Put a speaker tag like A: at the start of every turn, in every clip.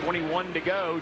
A: 21 to go.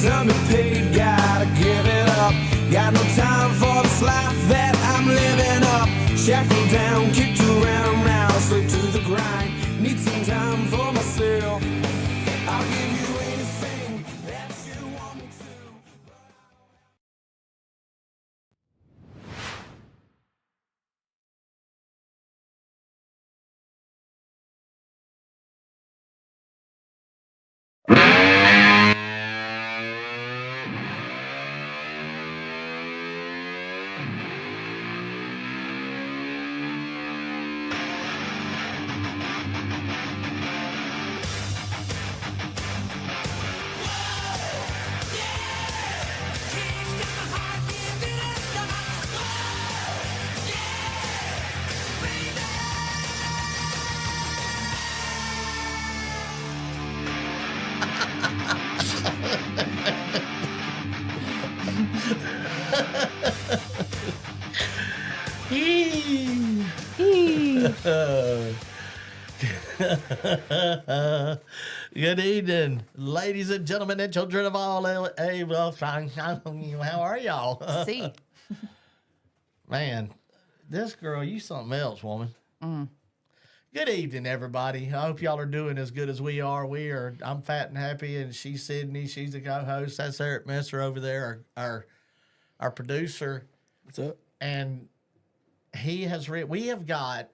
B: Underpaid, gotta give it up. Got no time for this life that I'm living up. Shackled down, kicked around, now slip to the grind. Need some time for myself. I'll give you anything that you want me to.
C: Good evening, ladies and gentlemen and children of all age. How are y'all?
D: See.
C: Man, this girl, you something else, woman. Good evening, everybody. I hope y'all are doing as good as we are. I'm fat and happy, and she's Sydney. She's the co-host. That's Eric Messer over there, our producer.
E: What's up?
C: And he has we have got,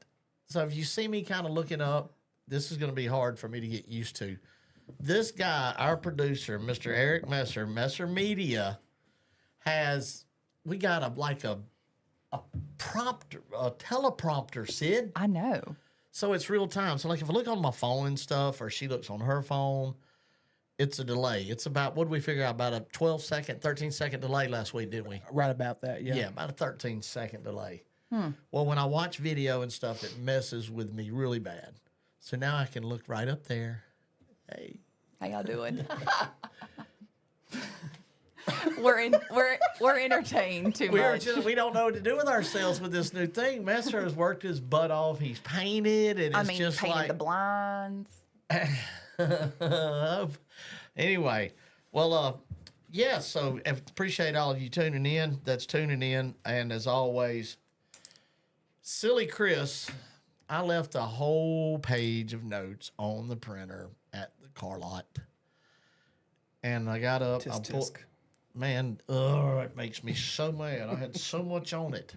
C: so if you see me kind of looking up, this is going to be hard for me to get used to. This guy, our producer, Mr. Eric Messer, Messer Media, we got a prompter, a teleprompter, Sid.
D: I know.
C: So it's real time. So like if I look on my phone and stuff, or she looks on her phone, it's a delay. It's about, what did we figure out? About a 13-second delay last week, didn't we?
E: Right about that, yeah.
C: Yeah, about a 13-second delay. Well, when I watch video and stuff, it messes with me really bad. So now I can look right up there. Hey.
D: How y'all doing? we're entertained too much.
C: We don't know what to do with ourselves with this new thing. Messer has worked his butt off. He's painted, and it's just
D: painted
C: like
D: the blinds.
C: Anyway, well, yeah. So appreciate all of you tuning in. That's tuning in, and as always, silly Chris, I left a whole page of notes on the printer at the car lot, and I got up. Man, it makes me so mad. I had so much on it.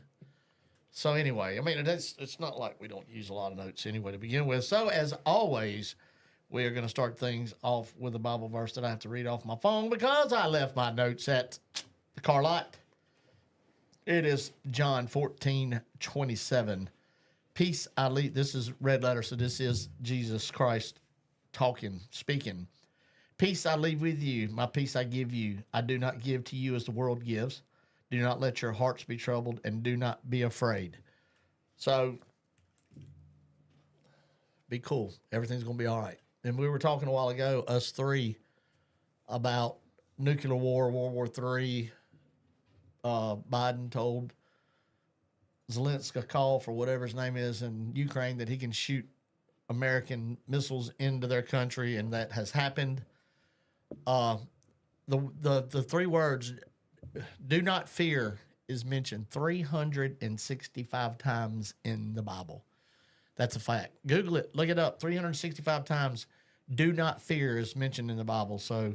C: So anyway, I mean, it's not like we don't use a lot of notes anyway to begin with. So as always, we are going to start things off with a Bible verse that I have to read off my phone because I left my notes at the car lot. It is John 14:27. Peace I leave. This is red letter, so this is Jesus Christ speaking. Peace I leave with you, my peace I give you. I do not give to you as the world gives. Do not let your hearts be troubled, and do not be afraid. So, be cool. Everything's going to be all right. And we were talking a while ago, us three, about nuclear war, World War III. Biden told Zelensky call for whatever his name is in Ukraine that he can shoot American missiles into their country, and that has happened. The three words, do not fear, is mentioned 365 times in the Bible. That's a fact. Google it, look it up. 365 times, do not fear is mentioned in the Bible. So,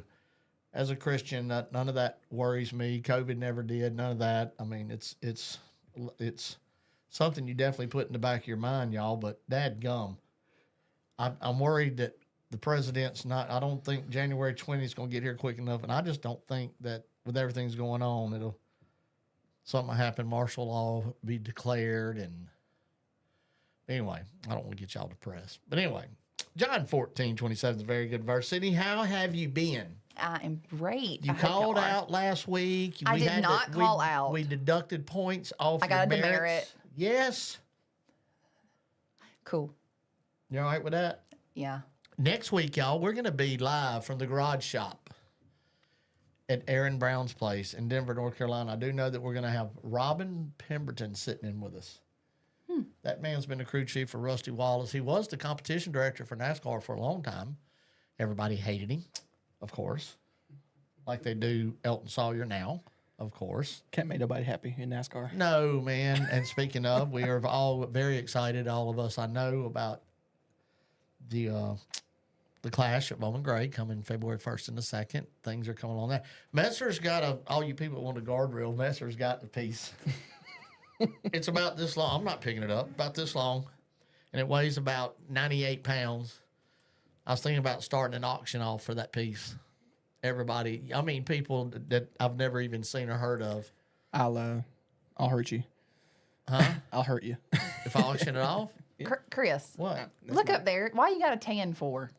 C: as a Christian, none of that worries me. COVID never did. None of that. I mean, it's something you definitely put in the back of your mind, y'all. But dadgum, I'm worried that the president's not. I don't think January 20th is going to get here quick enough, and I just don't think that with everything's going on, something will happen. Martial law be declared, and anyway, I don't want to get y'all depressed. But anyway, John 14:27 is a very good verse. Sydney, how have you been?
D: I am great.
C: You called out last week.
D: I did not call out.
C: We deducted points off
D: I got
C: your
D: a demerit.
C: merits. Yes.
D: Cool.
C: You all right with that?
D: Yeah.
C: Next week, y'all, we're going to be live from the garage shop at Aaron Brown's place in Denver, North Carolina. I do know that we're going to have Robin Pemberton sitting in with us. That man's been the crew chief for Rusty Wallace. He was the competition director for NASCAR for a long time. Everybody hated him, of course, like they do Elton Sawyer now, of course.
A: Can't make nobody happy in NASCAR.
C: No, man. And speaking of, we are all very excited, all of us I know, about the Clash at Bowman Gray coming February 1st and the 2nd. Things are coming on that. Messer's got all you people that want a guardrail, Messer's got the piece. It's about this long. I'm not picking it up. About this long. And it weighs about 98 pounds. I was thinking about starting an auction off for that piece. Everybody, I mean, people that I've never even seen or heard of.
A: I'll hurt you.
C: Huh?
A: I'll hurt you.
C: If I auction it off?
D: Chris,
C: What?
D: look up there. Why you got a tan for?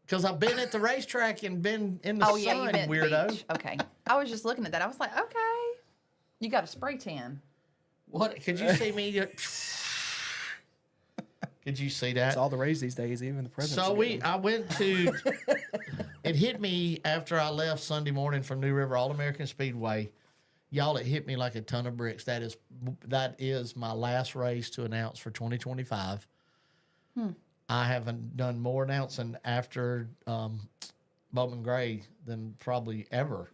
C: Because I've been at the racetrack and been in the
D: Oh,
C: sun,
D: yeah, you've been at the
C: weirdo.
D: beach. Okay. I was just looking at that. I was like, okay. You got a spray tan.
C: What? Could you see me? Could you see that?
A: It's all the rage these days, even the president.
C: So I went to, it hit me after I left Sunday morning from New River All-American Speedway. Y'all, it hit me like a ton of bricks. That is my last race to announce for 2025. I haven't done more announcing after Bowman Gray than probably ever.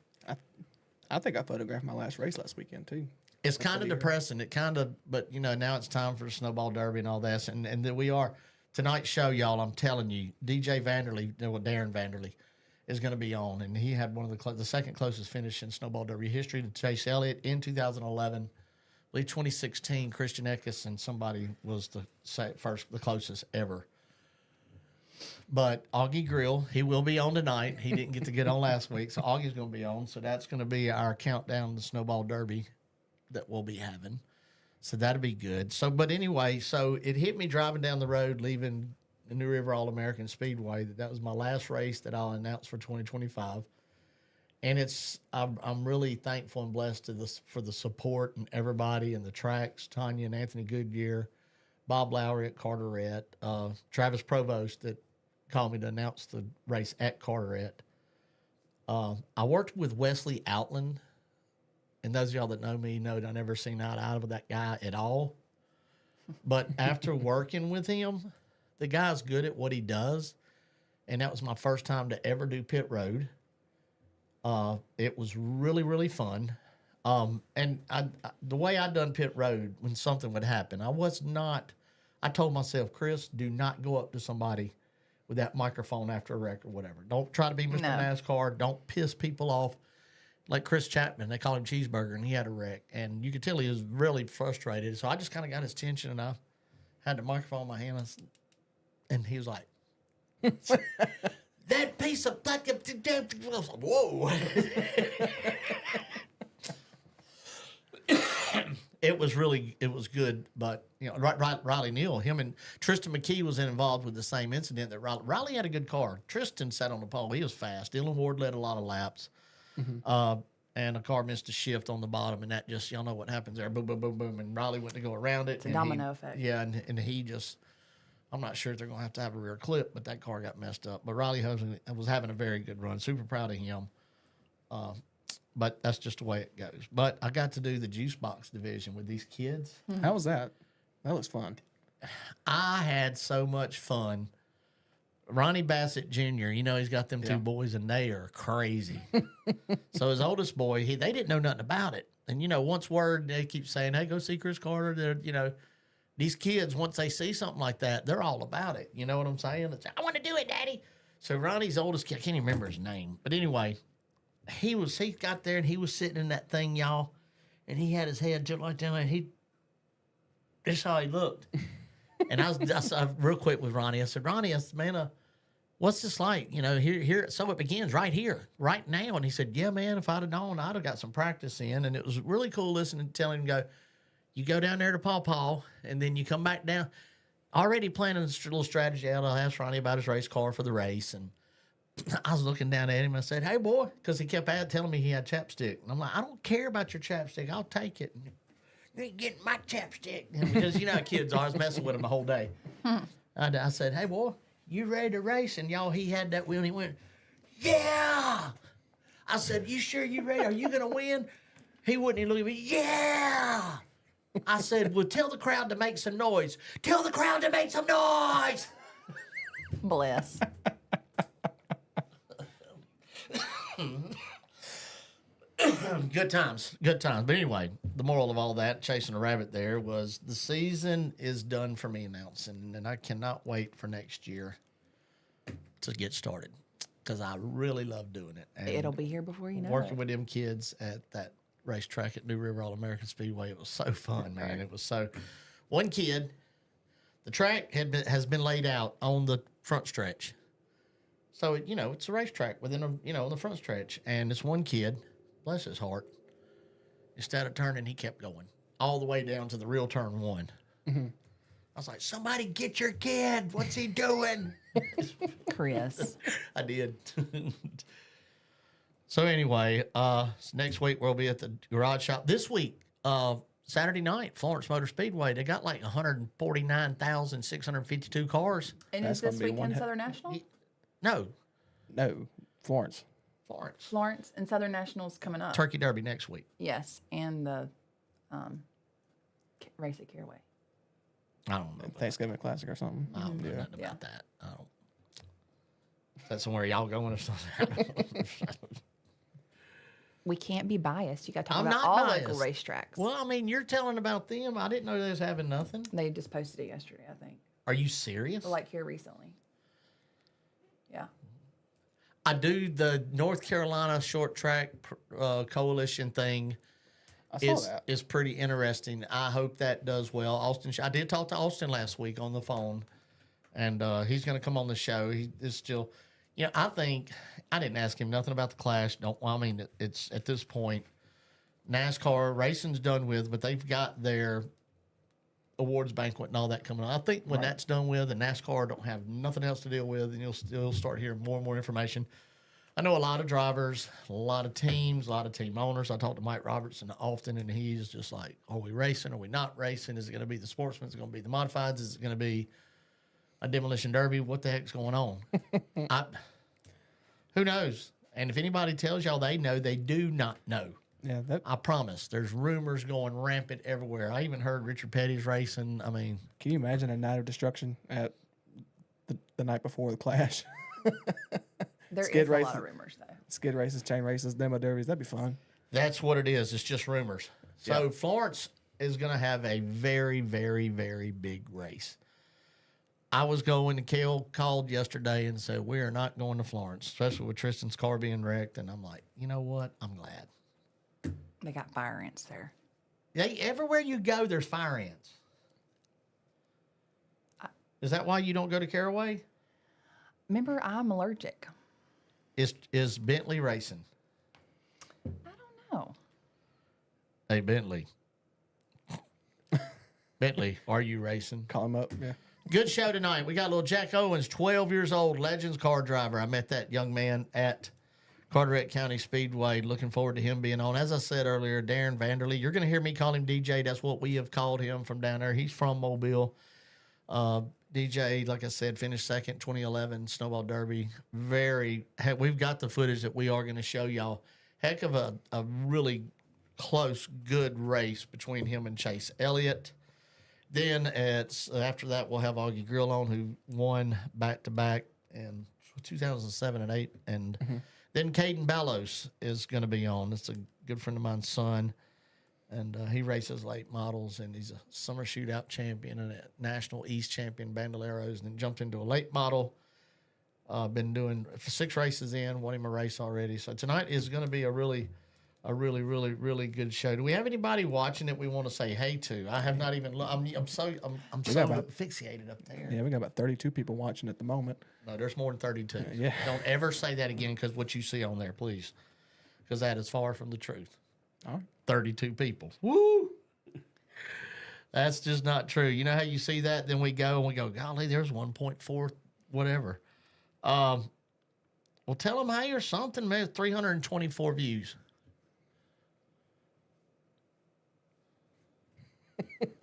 A: I think I photographed my last race last weekend, too.
C: It's kind of depressing. But now it's time for the Snowball Derby and all that. And then we are, tonight's show, y'all, I'm telling you, DJ Vanderley, Daren Vanderley, is going to be on. And he had one of the second closest finish in Snowball Derby history to Chase Elliott in 2011. I believe 2016, Christian Eckes and somebody was the closest ever. But Augie Grill, he will be on tonight. He didn't get to get on last week, so Augie's going to be on. So that's going to be our countdown to the Snowball Derby that we'll be having. So that'll be good. So it hit me driving down the road, leaving the New River All-American Speedway, that was my last race that I'll announce for 2025. And I'm really thankful and blessed for the support and everybody and the tracks, Tanya and Anthony Goodyear, Bob Lowry at Carteret, Travis Provost that called me to announce the race at Carteret. I worked with Wesley Outland. And those of y'all that know me know that I never seen eye to eye with that guy at all. But after working with him, the guy's good at what he does. And that was my first time to ever do pit road. It was really, really fun. And the way I done pit road, when something would happen, I told myself, Chris, do not go up to somebody with that microphone after a wreck or whatever. Don't try to be Mr. NASCAR. Don't piss people off. Like Chris Chapman, they call him Cheeseburger, and he had a wreck. And you could tell he was really frustrated. So I just kind of got his attention, and I had the microphone in my hand, and he was like, that piece of whoa. it was good. But Riley Neal, him and Tristan McKee was involved with the same incident. That Riley had a good car. Tristan sat on the pole. He was fast. Dylan Ward led a lot of laps. And a car missed a shift on the bottom, and that just, y'all know what happens there. Boom, boom, boom, boom. And Riley went to go around it.
D: It's a domino effect.
C: Yeah, and he just, I'm not sure if they're going to have a rear clip, but that car got messed up. But Riley was having a very good run. Super proud of him. But that's just the way it goes. But I got to do the juice box division with these kids.
A: How was that? That was fun.
C: I had so much fun. Ronnie Bassett Jr., he's got them two boys, and they are crazy. So his oldest boy, they didn't know nothing about it. And, once word, they keep saying, hey, go see Chris Carter. These kids, once they see something like that, they're all about it. You know what I'm saying? It's, I want to do it, Daddy. So Ronnie's oldest kid, I can't even remember his name. But anyway, he got there, and he was sitting in that thing, y'all, and he had his head just like that, and this is how he looked. And I was real quick with Ronnie. I said, Ronnie, man, what's this like? Here, so it begins right here, right now. And he said, yeah, man, if I'd have known, I'd have got some practice in. And it was really cool listening to telling him, you go down there to Paw Paw, and then you come back down. Already planning a little strategy out. I asked Ronnie about his race car for the race. And I was looking down at him. I said, hey, boy, because he kept telling me he had chapstick. And I'm like, I don't care about your chapstick. I'll take it. And, you ain't getting my chapstick. Because you know how kids are. I was messing with him the whole day. I said, hey, boy, you ready to race? And he had that wheel, and he went, yeah. I said, you sure you ready? Are you going to win? He wouldn't even look at me. Yeah. I said, well, tell the crowd to make some noise. Tell the crowd to make some noise.
D: Bless.
C: Good times. But anyway, the moral of all that, chasing a rabbit there, was the season is done for me announcing, and I cannot wait for next year to get started because I really love doing it. And
D: It'll be here before you know
C: working
D: it.
C: with them kids at that racetrack at New River All-American Speedway, it was so fun, man. It was so... One kid, the track has been laid out on the front stretch. So, it's a racetrack within on the front stretch. And this one kid... Bless his heart. Instead of turning, he kept going all the way down to the real turn one. I was like, somebody get your kid. What's he doing?
D: Chris.
C: I did. So anyway, next week we'll be at the garage shop. This week, Saturday night, Florence Motor Speedway, they got like 149,652 cars.
D: And
A: That's
D: is this
A: gonna be
D: weekend
A: one
D: Southern National?
C: No,
A: Florence.
D: Florence and Southern National's coming up.
C: Turkey Derby next week.
D: Yes, and the race at Caraway.
C: I don't know.
A: Thanksgiving Classic or something.
C: I don't know
A: Yeah.
C: nothing about that. I don't. Is that somewhere y'all going or something?
D: We can't be biased. You got to talk
C: I'm
D: about
C: not
D: all
C: biased.
D: local racetracks.
C: Well, I mean, you're telling about them. I didn't know they was having nothing.
D: They just posted it yesterday, I think.
C: Are you serious?
D: Or like here recently. Yeah.
C: I do the North Carolina Short Track Coalition thing.
A: I saw that.
C: Is pretty interesting. I hope that does well. I did talk to Austin last week on the phone, and he's going to come on the show. He is still, I think I didn't ask him nothing about the Clash. It's at this point, NASCAR racing's done with, but they've got their awards banquet and all that coming on. I think when that's done with, and NASCAR don't have nothing else to deal with, and you'll still start hearing more and more information. I know a lot of drivers, a lot of teams, a lot of team owners. I talk to Mike Robertson often, and he's just like, are we racing? Are we not racing? Is it going to be the sportsmen? Is it going to be the modifieds? Is it going to be a demolition derby? What the heck's going on? Who knows? And if anybody tells y'all they know, they do not know.
A: Yeah,
C: I promise. There's rumors going rampant everywhere. I even heard Richard Petty's racing. I mean,
A: can you imagine a night of destruction at the night before the Clash?
D: There
A: Skid
D: is
A: races,
D: a lot of rumors, though.
A: Skid races, chain races, demo derbies. That'd be fun.
C: that's what it is. It's just rumors. So Florence is going to have a very, very, very big race. I was going, and Kale called yesterday and said, we are not going to Florence, especially with Tristan's car being wrecked. And I'm like, you know what? I'm glad.
D: They got fire ants there.
C: Everywhere you go, there's fire ants. Is that why you don't go to Caraway?
D: Remember, I'm allergic.
C: Is Bentley racing?
D: I don't know.
C: Hey, Bentley. Bentley, are you racing?
A: Call him up. Yeah.
C: Good show tonight. We got little Jack Owens, 12 years old, Legends car driver. I met that young man at Carteret County Speedway. Looking forward to him being on. As I said earlier, Daren Vanderley. You're going to hear me call him DJ. That's what we have called him from down there. He's from Mobile. DJ, like I said, finished second 2011 Snowball Derby. We've got the footage that we are going to show y'all. Heck of a really close, good race between him and Chase Elliott. Then after that, we'll have Augie Grill on, who won back-to-back in 2007 and 8. And then Kaeden Ballos is going to be on. It's a good friend of mine's son. And he races late models, and he's a summer shootout champion and a national East champion Bandoleros, and then jumped into a late model. Been doing 6 races in, won him a race already. So tonight is going to be a really good show. Do we have anybody watching that we want to say hey to? I have not even. I'm so fixated up there.
A: Yeah, we got about 32 people watching at the moment.
C: No, there's more than 32.
A: Yeah.
C: Don't ever say that again, because what you see on there, please, because that is far from the truth.
A: All right.
C: 32 people. Woo! That's just not true. You know how you see that? Then we go, golly, there's 1.4 whatever. Well, tell them hey or something, man. 324 views.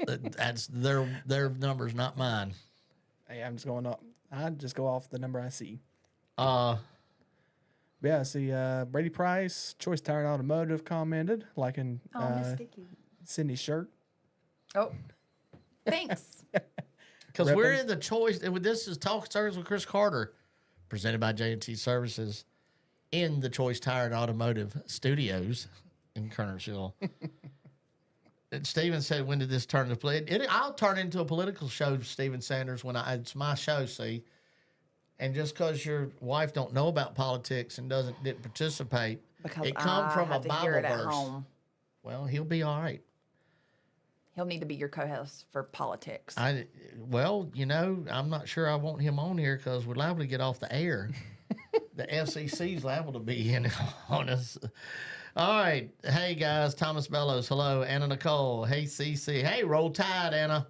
C: That's their numbers, not mine.
A: Hey, I'm just going up. I just go off the number I see. Yeah, I see Brady Price, Choice Tire and Automotive commented, liking
D: Miss Sticky.
A: Cindy's shirt.
D: Oh, thanks.
C: Because we're in the Choice. This is Talk Service with Chris Carter, presented by J&T Services, in the Choice Tire and Automotive Studios in Kernersville. And Steven said, when did this turn into I'll turn into a political show, Steven Sanders, when it's my show, see? And just because your wife don't know about politics and didn't participate,
D: Because
C: it come from a
D: have to
C: Bible
D: hear it at
C: verse.
D: home.
C: Well, he'll be all right.
D: He'll need to be your co-host for politics.
C: Well, you know, I'm not sure I want him on here because we're liable to get off the air. The FCC's liable to be in on us. All right. Hey, guys. Thomas Ballos. Hello. Anna Nicole. Hey, CC. Hey, Roll Tide, Anna.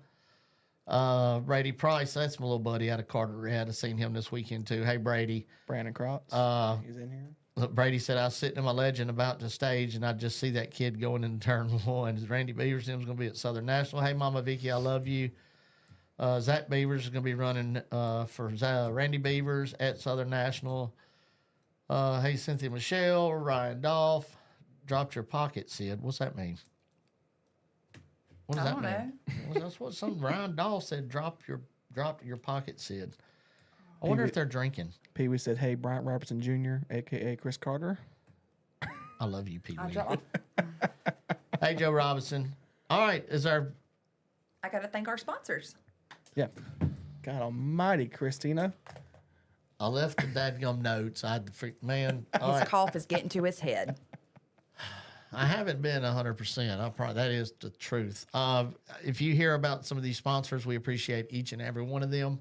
C: Brady Price. That's my little buddy out of Carteret. I've seen him this weekend, too. Hey, Brady.
A: Brandon Crotts. He's in here.
C: Brady said, I was sitting in my Legend about the stage, and I just see that kid going into turn 1. Randy Beavers is going to be at Southern National. Hey, Mama Vicky, I love you. Zach Beavers is going to be running for Randy Beavers at Southern National. Hey, Cynthia Michelle, Ryan Dolph. Dropped your pocket, Sid. What's that mean? What does that mean? Well, that's what some Ryan Dolph said. Dropped your pocket, Sid. I wonder if they're drinking.
A: Pee Wee said, hey, Bryant Robertson Jr., a.k.a. Chris Carter.
C: I love you, Pee Wee.
D: I
C: Hey, Joe Robinson. All right,
D: got to thank our sponsors.
A: Yeah. God almighty, Christina.
C: I left the dadgum notes. I had to freak, man. All
D: His
C: right.
D: cough is getting to his head.
C: I haven't been 100%. That is the truth. If you hear about some of these sponsors, we appreciate each and every one of them.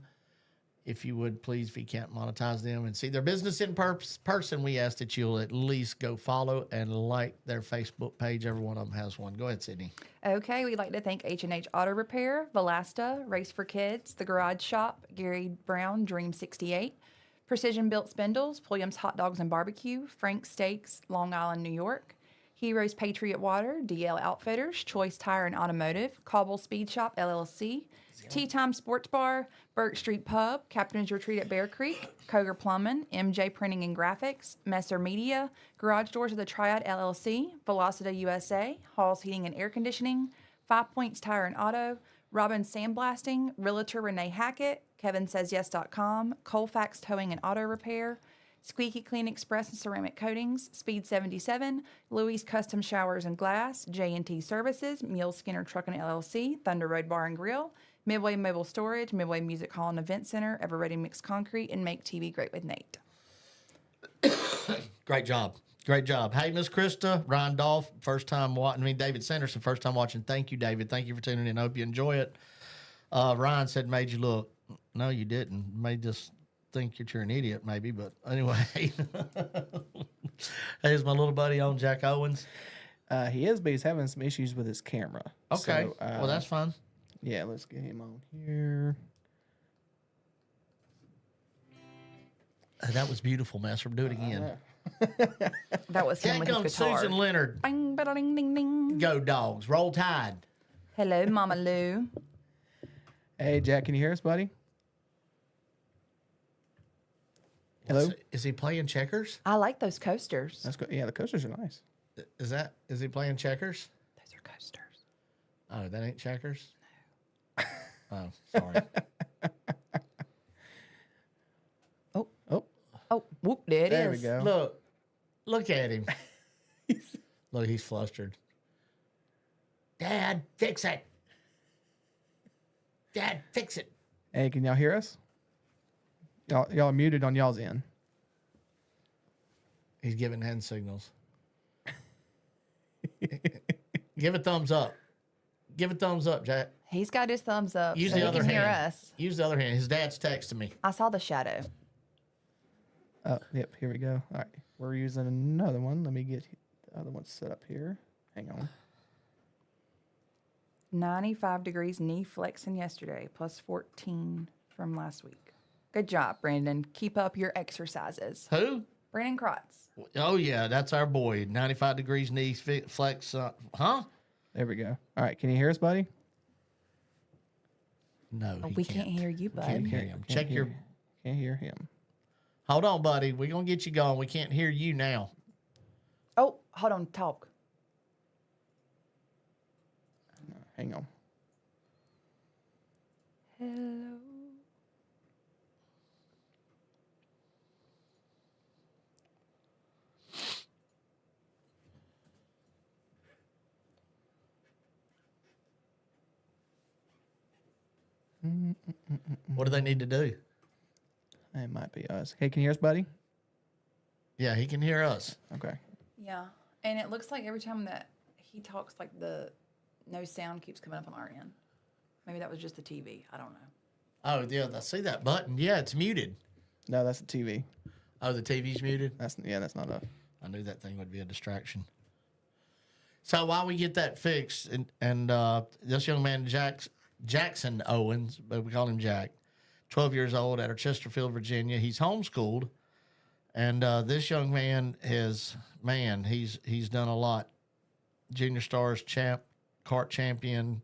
C: If you would, please, if you can't monetize them and see their business in person, we ask that you'll at least go follow and like their Facebook page. Every one of them has one. Go ahead, Sydney.
D: Okay, we'd like to thank H&H Auto Repair, Valasta, Race for Kids, The Garage Shop, Gary Brown, Dream 68, Precision Built Spindles, Williams Hot Dogs and Barbecue, Frank Steaks, Long Island, New York, Heroes Patriot Water, DL Outfitters, Choice Tire and Automotive, Cobble Speed Shop, LLC, Tea Time Sports Bar, Burke Street Pub, Captain's Retreat at Bear Creek, Cogar Plumbing, MJ Printing and Graphics, Messer Media, Garage Doors of the Triad LLC, Velocity USA, Hall's Heating and Air Conditioning, 5 Points Tire and Auto, Robin Sandblasting, Realtor Renee Hackett, KevinSaysYes.com, Colfax Towing and Auto Repair, Squeaky Clean Express and Ceramic Coatings, Speed 77, Louis Custom Showers and Glass, J&T Services, Mule Skinner Trucking LLC, Thunder Road Bar and Grill, Midway Mobile Storage, Midway Music Hall and Event Center, Ever Ready Mixed Concrete, and Make TV Great with Nate.
C: Great job. Great job. Hey, Miss Krista, Ryan Dolph, first time watching. David Sanderson, first time watching. Thank you, David. Thank you for tuning in. I hope you enjoy it. Ryan said, made you look. No, you didn't. Made us think that you're an idiot, maybe. But anyway, here's my little buddy on Jack Owens.
A: He is, but he's having some issues with his camera.
C: Okay.
A: So,
C: Well, that's fine.
A: Yeah, let's get him on here.
C: That was beautiful, Master. Do it again.
D: That was him
C: Here
D: with his
C: comes
D: guitar.
C: Susan Leonard.
D: Bang, bada, ding, ding, ding.
C: Go Dogs. Roll Tide.
D: Hello, Mama Lou.
A: Hey, Jack, can you hear us, buddy? Hello?
C: Is he playing checkers?
D: I like those coasters.
A: That's good. Yeah, the coasters are nice.
C: Is he playing checkers?
D: Those are coasters.
C: Oh, that ain't checkers? Oh, sorry.
A: Oh,
D: Whoop, there it
A: there
D: is.
A: we go.
C: Look at him. Look, he's flustered. Dad, fix it. Dad, fix it.
A: Hey, can y'all hear us? Y'all are muted on y'all's end.
C: He's giving hand signals. Give a thumbs up. Give a thumbs up, Jack.
D: He's got his thumbs up
C: Use
D: so
C: the
D: he
C: other
D: can hear
C: hand.
D: us.
C: Use the other hand. His dad's texting me.
D: I saw the shadow.
A: Oh, yep, here we go. All right, we're using another one. Let me get the other one set up here. Hang on.
D: 95 degrees knee flexing yesterday, plus 14 from last week. Good job, Brandon. Keep up your exercises.
C: Who?
D: Brandon Krotz.
C: Oh, yeah, that's our boy. 95 degrees knee flex. Huh?
A: There we go. All right, can you hear us, buddy?
C: No, he
D: We can't hear you, bud.
C: Can't hear him.
A: Can't
C: Check
A: hear,
C: your...
A: Can't hear him.
C: Hold on, buddy. We're going to get you going. We can't hear you now.
D: Oh, hold on. Talk.
A: Hang on.
D: Hello.
C: What do they need to do?
A: It might be us. Hey, can you hear us, buddy?
C: Yeah, he can hear us.
A: Okay.
D: Yeah. And it looks like every time that he talks, like the no sound keeps coming up on our end. Maybe that was just the TV. I don't know.
C: Oh, yeah, I see that button. Yeah, it's muted.
A: No, that's the TV.
C: Oh, the TV's muted?
A: That's not us.
C: I knew that thing would be a distraction. So while we get that fixed, and this young man, Jackson Owens, but we call him Jack, 12 years old out of Chesterfield, Virginia. He's homeschooled, and this young man he's done a lot. Junior Stars kart champion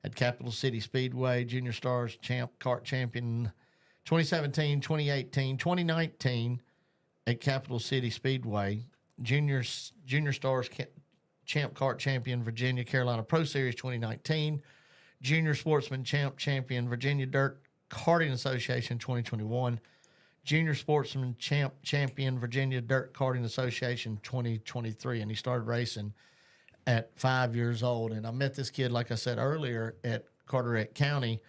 C: at Capital City Speedway, Junior Stars kart champion 2017, 2018, 2019 at Capital City Speedway, Junior Stars champ kart champion Virginia Carolina Pro Series 2019, Junior Sportsman champion Virginia Dirt Karting Association 2021, Junior Sportsman champion Virginia Dirt Karting Association 2023, and he started racing at 5 years old. And I met this kid, like I said earlier, at Carteret County,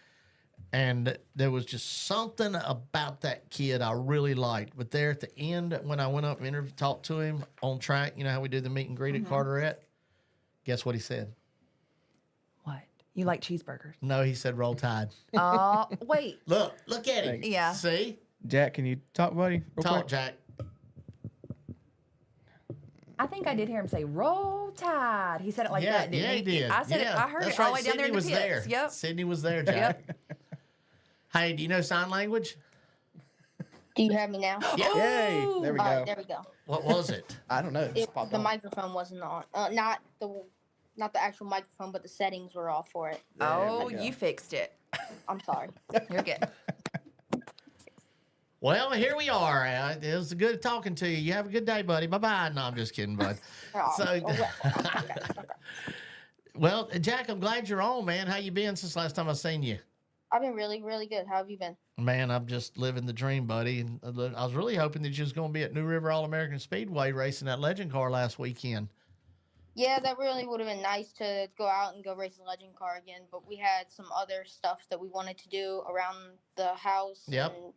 C: and there was just something about that kid I really liked. But there at the end, when I went up and talked to him on track, you know how we do the meet and greet at Carteret? Guess what he said?
D: What? You like cheeseburgers?
C: No, he said roll tide.
D: Wait.
C: Look at him.
D: Yeah.
C: See?
A: Jack, can you talk, buddy? Real
C: Talk,
A: quick?
C: Jack.
D: I think I did hear him say "Roll Tide." He said it like that, didn't
C: yeah, he did.
D: I said
C: yeah,
D: it. I heard
C: that's
D: it all the
C: right.
D: way down there in the
C: Sydney was
D: pits.
C: there.
D: Yep.
C: Sydney was there, Jack. Hey, do you know sign language?
E: Do you have me now?
C: Yeah.
A: Yay! There we
E: All
A: go.
E: right, there we go.
C: What was it?
A: I don't know. It just popped
E: The
A: on.
E: microphone wasn't on. Not the actual microphone, but the settings were off for it.
D: Oh,
A: we go.
D: you fixed it.
E: I'm sorry.
D: You're good.
C: Well, here we are. It was good talking to you. You have a good day, buddy. Bye-bye. No, I'm just kidding, bud.
E: Oh,
C: So-
E: okay.
C: Well, Jack, I'm glad you're on, man. How you been since last time I seen you?
E: I've been really, really good. How have you been?
C: Man, I'm just living the dream, buddy. And I was really hoping that you was going to be at New River All-American Speedway racing that legend car last weekend.
E: Yeah, that really would have been nice to go out and go race a legend car again, but we had some other stuff that we wanted to do around the house.
C: Yep.
E: And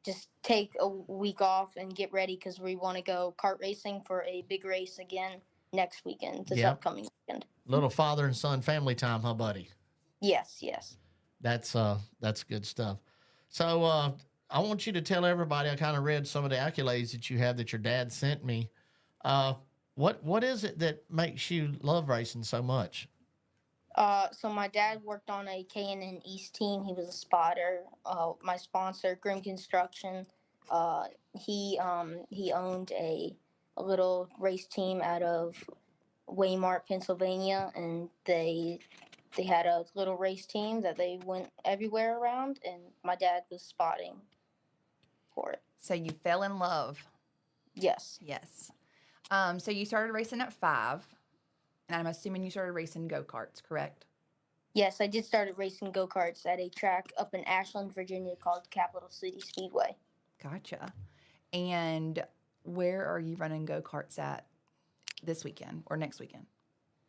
E: just take a week off and get ready because we want to go kart racing for a big race again next weekend, this
C: Yep.
E: upcoming weekend.
C: Little father and son family time, huh, buddy?
E: Yes, yes.
C: That's good stuff. So I want you to tell everybody. I kind of read some of the accolades that you have that your dad sent me. What is it that makes you love racing so much?
E: So my dad worked on a Kaeden East team. He was a spotter. My sponsor, Grim Construction, he owned a little race team out of Waymart, Pennsylvania, and they had a little race team that they went everywhere around, and my dad was spotting for it.
D: So you fell in love.
E: Yes.
D: Yes. So you started racing at 5, and I'm assuming you started racing go-karts, correct?
E: Yes, I did start racing go-karts at a track up in Ashland, Virginia called Capital City Speedway.
D: Gotcha. And where are you running go-karts at this weekend or next weekend?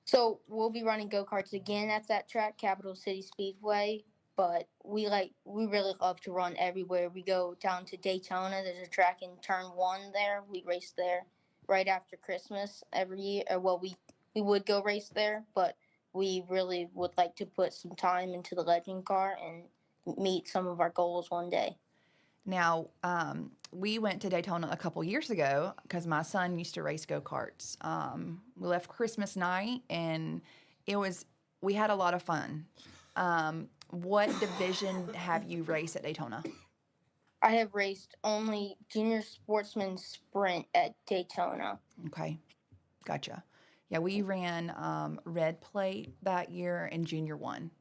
E: So we'll be running go-karts again at that track, Capital City Speedway, but we really love to run everywhere. We go down to Daytona. There's a track in Turn 1 there. We race there right after Christmas every year. Well, we would go race there, but we really would like to put some time into the legend car and meet some of our goals one day.
D: Now, we went to Daytona a couple years ago because my son used to race go-karts. We left Christmas night, and we had a lot of fun. What division have you raced at Daytona?
E: I have raced only junior sportsman sprint at Daytona.
D: Okay, gotcha. Yeah, we ran red plate that year in junior 1.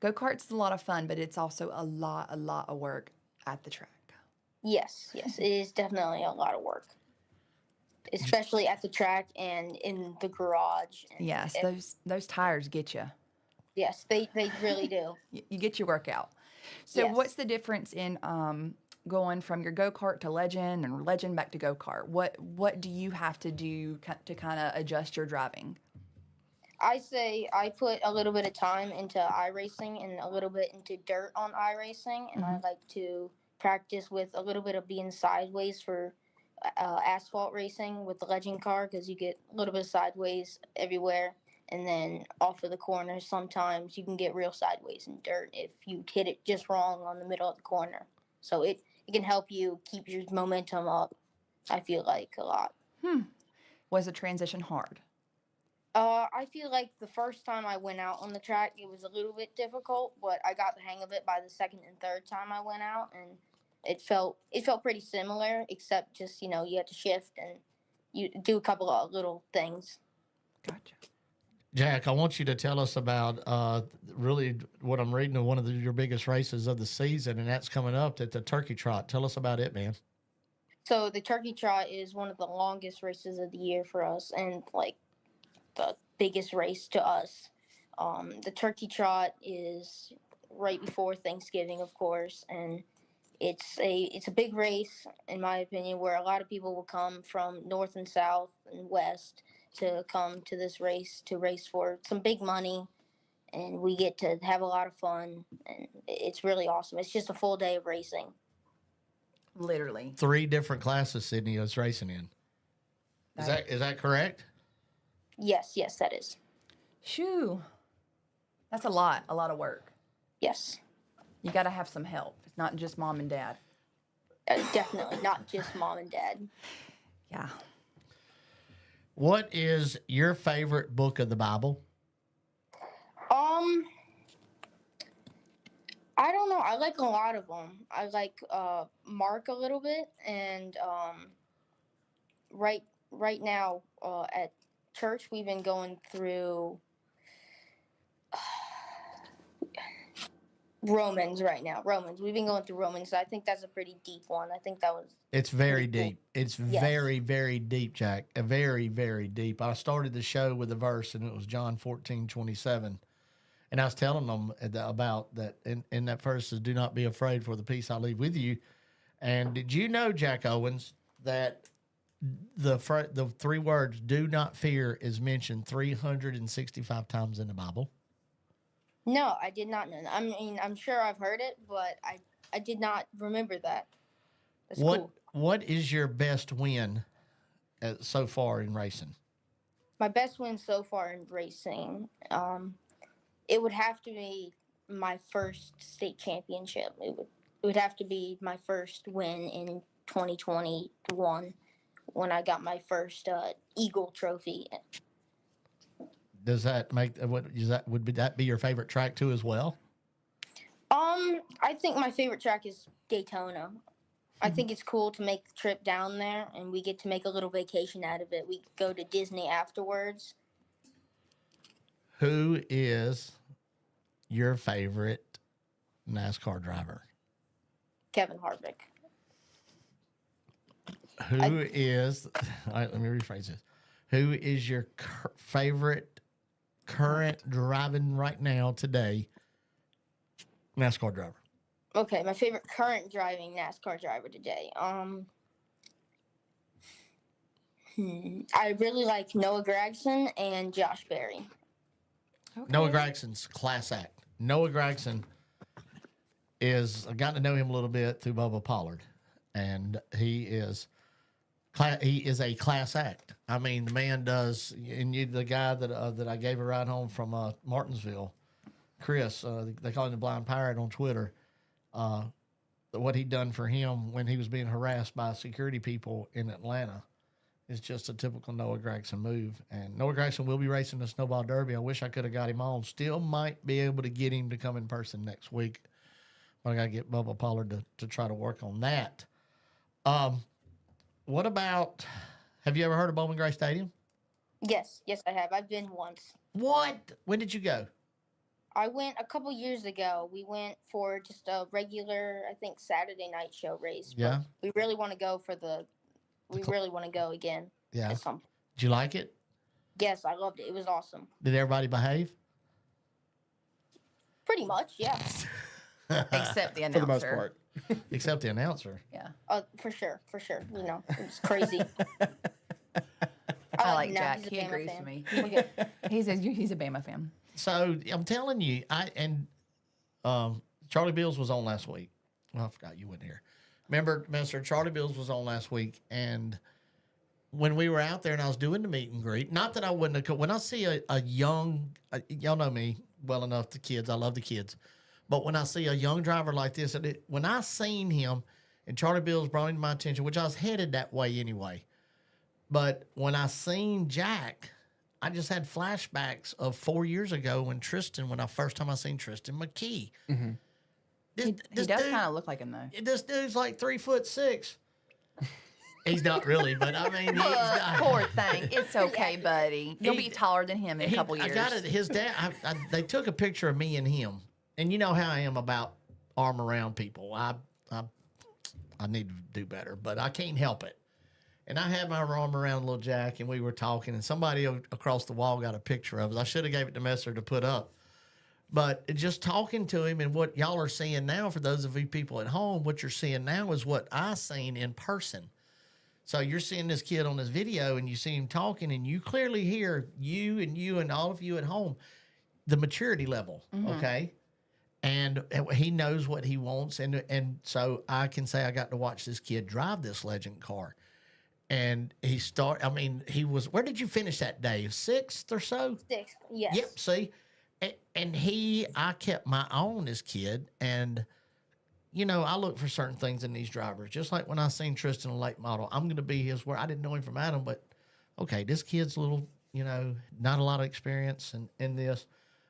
D: Go-karts is a lot of fun, but it's also a lot of work at the track.
E: Yes, it is definitely a lot of work, especially at the track and in the garage.
D: Yes, those tires get you.
E: Yes, they really do.
D: You get your workout. So
E: Yes.
D: what's the difference in going from your go-kart to legend and legend back to go-kart? What do you have to do to kind of adjust your driving?
E: I say I put a little bit of time into iRacing and a little bit into dirt on iRacing, and I like to practice with a little bit of being sideways for asphalt racing with the legend car, because you get a little bit of sideways everywhere, and then off of the corners sometimes you can get real sideways in dirt if you hit it just wrong on the middle of the corner. So it can help you keep your momentum up, I feel like, a lot.
D: Was the transition hard?
E: I feel like the first time I went out on the track, it was a little bit difficult, but I got the hang of it by the second and third time I went out, and it felt pretty similar, except just, you have to shift and you do a couple of little things.
D: Gotcha.
C: Jack, I want you to tell us about really what I'm reading of one of your biggest races of the season, and that's coming up at the Turkey Trot. Tell us about it, man.
E: So the Turkey Trot is one of the longest races of the year for us, and like the biggest race to us. The Turkey Trot is right before Thanksgiving, of course, and it's a big race, in my opinion, where a lot of people will come from north and south and west to come to this race to race for some big money, and we get to have a lot of fun, and it's really awesome. It's just a full day of racing.
D: Literally.
C: 3 different classes Sydney is racing in. Is that correct?
E: Yes, that is.
D: Shoo. That's a lot of work.
E: Yes.
D: You got to have some help. It's not just mom and dad.
E: Definitely not just mom and dad.
D: Yeah.
C: What is your favorite book of the Bible?
E: I don't know. I like a lot of them. I like Mark a little bit, and right now at church we've been going through Romans right now. We've been going through Romans. So I think that's a pretty deep one. I think that was.
C: It's very
E: pretty
C: deep.
E: cool.
C: It's
E: Yes.
C: very, very deep, Jack. Very, very deep. I started the show with a verse, and it was John 14:27. And I was telling them about that in that verse is, do not be afraid, for the peace I leave with you. And did you know, Jack Owens, that the 3 words, do not fear, is mentioned 365 times in the Bible?
E: No, I did not know that. I mean, I'm sure I've heard it, but I did not remember that. That's cool.
C: What is your best win so far in racing?
E: My best win so far in racing, it would have to be my first state championship. It would have to be my first win in 2021 when I got my first Eagle trophy.
C: Does that make what is that would be that be your favorite track too as well?
E: I think my favorite track is Daytona. I think it's cool to make the trip down there, and we get to make a little vacation out of it. We go to Disney afterwards.
C: Who is your favorite NASCAR driver?
E: Kevin Harvick.
C: Who is? All right, let me rephrase this. Who is your favorite current driving right now today NASCAR driver?
E: Okay, my favorite current driving NASCAR driver today. I really like Noah Gragson and Josh Berry.
D: Okay.
C: Noah Gragson's class act. Noah Gragson I got to know him a little bit through Bubba Pollard, and he is a class act. I mean, the man does, and the guy that I gave a ride home from Martinsville, Chris, they call him the Blind Pirate on Twitter. What he done for him when he was being harassed by security people in Atlanta is just a typical Noah Gragson move. And Noah Gragson will be racing the Snowball Derby. I wish I could have got him on. Still might be able to get him to come in person next week. But I got to get Bubba Pollard to try to work on that. What about, have you ever heard of Bowman Gray Stadium?
E: Yes, I have. I've been once.
C: What? When did you go?
E: I went a couple years ago. We went for just a regular, I think, Saturday night show race. But
C: Yeah.
E: we really want to go we really want to go again.
C: Yeah.
E: At some point.
C: Did you like it?
E: Yes, I loved it. It was awesome.
C: Did everybody behave?
E: Pretty much, yeah.
D: Except the announcer.
A: For the most part.
C: Except the announcer.
D: Yeah.
E: For sure. You know, it's crazy.
D: I like
E: him now.
D: Jack.
E: He's a
D: He
E: Bama
D: agrees
E: fan.
D: with me.
E: Okay.
D: He's a Bama fan.
C: So I'm telling you, Charlie Bills was on last week. Well, I forgot you weren't here. Remember, Mr. Charlie Bills was on last week, and when we were out there and I was doing the meet and greet, not that I wouldn't have, when I see a young, y'all know me well enough, the kids, I love the kids, but when I see a young driver like this, when I seen him and Charlie Bills brought him to my attention, which I was headed that way anyway, but when I seen Jack, I just had flashbacks of 4 years ago when first time I seen Tristan McKee.
A: Mm-hmm.
D: He does kind of look like him, though.
C: This dude's like 3'6". He's not really, but I mean, he's not.
D: Poor thing. It's okay, buddy. You'll be taller than him in a couple years.
C: I got it. His dad. They took a picture of me and him, and you know how I am about arm around people. I need to do better, but I can't help it. And I had my arm around little Jack, and we were talking, and somebody across the wall got a picture of us. I should have gave it to Messer to put up. But just talking to him and what y'all are seeing now, for those of you people at home, what you're seeing now is what I seen in person. So you're seeing this kid on this video, and you see him talking, and you clearly hear you and all of you at home, the maturity level, okay? And he knows what he wants, and so I can say I got to watch this kid drive this legend car. And he was, where did you finish that day? 6th or so?
E: 6th, yes.
C: Yep, see? And I kept my eye on this kid, and, you know, I look for certain things in these drivers. Just like when I seen Tristan, a late model, I'm going to be his where I didn't know him from Adam, but, okay, this kid's a little, you know, not a lot of experience in this.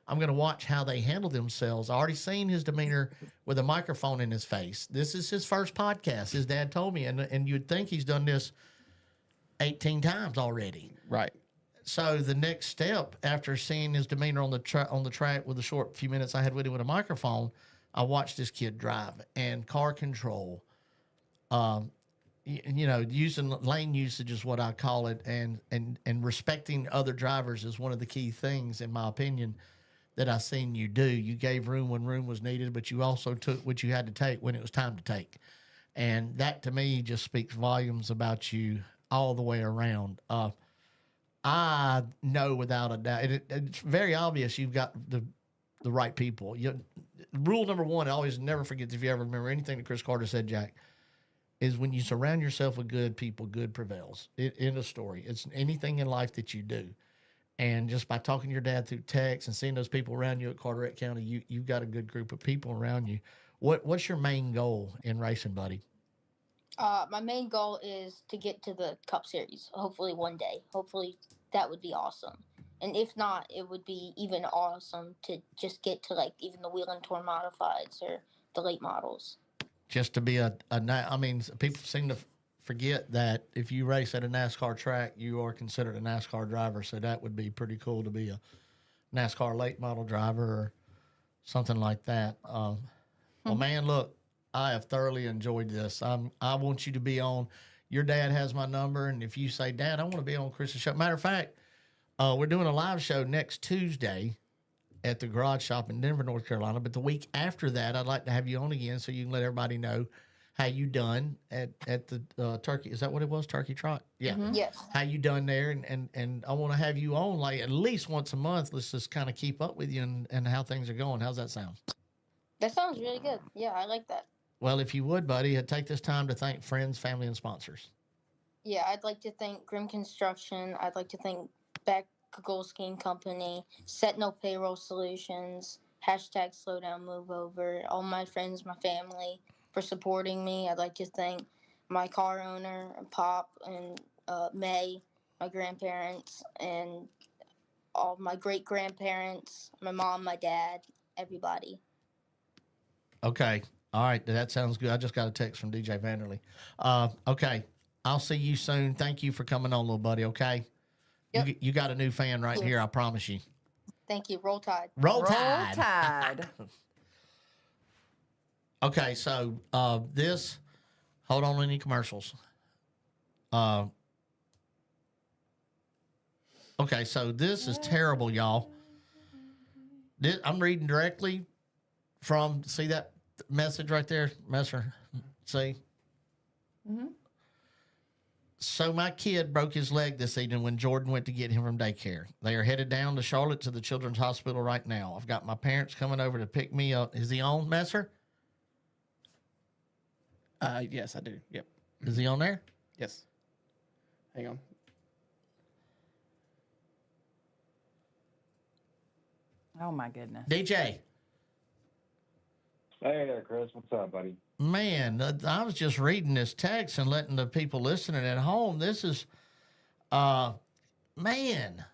C: I'm going to watch how they handle themselves. I already seen his demeanor with a microphone in his face. This is his first podcast, his dad told me, and you'd think he's done this 18 times already.
A: Right.
C: So the next step, after seeing his demeanor on the track with the short few minutes I had with him with a microphone, I watched this kid drive and car control. You know, using lane usage is what I call it, and respecting other drivers is one of the key things, in my opinion, that I seen you do. You gave room when room was needed, but you also took what you had to take when it was time to take, and that to me just speaks volumes about you all the way around. I know without a doubt, it's very obvious you've got the right people. Rule number one, I always never forget, if you ever remember anything that Chris Carter said, Jack, is when you surround yourself with good people, good prevails. In a story. It's anything in life that you do. And just by talking to your dad through text and seeing those people around you at Carteret County, you've got a good group of people around you. What's your main goal in racing, buddy?
E: My main goal is to get to the Cup Series. Hopefully one day. Hopefully that would be awesome. And if not, it would be even awesome to just get to like even the wheel and tour modifieds or the late models.
C: Just to be I mean, people seem to forget that if you race at a NASCAR track, you are considered a NASCAR driver. So that would be pretty cool to be a NASCAR late model driver or something like that. Well, man, look, I have thoroughly enjoyed this. I want you to be on. Your dad has my number, and if you say, Dad, I want to be on Chris's show. Matter of fact, we're doing a live show next Tuesday at the Garage Shop in Denver, North Carolina. But the week after that, I'd like to have you on again so you can let everybody know how you done at the Turkey. Is that what it was? Turkey Trot? Yeah.
E: Yes.
C: How you done there. And I want to have you on like at least once a month. Let's just kind of keep up with you and how things are going. How's that sound?
E: That sounds really good. Yeah, I like that.
C: Well, if you would, buddy, take this time to thank friends, family, and sponsors.
E: Yeah, I'd like to thank Grim Construction. I'd like to thank Beck Gogolski and Company, Set No Payroll Solutions, hashtag Slow Down Move Over, all my friends, my family for supporting me. I'd like to thank my car owner, Pop, and May, my grandparents, and all my great grandparents, my mom, my dad, everybody.
C: Okay. All right. That sounds good. I just got a text from DJ Vanderley. Okay. I'll see you soon. Thank you for coming on, little buddy. Okay.
E: Yep.
C: You got a new fan right here. I promise you.
E: Thank you. Roll Tide.
C: Roll
D: Roll
C: Tide.
D: Tide.
C: Okay. So this, hold on any commercials. Okay. So this is terrible, y'all. I'm reading directly from, see that message right there, Messer? See?
D: Mm-hmm.
C: So my kid broke his leg this evening when Jordan went to get him from daycare. They are headed down to Charlotte to the Children's Hospital right now. I've got my parents coming over to pick me up. Is he on, Messer?
A: Yes, I do. Yep.
C: Is he on there?
A: Yes. Hang on.
D: Oh my goodness.
C: DJ.
F: Hey there, Chris. What's up, buddy?
C: Man, I was just reading this text and letting the people listening at home. This is, man,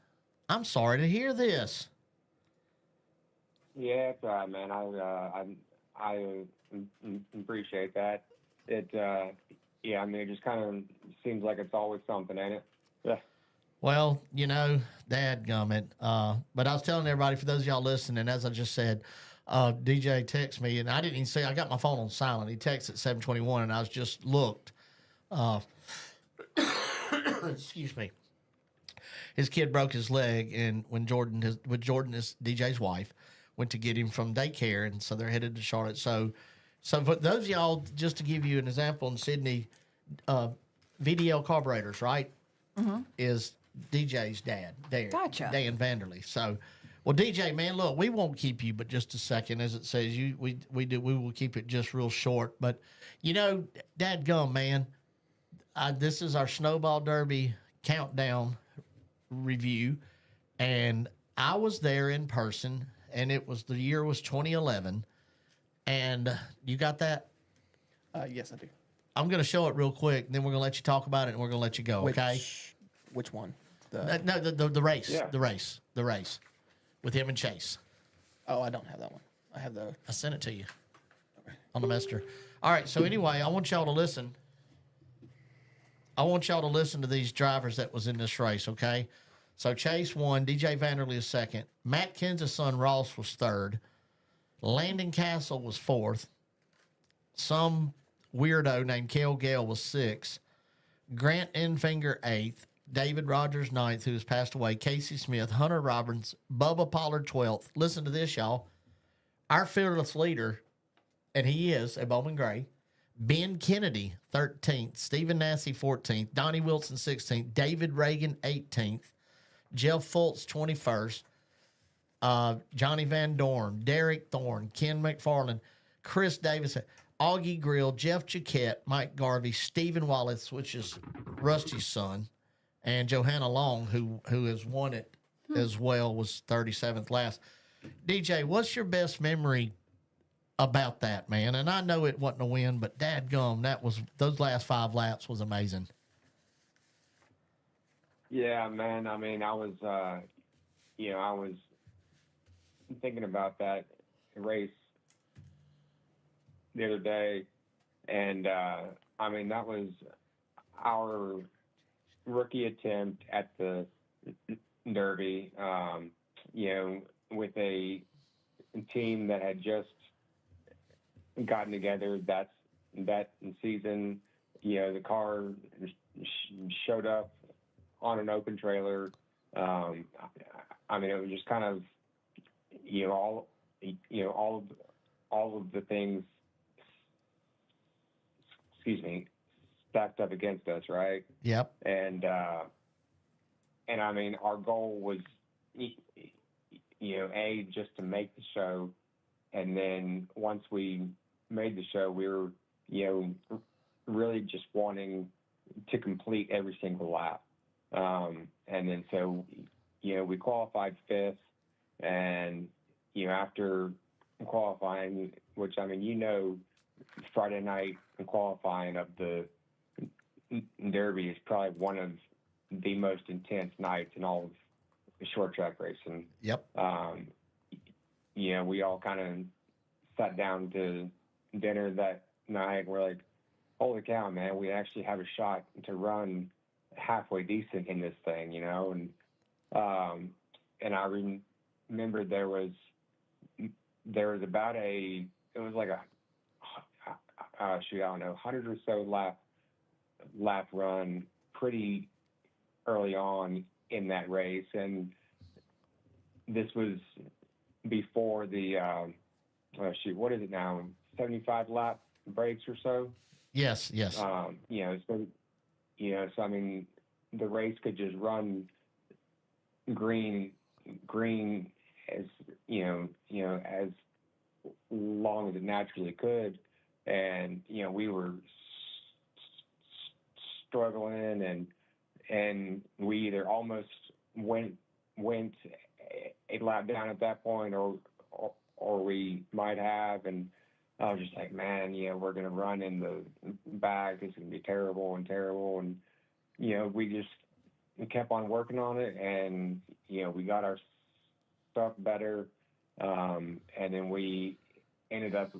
C: I'm sorry to hear this.
F: Yeah, it's all right, man. I appreciate that. Yeah, I mean, it just kind of seems like it's always something, ain't it? Yeah.
C: Well, dadgummit. But I was telling everybody, for those of y'all listening, as I just said, DJ texted me, and I didn't even see. I got my phone on silent. He texted at 7:21, and I was just looked. Excuse me. His kid broke his leg, and when Jordan is DJ's wife, went to get him from daycare, and so they're headed to Charlotte. So for those of y'all, just to give you an example, in Sydney, VDL Carburetors, right, is DJ's dad,
D: Gotcha.
C: Daren Vanderley. So. Well, DJ, man, look, we won't keep you but just a second. As it says, we will keep it just real short. But, dadgum, man, this is our Snowball Derby countdown review. And I was there in person, and the year was 2011. And you got that?
A: Yes, I do.
C: I'm going to show it real quick, and then we're going to let you talk about it, and we're going to let you go, okay?
A: Which one?
C: No, the race.
F: Yeah.
C: The race. With him and Chase.
A: Oh, I don't have that one. I have the.
C: I sent it to you on the messenger. All right. So anyway, I want y'all to listen. I want y'all to listen to these drivers that was in this race. Okay. So Chase won. DJ Vanderley is second. Matt Kens's son Ross was third. Landon Castle was fourth. Some weirdo named Cale Gale was sixth. Grant Enfinger eighth. David Rogers, 9th, who has passed away, Casey Smith, Hunter Roberts, Bubba Pollard, 12th. Listen to this, y'all. Our fearless leader, and he is a Bowman Gray, Ben Kennedy, 13th, Stephen Nassy, 14th, Donnie Wilson, 16th, David Reagan, 18th, Jeff Fultz, 21st, Johnny Van Dorn, Derek Thorne, Ken McFarland, Chris Davis, Augie Grill, Jeff Jaquette, Mike Garvey, Stephen Wallace, which is Rusty's son, and Johanna Long, who has won it as well, was 37th last. DJ, what's your best memory about that, man? And I know it wasn't a win, but dadgum, those last 5 laps was amazing.
F: Yeah, man. I mean, I was I was thinking about that race the other day, and I mean, that was our rookie attempt at the Derby, with a team that had just gotten together that season. The car showed up on an open trailer. I mean, it was just kind of, all of the things, stacked up against us, right?
C: Yep.
F: And I mean, our goal was, just to make the show, and then once we made the show, we were, really just wanting to complete every single lap. And then so, we qualified 5th, and, after qualifying, which, I mean, Friday night qualifying of the Derby is probably one of the most intense nights in all of short track racing.
C: Yep.
F: We all kind of sat down to dinner that night, and we're like, holy cow, man, we actually have a shot to run halfway decent in this thing, and I remember there was about it was like I don't know, 100 or so lap run pretty early on in that race, and this was before the what is it now, 75 lap breaks or so?
C: Yes.
F: So I mean, the race could just run green as as long as it naturally could, and we were struggling, and we either almost went a lap down at that point, or we might have, and I was just like, man, we're gonna run in the back. It's gonna be terrible, and we just kept on working on it, and we got our stuff better, and then we ended up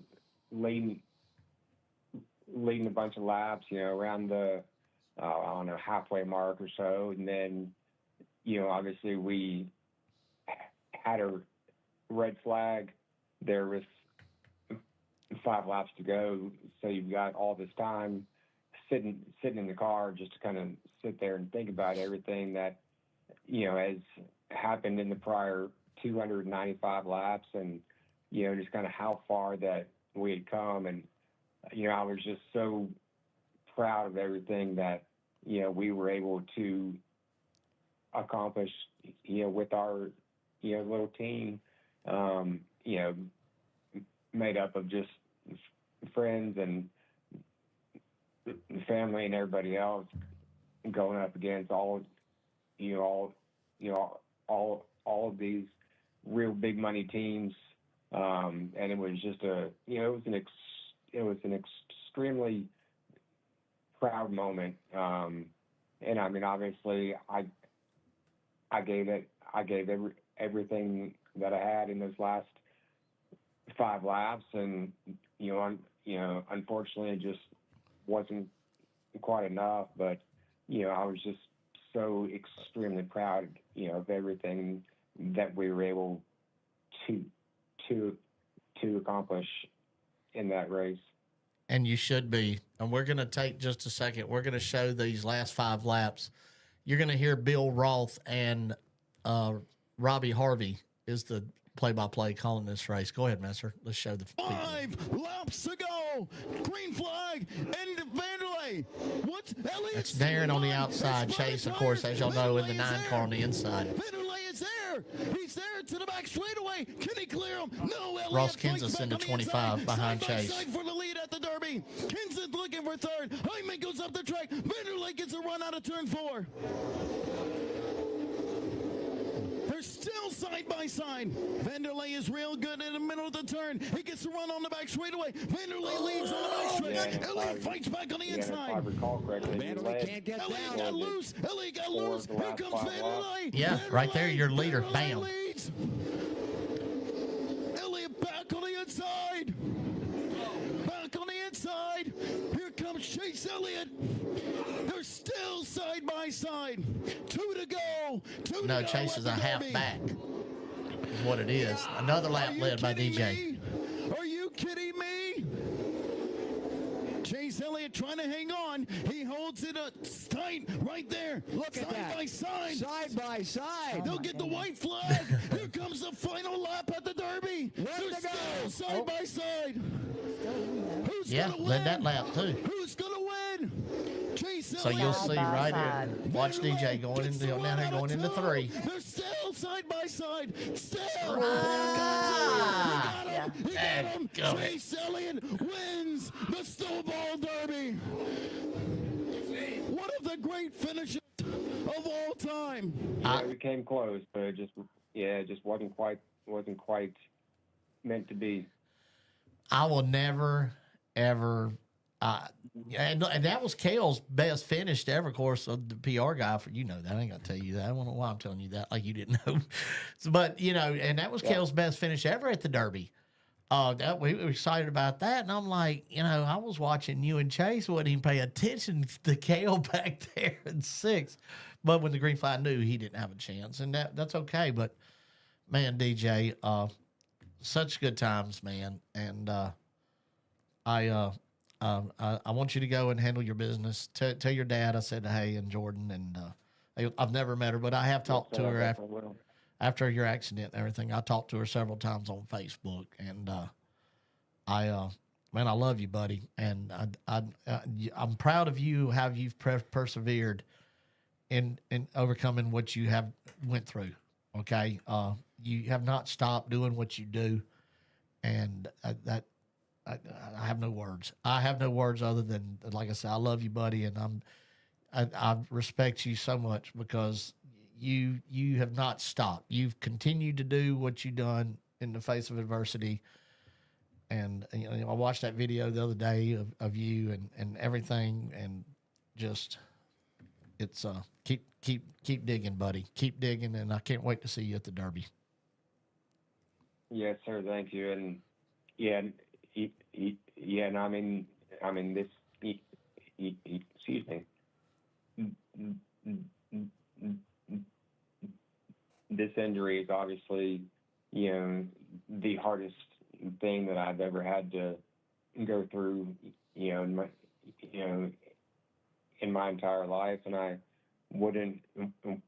F: leading a bunch of laps, around the I don't know, halfway mark or so, and then obviously we had a red flag there with 5 laps to go, so you've got all this time sitting in the car just to kind of sit there and think about everything that has happened in the prior 295 laps, and just kind of how far that we had come, and I was just so proud of everything that we were able to accomplish with our little team, made up of just friends and family and everybody else, going up against all of these real big money teams, and it was just it was an extremely proud moment, and I mean, obviously I gave everything that I had in those last 5 laps, and unfortunately it just wasn't quite enough, but I was just so extremely proud of everything that we were able to accomplish in that race.
C: And you should be. And we're going to take just a second. We're going to show these last 5 laps. You're going to hear Bill Roth and Robbie Harvey is the play-by-play calling this race. Go ahead, Messer. Let's show the
G: 5 laps to go. Green flag and Vanderlei. What's Elliott?
C: That's Daren on the outside. Chase, of course, as y'all know, in the 9 car on the inside.
G: Vanderlei is there. He's there to the back straightaway. Can he clear him? No, Elliott.
C: Ross Kenseth in the 25 behind Chase.
G: Side for the lead at the Derby. Kenseth looking for 3rd. Hyman goes up the track. Vanderlei gets a run out of turn 4. There's still side by side. Vanderlei is real good in the middle of the turn. He gets a run on the back straightaway. Vanderlei leads on the back straight.
F: Yeah,
G: Elliott fights back on the
F: If I
G: inside.
F: recall correctly, he
H: Vanderlei
F: led
H: can't get
G: Elliott
H: down.
G: got loose. Elliott got
F: for
G: loose.
F: the
G: Here
F: last
G: comes
F: 5 laps.
G: Vanderlei.
C: Yeah, right there, your leader.
G: Vanderlei
C: Bam.
G: leads. Elliott back on the inside. Back on the inside. Here comes Chase Elliott. They're still side by side. 2 to go. 2 to
C: No,
G: go
C: Chase
G: at
C: is
G: the
C: a half
G: Derby.
C: back, is what it is. Another lap
G: Are you
C: led by
G: kidding
C: DJ.
G: me? Are you kidding me? Chase Elliott trying to hang on. He holds it tight right there.
H: Look at
G: side
H: that.
G: by side.
H: Side by side.
G: They'll get the white flag. Here comes the final lap at the Derby.
H: One
G: They're
H: to go.
G: still side by side. Who's
C: Yeah,
G: gonna win?
C: led that lap too.
G: Who's gonna win? Chase
C: So
G: Elliott.
C: you'll see
D: by
C: right
D: side.
C: here. Watch DJ going
G: Gets
C: into
G: the
C: down
G: one
C: here
G: out
C: going
G: of
C: into
G: two.
C: 3.
G: They're still side by side. Still.
C: Ah.
G: He got him. He got him.
C: Go ahead.
G: Chase Elliott wins the Snowball Derby. One of the great finishes of all time.
F: Yeah, we came close, but it just wasn't quite meant to be.
C: I will never, ever. And that was Kale's best finish ever. Of course, the PR guy for that. I ain't gonna tell you that. I don't know why I'm telling you that. Like you didn't know. But and that was Kale's best finish ever at the Derby. That we were excited about that, and I'm like, I was watching you and Chase wouldn't even pay attention to Kale back there in 6th. But when the green flag knew he didn't have a chance, and that's okay. But man, DJ, such good times, man, and I want you to go and handle your business. Tell your dad I said hey, and Jordan, and I've never met her, but I have talked to her after your accident and everything. I talked to her several times on Facebook, and man, I love you, buddy, and I'm proud of you how you've persevered in overcoming what you have went through. Okay, you have not stopped doing what you do, and I have no words. I have no words other than, like I said, I love you, buddy, and I respect you so much because you have not stopped. You've continued to do what you've done in the face of adversity. And I watched that video the other day of you and everything, and just it's keep digging, buddy. Keep digging, and I can't wait to see you at the Derby.
F: Yes, sir. Thank you. And and I mean this. Excuse me. This injury is obviously, the hardest thing that I've ever had to go through, in my entire life, and I wouldn't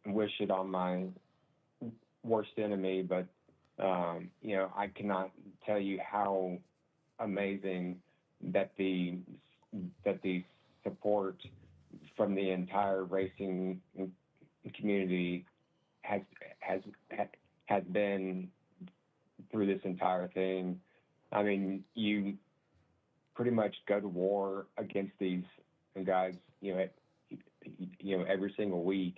F: wish it on my worst enemy, but I cannot tell you how amazing that the support from the entire racing community has been through this entire thing. I mean, you pretty much go to war against these guys, every single week,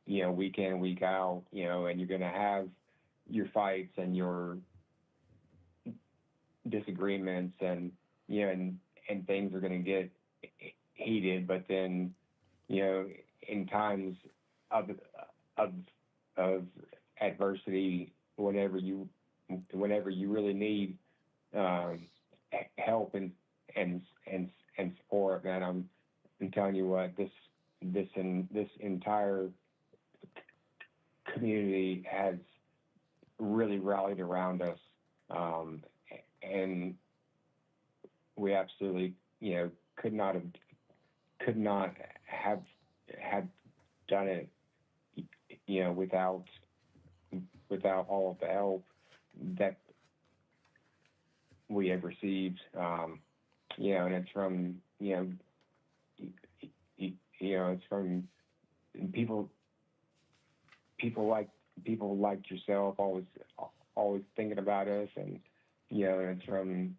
F: week in, week out, and you're going to have your fights and your disagreements, and and things are going to get heated, but then in times of adversity, whenever you really need help and support, man, I'm telling you what, this entire community has really rallied around us, and we absolutely could not have done it without all of the help that we have received, and it's from it's from people like yourself, always thinking about us, and it's from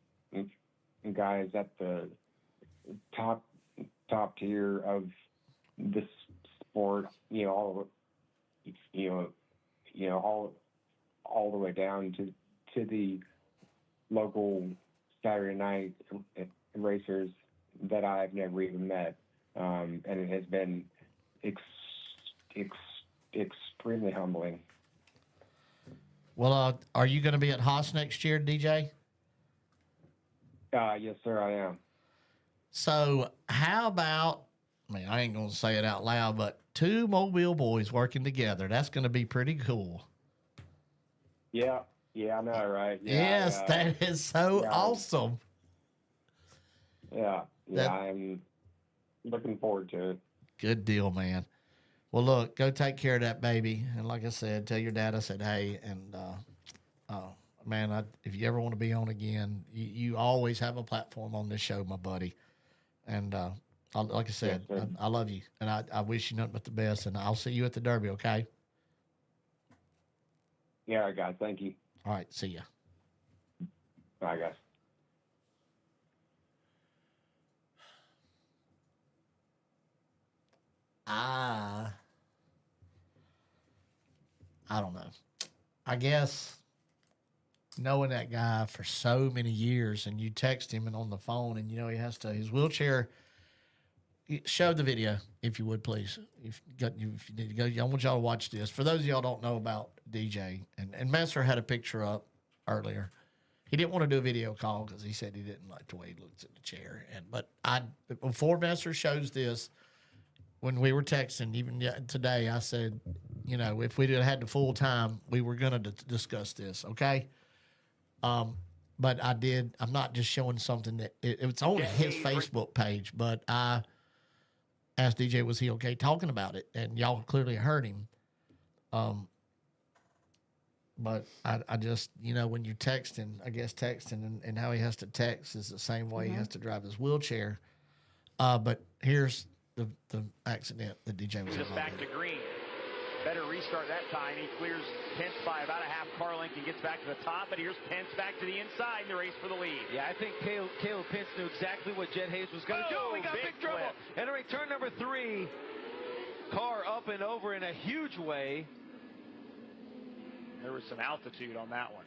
F: guys at the top tier of this sport, all the way down to the local Saturday night racers that I've never even met, and it has been extremely humbling.
C: Well, are you going to be at Haas next year, DJ?
F: Yes, sir, I am.
C: So how about, I mean, I ain't going to say it out loud, but two Mobile boys working together. That's going to be pretty cool.
F: Yeah, I know, right? Yeah,
C: yes, that is so awesome.
F: Yeah, I'm looking forward to it.
C: Good deal, man. Well, look, go take care of that baby. And like I said, tell your dad I said hey. And, man, if you ever want to be on again, you always have a platform on this show, my buddy. And like I said,
F: Yes,
C: I love you. And I wish you nothing but the best. And I'll see you at the Derby, okay?
F: Yeah, all right, guys. Thank you.
C: All right, see ya.
F: All right, guys.
C: I don't know. I guess knowing that guy for so many years, and you text him and on the phone, and he has to his wheelchair. Show the video if you would, please. If you need to go, I want y'all to watch this. For those of y'all who don't know about DJ, and Messer had a picture up earlier. He didn't want to do a video call because he said he didn't like the way he looks at the chair. But before Messer shows this, when we were texting, even today, I said, if we had the full time, we were going to discuss this, okay? But I'm not just showing something that it's on his Facebook page, but I asked DJ, was he okay talking about it? And y'all clearly heard him. But I just, when you're texting, I guess texting and how he has to text is the same way he has to drive his wheelchair. But here's the accident that DJ was
H: Just back to green. Better restart that time. He clears Pence by about a half car length and gets back to the top. But here's Pence back to the inside in the race for the lead.
I: Yeah, I think Caleb Pence knew exactly what Jet Hayes was going to do. We got big trouble. And in turn number 3, car up and over in a huge way.
H: There was some altitude on that one.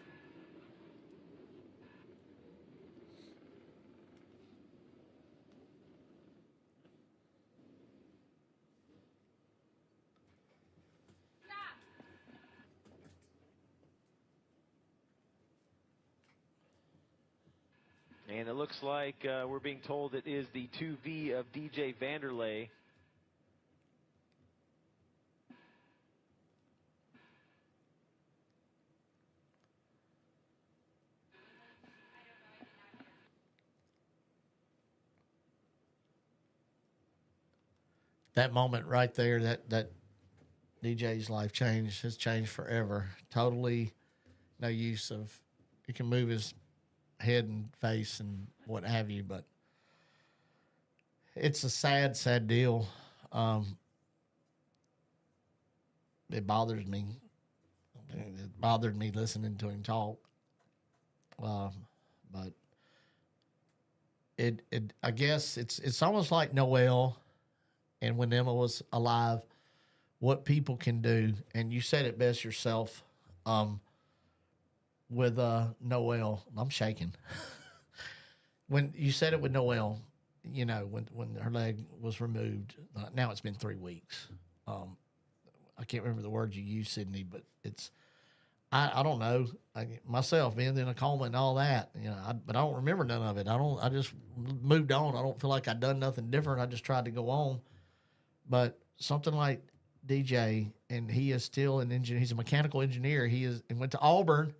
I: And it looks like we're being told it is the 2V of DJ Vanderley.
C: That moment right there, that DJ's life has changed forever. Totally no use of, he can move his head and face and what have you, but it's a sad deal. It bothers me. It bothered me listening to him talk. But I guess it's almost like Noel and when Emma was alive, what people can do, and you said it best yourself, with Noel. I'm shaking. When you said it with Noel, when her leg was removed, now it's been 3 weeks. I can't remember the words you used, Sydney, but it's, I don't know. Myself being in a coma and all that, but I don't remember none of it. I just moved on. I don't feel like I'd done nothing different. I just tried to go on. But something like DJ, and he is still an engineer. He's a mechanical engineer. He went to Auburn.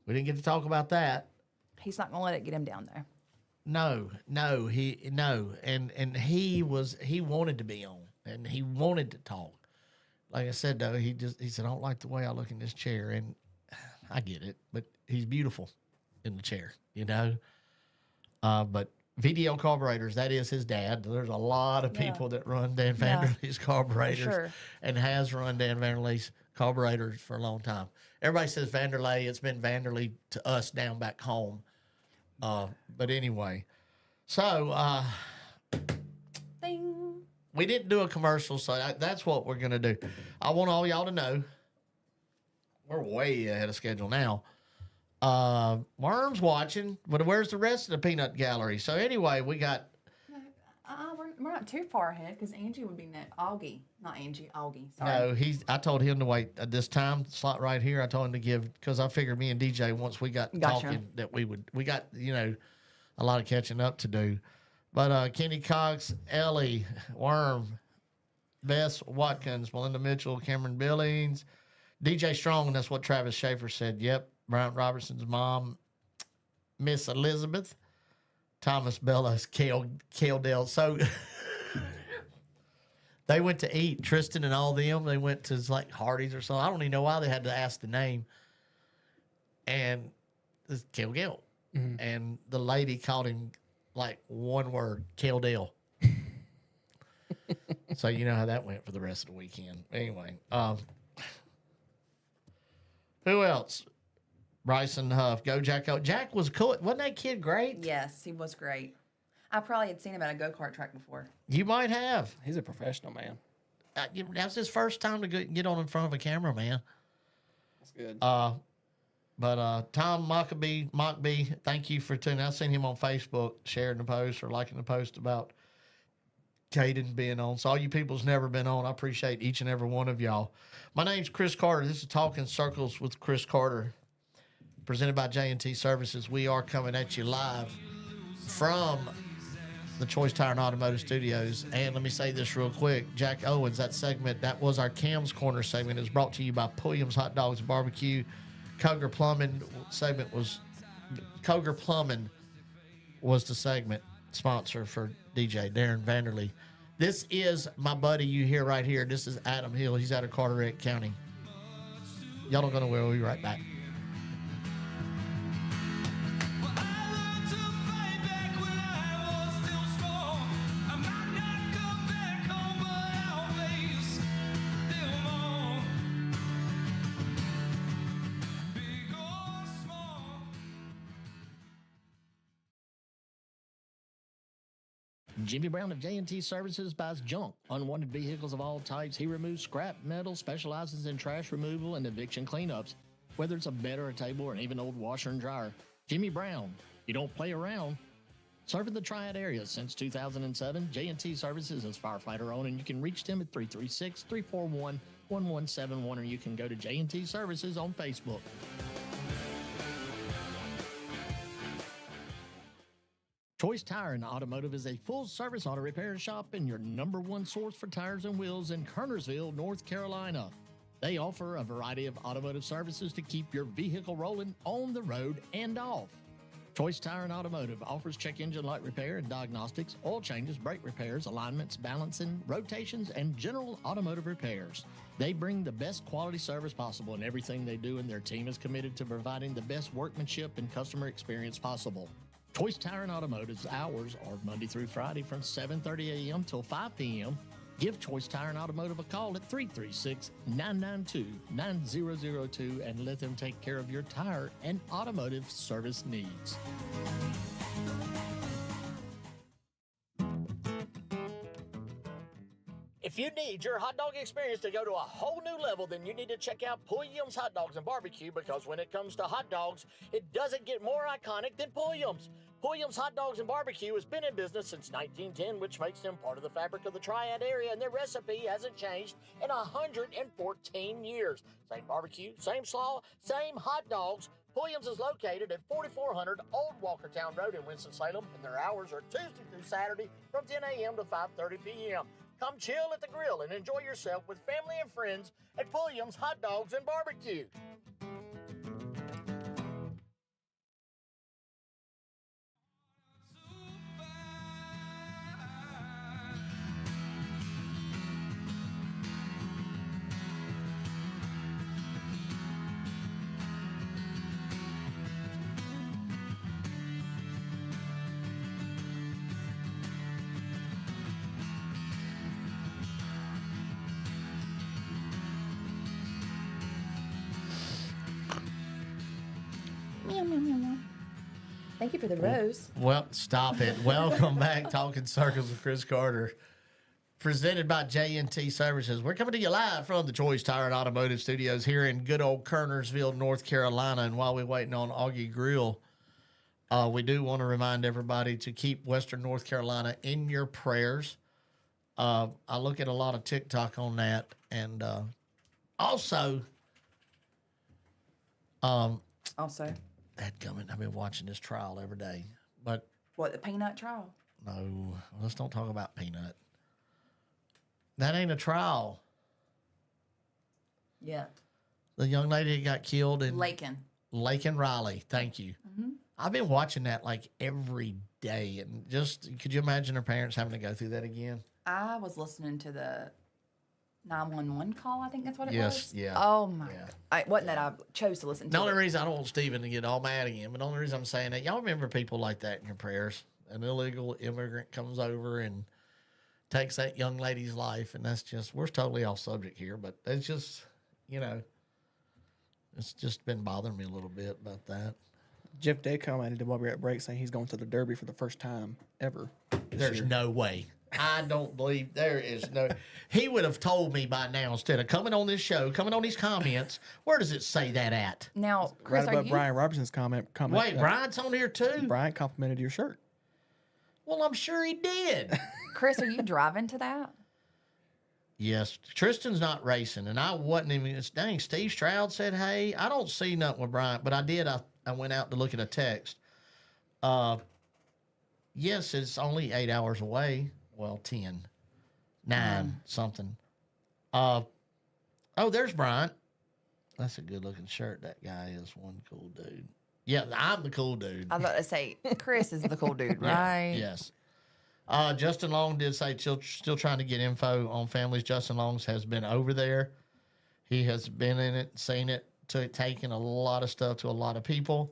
C: We didn't get to talk about that.
D: He's not going to let it get him down there.
C: No. And he wanted to be on, and he wanted to talk. Like I said, though, he said, I don't like the way I look in this chair. And I get it, but he's beautiful in the chair, But VDL Carburetors, that is his dad. There's a lot of people that run Dan Vanderley's carburetors and has run Dan Vanderley's carburetors for a long time. Everybody says Vanderlei. It's been Vanderlei to us down back home. But anyway, so
D: Ding.
C: We didn't do a commercial, so that's what we're going to do. I want all y'all to know we're way ahead of schedule now. Worm's watching, but where's the rest of the peanut gallery? So anyway, we got.
D: We're not too far ahead because Angie would be next. Augie, not Angie. Augie. Sorry.
C: No, I told him to wait at this time slot right here. I told him to give because I figured me and DJ once we got talking that we got a lot of catching up to do. But Kenny Cox, Ellie, Worm, Bess Watkins, Melinda Mitchell, Cameron Billings, DJ Strong. That's what Travis Schaefer said. Yep, Brian Robertson's mom, Miss Elizabeth. Thomas Ballos, Kale Dell. So they went to eat. Tristan and all them. They went to like Hardee's or something. I don't even know why they had to ask the name. And this Kale Gale. Mm-hmm. And the lady called him like one word, Kale Dell. So you know how that went for the rest of the weekend. Anyway, who else? Bryson Huff, go Jack. Jack was cool. Wasn't that kid great?
D: Yes, he was great. I probably had seen him at a go-kart track before.
C: You might have.
A: He's a professional, man.
C: That was his first time to get on in front of a camera, man.
A: That's good.
C: But Tom Mockbee, thank you for tuning. I've seen him on Facebook sharing the post or liking the post about Kaeden being on. So all you people's never been on, I appreciate each and every one of y'all. My name's Chris Carter. This is Talking Circles with Chris Carter, presented by J&T Services. We are coming at you live from the Choice Tire and Automotive Studios. And let me say this real quick. Jack Owens, that segment, that was our Cam's Corner segment. It was brought to you by Pulliam's Hot Dogs and Barbecue. Cogar Plumbing segment was, Cogar Plumbing was the segment sponsor for DJ Daren Vanderley. This is my buddy you hear right here. This is Adam Hill. He's out of Carteret County. Y'all don't go nowhere. We'll be right back.
J: Jimmy Brown of J&T Services buys junk, unwanted vehicles of all types. He removes scrap metal, specializes in trash removal and eviction cleanups. Whether it's a bed or a table or even old washer and dryer, Jimmy Brown, you don't play around. Serving the Triad area since 2007, J&T Services is firefighter owned, and you can reach them at 336-341-1171, or you can go to J&T Services on Facebook. Choice Tire and Automotive is a full-service auto repair shop and your number one source for tires and wheels in Kernersville, North Carolina. They offer a variety of automotive services to keep your vehicle rolling on the road and off. Choice Tire and Automotive offers check engine light repair and diagnostics, oil changes, brake repairs, alignments, balancing, rotations, and general automotive repairs. They bring the best quality service possible in everything they do, and their team is committed to providing the best workmanship and customer experience possible. Choice Tire and Automotive's hours are Monday through Friday from 7:30 a.m. till 5 p.m. Give Choice Tire and Automotive a call at 336-992-9002 and let them take care of your tire and automotive service needs. If you need your hot dog experience to go to a whole new level, then you need to check out Pulliam's Hot Dogs and Barbecue, because when it comes to hot dogs, it doesn't get more iconic than Pulliam's. Pulliam's Hot Dogs and Barbecue has been in business since 1910, which makes them part of the fabric of the Triad area, and their recipe hasn't changed in 114 years. Same barbecue, same slaw, same hot dogs. Pulliam's is located at 4400 Old Walkertown Road in Winston-Salem, and their hours are Tuesday through Saturday from 10 a.m. to 5:30 p.m. Come chill at the grill and enjoy yourself with family and friends at Pulliam's Hot Dogs and Barbecue.
D: Thank you for the rose.
C: Well, stop it. Welcome back, Talking Circles with Chris Carter. presented by J&T Services. We're coming to you live from the Choice Tire and Automotive Studios here in good old Kernersville, North Carolina. And while we're waiting on Augie Grill, we do want to remind everybody to keep Western North Carolina in your prayers. I look at a lot of TikTok on that. And also, dadgummit, I've been watching this trial every day. But
D: what, the peanut trial?
C: no, let's don't talk about peanut. That ain't a trial.
D: Yeah.
C: The young lady that got killed in
D: Lakin
C: Riley. Thank you.
D: Mm-hmm.
C: I've been watching that like every day, and just could you imagine her parents having to go through that again?
D: I was listening to the 911 call. I think that's what it was.
C: Yes, yeah.
D: Oh my!
C: Yeah.
D: It wasn't that I chose to listen to.
C: The only
D: it.
C: reason I don't want Steven to get all mad again, but the only reason I'm saying that, y'all remember people like that in your prayers. An illegal immigrant comes over and takes that young lady's life, and that's just, we're totally off subject here, but it's just, it's just been bothering me a little bit about that.
A: Jeff Day commented while we were at break saying he's going to the Derby for the first time ever.
C: There's no way. I don't believe there is no. He would have told me by now instead of coming on this show, coming on these comments. Where does it say that at?
D: Now, Chris,
A: right above Brian Robertson's comment.
C: Wait, Brian's on here too?
A: Brian complimented your shirt.
C: Well, I'm sure he did.
D: Chris, are you driving to that?
C: Yes. Tristan's not racing, and I wasn't even. Dang, Steve Stroud said, hey, I don't see nothing with Brian, but I did. I went out to look at a text. Yes, it's only 8 hours away. Well, 9, something. Oh, there's Brian. That's a good-looking shirt. That guy is one cool dude. Yeah, I'm the cool dude.
D: I was about to say, Chris is the cool dude, right?
C: Yes. Justin Long did say still trying to get info on families. Justin Long has been over there. He has been in it, seen it, taken a lot of stuff to a lot of people.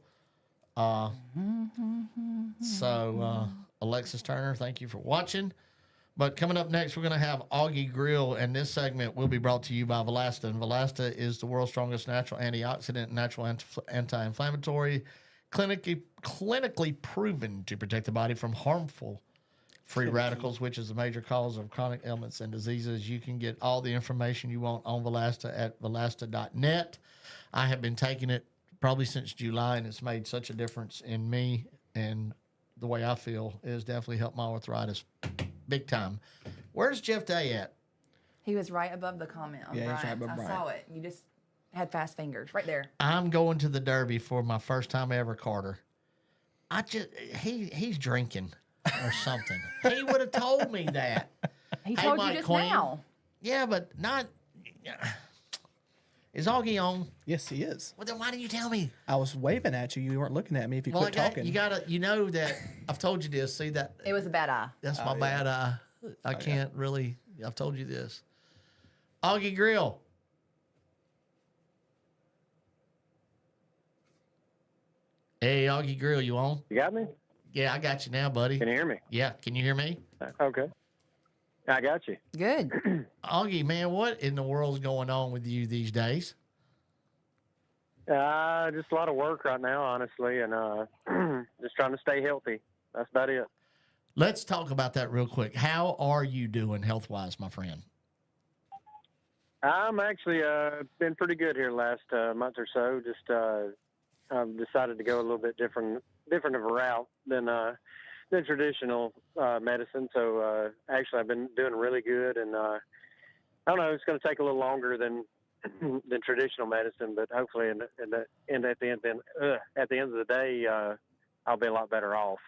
C: So, Alexis Turner, thank you for watching. But coming up next, we're going to have Augie Grill, and this segment will be brought to you by Valasta. And Valasta is the world's strongest natural antioxidant, natural anti-inflammatory, clinically proven to protect the body from harmful free radicals, which is a major cause of chronic ailments and diseases. You can get all the information you want on Valasta at valasta.net. I have been taking it probably since July, and it's made such a difference in me, and the way I feel is definitely helped my arthritis big time. Where's Jeff Day at?
D: He was right above the comment on
A: Yeah, he's
D: Brian.
A: right above
D: I
A: Brian.
D: saw it. You just had fast fingers right there.
C: I'm going to the Derby for my first time ever, Carter. He's drinking or something. He would have told me that.
D: He
C: Hey,
D: told you
C: Mike
D: just
C: Queen.
D: now.
C: Yeah, but not. Is Augie on?
A: Yes, he is.
C: Well, then why didn't you tell me?
A: I was waving at you. You weren't looking at me if you quit talking.
C: You know that I've told you this. See that?
D: It was a bad eye.
C: That's my bad eye. I can't really. I've told you this. Augie Grill. Hey, Augie Grill, you on?
K: You got me?
C: Yeah, I got you now, buddy.
K: Can you hear me?
C: Yeah, can you hear me?
K: Okay. I got you.
D: Good.
C: Augie, man, what in the world's going on with you these days?
K: Just a lot of work right now, honestly, and just trying to stay healthy. That's about it.
C: Let's talk about that real quick. How are you doing health-wise, my friend?
K: I'm actually been pretty good here last month or so. Just I've decided to go a little bit different of a route than traditional medicine. So actually, I've been doing really good, and I don't know. It's going to take a little longer than traditional medicine, but hopefully, at the end of the day, I'll be a lot better off.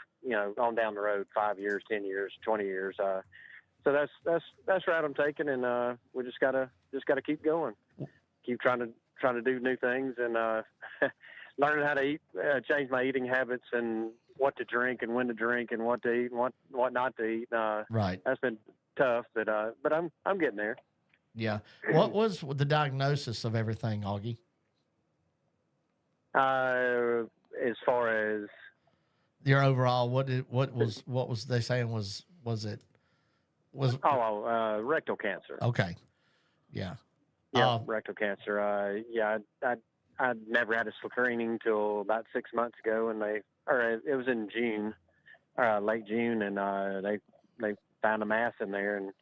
K: On down the road, 5 years, 10 years, 20 years. So that's the route I'm taking, and we just gotta keep going, keep trying to do new things, and learning how to eat, change my eating habits, and what to drink, and when to drink, and what to eat, and what not to eat.
C: Right.
K: That's been tough, but I'm getting there.
C: Yeah. What was the diagnosis of everything, Augie?
K: As far as
C: your overall, what was they saying was
K: rectal cancer.
C: Okay. Yeah.
K: Yeah, rectal cancer. I'd never had a screening till about 6 months ago, and it was in June, late June, and they found a mass in there, and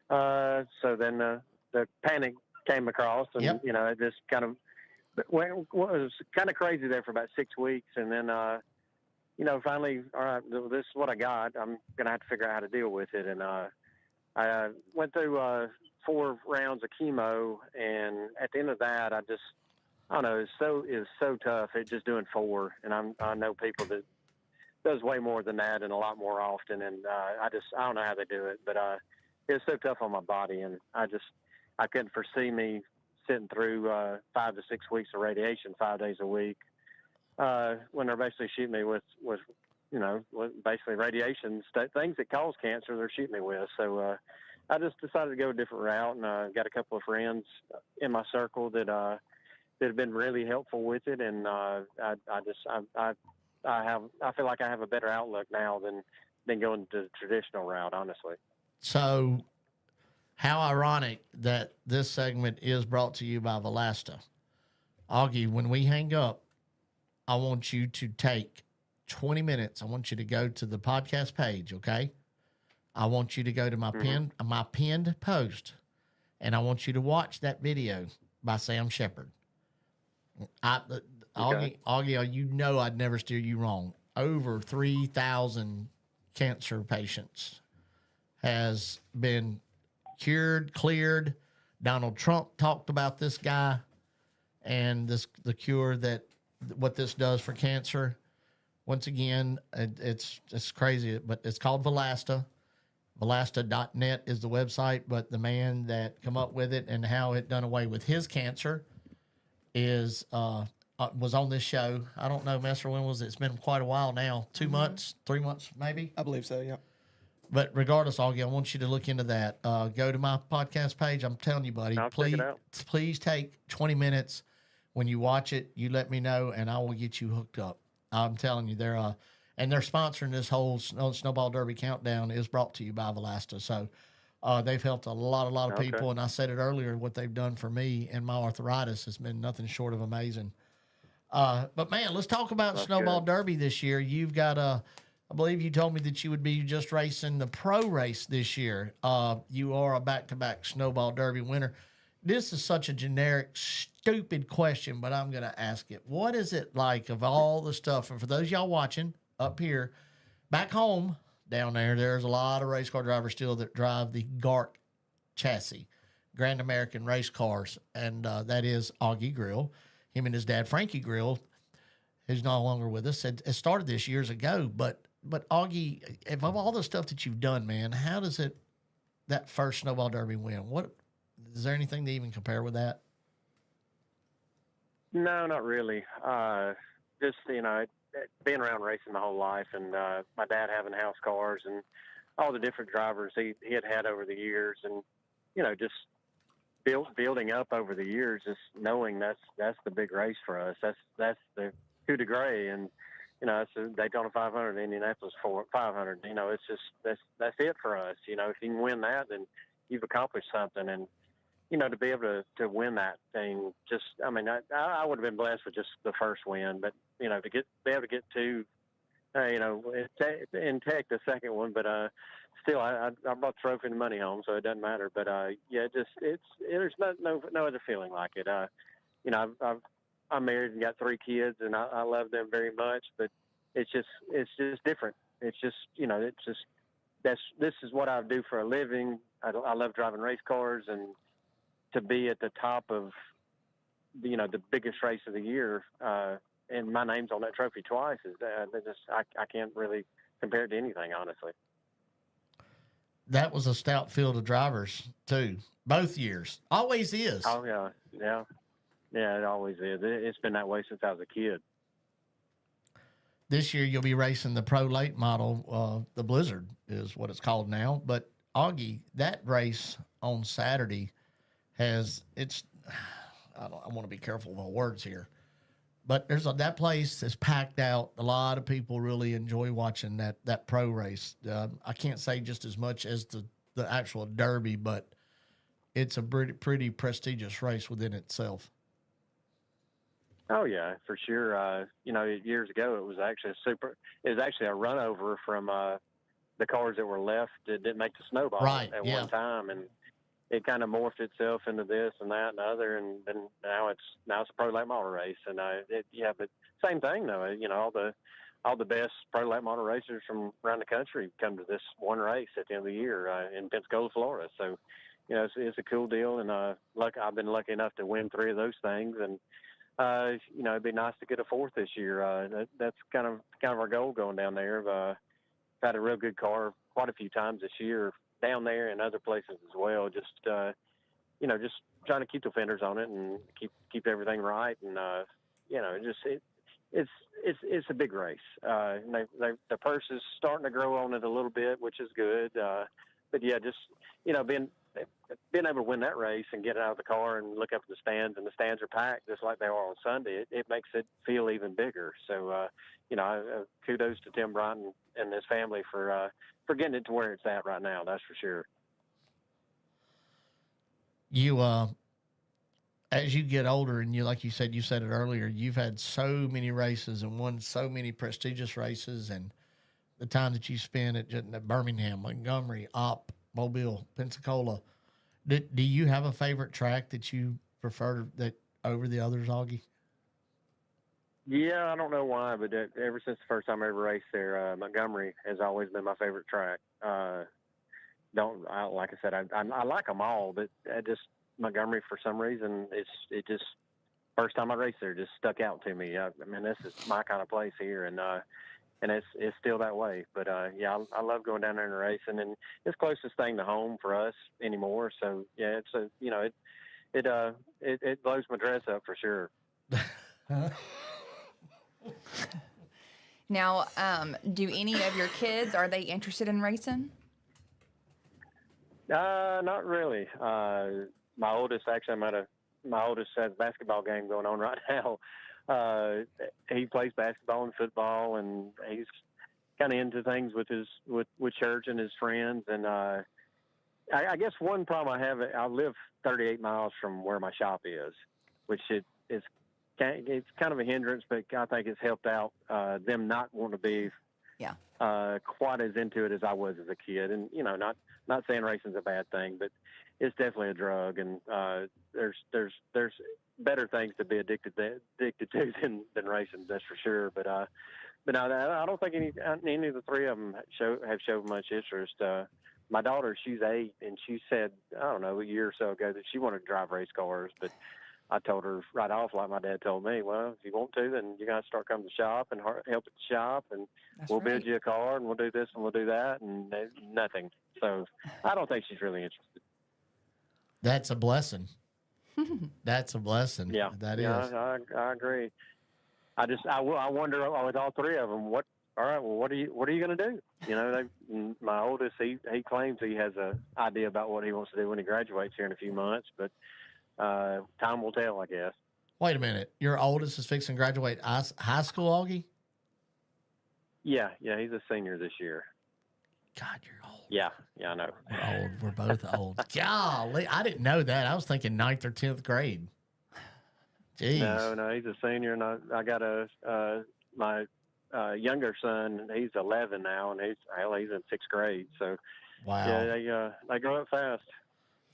K: So then the panic came across, and
C: Yep.
K: it just kind of was kind of crazy there for about 6 weeks, and then finally, all right, this is what I got. I'm gonna have to figure out how to deal with it, and I went through 4 rounds of chemo, and at the end of that, I don't know, it's so tough. It's just doing 4, and I know people that does way more than that and a lot more often, and I don't know how they do it, but it's so tough on my body, and I couldn't foresee me sitting through 5 to 6 weeks of radiation 5 days a week when they're basically shooting me with basically radiation, things that cause cancer. They're shooting me with, so I just decided to go a different route, and got a couple of friends in my circle that have been really helpful with it, and I feel like I have a better outlook now than going to the traditional route, honestly.
C: So, how ironic that this segment is brought to you by Valasta. Augie, when we hang up, I want you to take 20 minutes. I want you to go to the podcast page, okay? I want you to go to my pinned post, and I want you to watch that video by Sam Shepard.
K: Okay.
C: Augie, I'd never steer you wrong. Over 3,000 cancer patients has been cured, cleared. Donald Trump talked about this guy and the cure what this does for cancer. Once again, it's crazy, but it's called Valasta. Valasta.net is the website, but the man that come up with it and how it done away with his cancer was on this show. I don't know, Messer, when was it? It's been quite a while now. 2 months, 3 months, maybe?
A: I believe so, yeah.
C: But regardless, Augie, I want you to look into that. Go to my podcast page. I'm telling you, buddy,
K: I'll check it out.
C: please take 20 minutes. When you watch it, you let me know, and I will get you hooked up. I'm telling you, they're sponsoring this whole Snowball Derby countdown is brought to you by Valasta. So they've helped a lot of people, and I said it earlier, what they've done for me and my arthritis has been nothing short of amazing. But man, let's talk about Snowball Derby this year. You've got I believe you told me that you would be just racing the pro race this year. You are a back-to-back Snowball Derby winner. This is such a generic, stupid question, but I'm going to ask it. What is it like of all the stuff? And for those of y'all watching up here, back home, down there's a lot of race car drivers still that drive the GARC chassis, Grand American Race Cars, and that is Augie Grill. Him and his dad, Frankie Grill, who's no longer with us, it started this years ago. But Augie, of all the stuff that you've done, man, how does that first Snowball Derby win? Is there anything to even compare with that?
K: No, not really. Just, being around racing my whole life, and my dad having house cars and all the different drivers he had over the years, and, just building up over the years, just knowing that's the big race for us. That's the coup de grace, and, it's the Daytona 500, Indianapolis 500. It's just, that's it for us. If you can win that, then you've accomplished something. And, to be able to win that thing, I would have been blessed with just the first win, but, be able to get two, in tech, the second one, but still, I brought the trophy and money home, so it doesn't matter. But there's no other feeling like it. I'm married and got 3 kids, and I love them very much, but it's just different. It's just, this is what I do for a living. I love driving race cars, and to be at the top of, the biggest race of the year, and my name's on that trophy twice, I can't really compare it to anything, honestly.
C: That was a stout field of drivers too, both years. Always is.
K: Oh yeah. It always is. It's been that way since I was a kid.
C: This year you'll be racing the pro late model. The Blizzard is what it's called now. But Augie, that race on Saturday I want to be careful with my words here, but that place is packed out. A lot of people really enjoy watching that pro race. I can't say just as much as the actual Derby, but it's a pretty prestigious race within itself.
K: Oh yeah, for sure. Years ago it was actually a run over from the cars that were left that didn't make the Snowball
C: right,
K: at
C: yeah.
K: one time, and it kind of morphed itself into this and that and the other, and then now it's a pro late model race, and but same thing though. All the best pro late model racers from around the country come to this one race at the end of the year in Pensacola, Florida. So, it's a cool deal, and I've been lucky enough to win 3 of those things, and it'd be nice to get a 4th this year. That's kind of our goal going down there. I've had a real good car quite a few times this year down there and other places as well. Just just trying to keep the fenders on it and keep everything right, and it's a big race. The purse is starting to grow on it a little bit, which is good. But yeah, just being able to win that race and get out of the car and look up at the stands, and the stands are packed just like they are on Sunday, it makes it feel even bigger. So, kudos to Tim Bryant and his family for getting it to where it's at right now. That's for sure.
C: You, as you get older, and like you said it earlier, you've had so many races and won so many prestigious races, and the time that you spent at Birmingham, Montgomery, Opp, Mobile, Pensacola. Do you have a favorite track that you prefer over the others, Augie?
K: Yeah, I don't know why, but ever since the first time I ever raced there, Montgomery has always been my favorite track. Like I said, I like them all, but Montgomery, for some reason, it just first time I raced there just stuck out to me. I mean, this is my kind of place here, and it's still that way. But I love going down there and racing, and it's closest thing to home for us anymore. So yeah, it blows my dress up for sure.
D: Now, do any of your kids, are they interested in racing?
K: Not really. My oldest has a basketball game going on right now. He plays basketball and football, and he's kind of into things with church and his friends. And I guess one problem I have, I live 38 miles from where my shop is, which it's kind of a hindrance, but I think it's helped out them not wanting to be quite as into it as I was as a kid. And not saying racing's a bad thing, but it's definitely a drug, and there's better things to be addicted to than racing, that's for sure. But no, I don't think any of the 3 of them have showed much interest. My daughter, she's 8, and she said, I don't know, a year or so ago that she wanted to drive race cars, but I told her right off, like my dad told me, well, if you want to, then you're going to start coming to the shop and help at the shop, and we'll build you a car, and we'll do this and we'll do that, and nothing. So I don't think she's really interested.
C: That's a blessing. That's a blessing.
K: Yeah,
C: that is.
K: Yeah, I agree. I wonder with all 3 of them, what are you going to do? My oldest, he claims he has a idea about what he wants to do when he graduates here in a few months, but time will tell, I guess.
C: Wait a minute. Your oldest is fixing to graduate high school, Augie?
K: Yeah, he's a senior this year.
C: God, you're old.
K: Yeah, I know.
C: We're old. We're both old. Golly, I didn't know that. I was thinking 9th or 10th grade. Jeez.
K: No, he's a senior, and I got my younger son. He's 11 now, and he's in 6th grade. So,
C: wow.
K: Yeah, they grow up fast.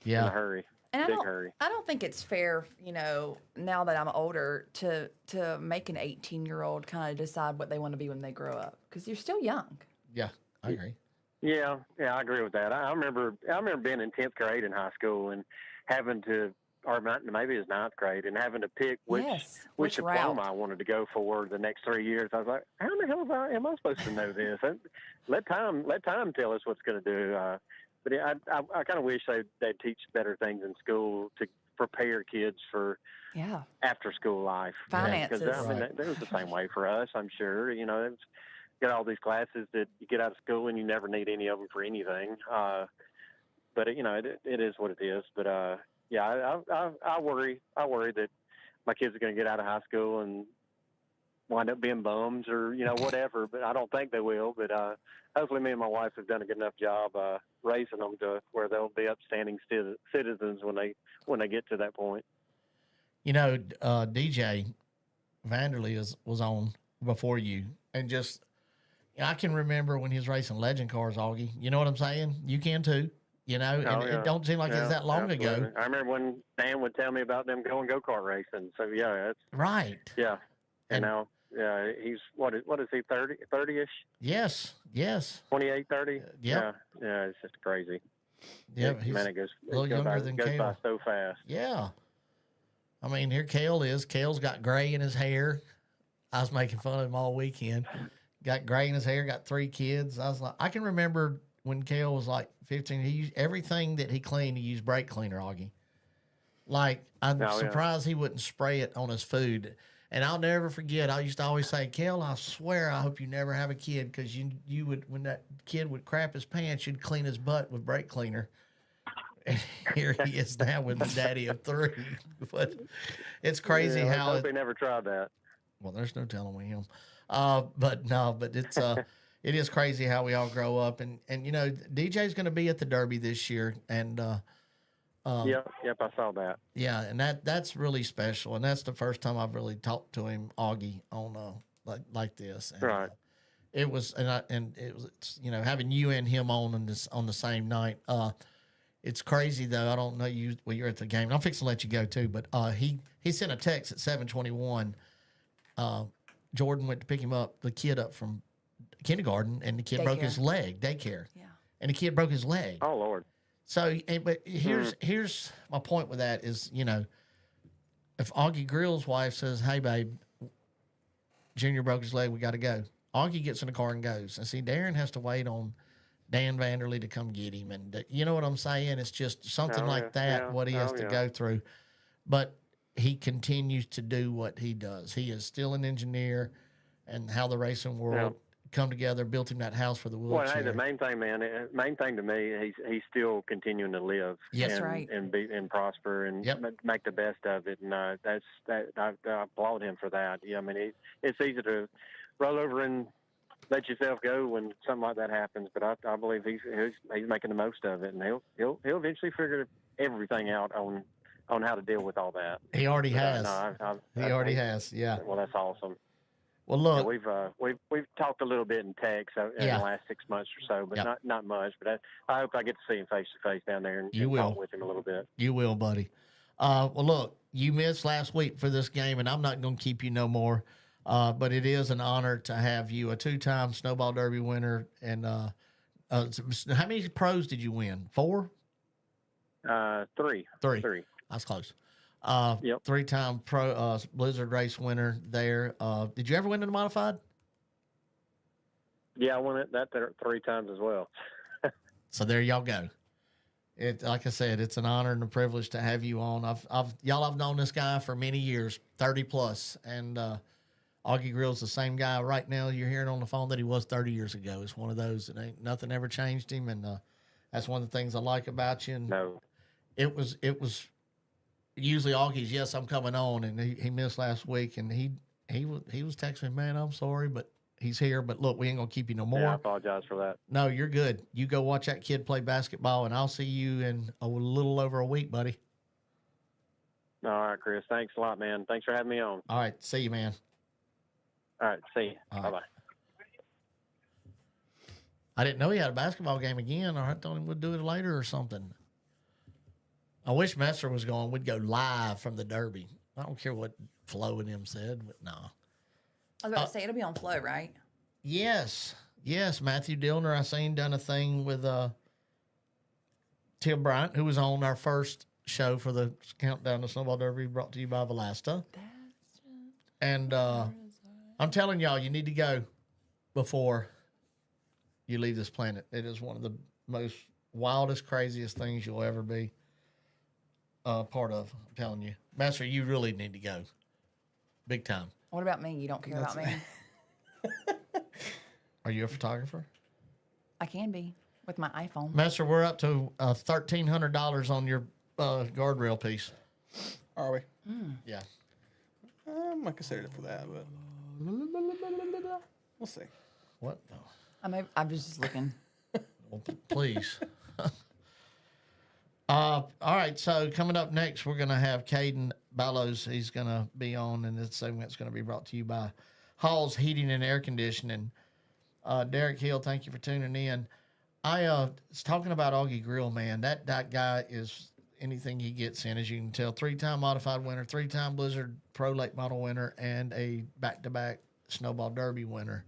C: Yeah,
K: in a hurry.
D: And
K: hurry.
D: I don't think it's fair, now that I'm older, to make an 18-year-old kind of decide what they want to be when they grow up, because you're still young.
C: Yeah, I agree.
K: Yeah, I agree with that. I remember being in 10th grade in high school and having to, or maybe it was 9th grade, and having to pick which diploma
D: route
K: I wanted to go for the next 3 years. I was like, how in the hell am I supposed to know this? Let time tell us what's going to do. But I kind of wish they'd teach better things in school to prepare kids for after school life.
D: Finances.
K: Because that was the same way for us, I'm sure. Get all these classes that you get out of school and you never need any of them for anything. But it is what it is. But I worry that my kids are going to get out of high school and wind up being bums or whatever. But I don't think they will. But hopefully, me and my wife have done a good enough job raising them to where they'll be upstanding citizens when they get to that point.
C: DJ Vanderley was on before you, and just I can remember when he was racing legend cars, Augie. You know what I'm saying? You can too. You know,
K: Oh,
C: and
K: yeah.
C: it don't seem like it's that long ago.
K: Absolutely. I remember when Dan would tell me about them going go-kart racing. So, yeah, that's
C: Right.
K: yeah.
C: And
K: And now, yeah, he's what is he 30-ish?
C: yes,
K: 28, 30?
C: Yep.
K: Yeah, it's just crazy.
C: Yeah,
K: Man,
C: he's
K: it goes
C: a little younger
K: by,
C: than
K: goes by
C: Cale.
K: so fast.
C: Yeah. I mean, here Cale is. Cale's got gray in his hair. I was making fun of him all weekend. Got gray in his hair, got 3 kids. I was like, I can remember when Cale was like 15, he used everything that he cleaned, he used brake cleaner, Augie. Like, I'm surprised he wouldn't spray it on his food. And I'll never forget, I used to always say, Cale, I swear I hope you never have a kid, because you would, when that kid would crap his pants, you'd clean his butt with brake cleaner. And here he is now with the daddy of 3. But it's crazy
K: I
C: how
K: hope he never tried that.
C: Well, there's no telling with him. But it's it is crazy how we all grow up, and you know, DJ's going to be at the Derby this year, and
K: Yep, I saw that.
C: yeah, and that's really special, and that's the first time I've really talked to him, Augie, on like this. And,
K: Right.
C: It was, it's, you know, having you and him on the same night. It's crazy though. I don't know you. Well, you're at the game. I'm fixing to let you go too. But he sent a text at 7:21. Jordan went to pick him up, the kid up from kindergarten, and the kid broke his leg, daycare.
D: Yeah.
C: And the kid broke his leg.
K: Oh, Lord.
C: So, but here's my point with that is, you know, if Augie Grill's wife says, hey, babe, Junior broke his leg, we got to go. Augie gets in the car and goes. And see, Daren has to wait on Dan Vanderley to come get him. And you know what I'm saying? It's just something like that, what he has to go through. But he continues to do what he does. He is still an engineer, and how the racing world come together, built him that house for the wheelchair.
K: Well, hey, the main thing, man, main thing to me, he's still continuing to live.
C: Yes,
K: and,
D: right.
K: And be and prosper and make the best of it. And I applaud him for that. Yeah, I mean, it's easy to roll over and let yourself go when something like that happens. But I believe he's making the most of it, and he'll eventually figure everything out on how to deal with all that.
C: He already has.
K: He
C: already has. Yeah.
K: Well, that's awesome.
C: Well, look,
K: we've talked a little bit in text in the last 6 months or so, but not much. But I hope I get to see him face to face down there and talk with him a little bit.
C: You will, buddy. Well, look, you missed last week for this game, and I'm not going to keep you no more. But it is an honor to have you, a 2-time Snowball Derby winner. And how many pros did you win? 4?
K: 3.
C: 3. That's close. 3-time pro Blizzard race winner there. Did you ever win in a modified?
K: Yeah, I won it that 3 times as well.
C: So there y'all go. It, like I said, it's an honor and a privilege to have you on. I've known this guy for many years, 30 plus, and Augie Grill's the same guy right now. You're hearing on the phone that he was 30 years ago. It's one of those that ain't nothing ever changed him, and that's one of the things I like about you. And it was usually Augie's, yes, I'm coming on, and he missed last week, and he was texting me, man, I'm sorry, but he's here. But look, we ain't gonna keep you no more.
K: Yeah, I apologize for that.
C: No, you're good. You go watch that kid play basketball, and I'll see you in a little over a week, buddy.
K: All right, Chris. Thanks a lot, man. Thanks for having me on.
C: All right, see you, man.
K: All right, see you. Bye bye.
C: I didn't know he had a basketball game again, or I thought he would do it later or something. I wish Messer was going. We'd go live from the Derby. I don't care what Flo and him said, but no.
D: I was about to say, it'll be on Flow, right?
C: Yes. Matthew Dillner, I seen done a thing with Tim Bryant, who was on our first show for the Countdown to Snowball Derby, brought to you by Valasta. And I'm telling y'all, you need to go before you leave this planet. It is one of the most wildest, craziest things you'll ever be part of. I'm telling you. Master, you really need to go. Big time.
D: What about me? You don't care about me?
C: Are you a photographer?
D: I can be with my iPhone.
C: Master, we're up to $1,300 on your guardrail piece.
A: Are we?
C: Yeah.
A: I'm not considered for that, but we'll see.
C: What?
D: I was just looking.
C: Well, please. All right, so coming up next, we're going to have Kaeden Ballos. He's going to be on, and this segment's going to be brought to you by Hall's Heating and Air Conditioning. Derek Hill, thank you for tuning in. I was talking about Augie Grill, man. That guy is anything he gets in, as you can tell. 3-time modified winner, 3-time Blizzard Pro Late Model winner, and a back-to-back Snowball Derby winner.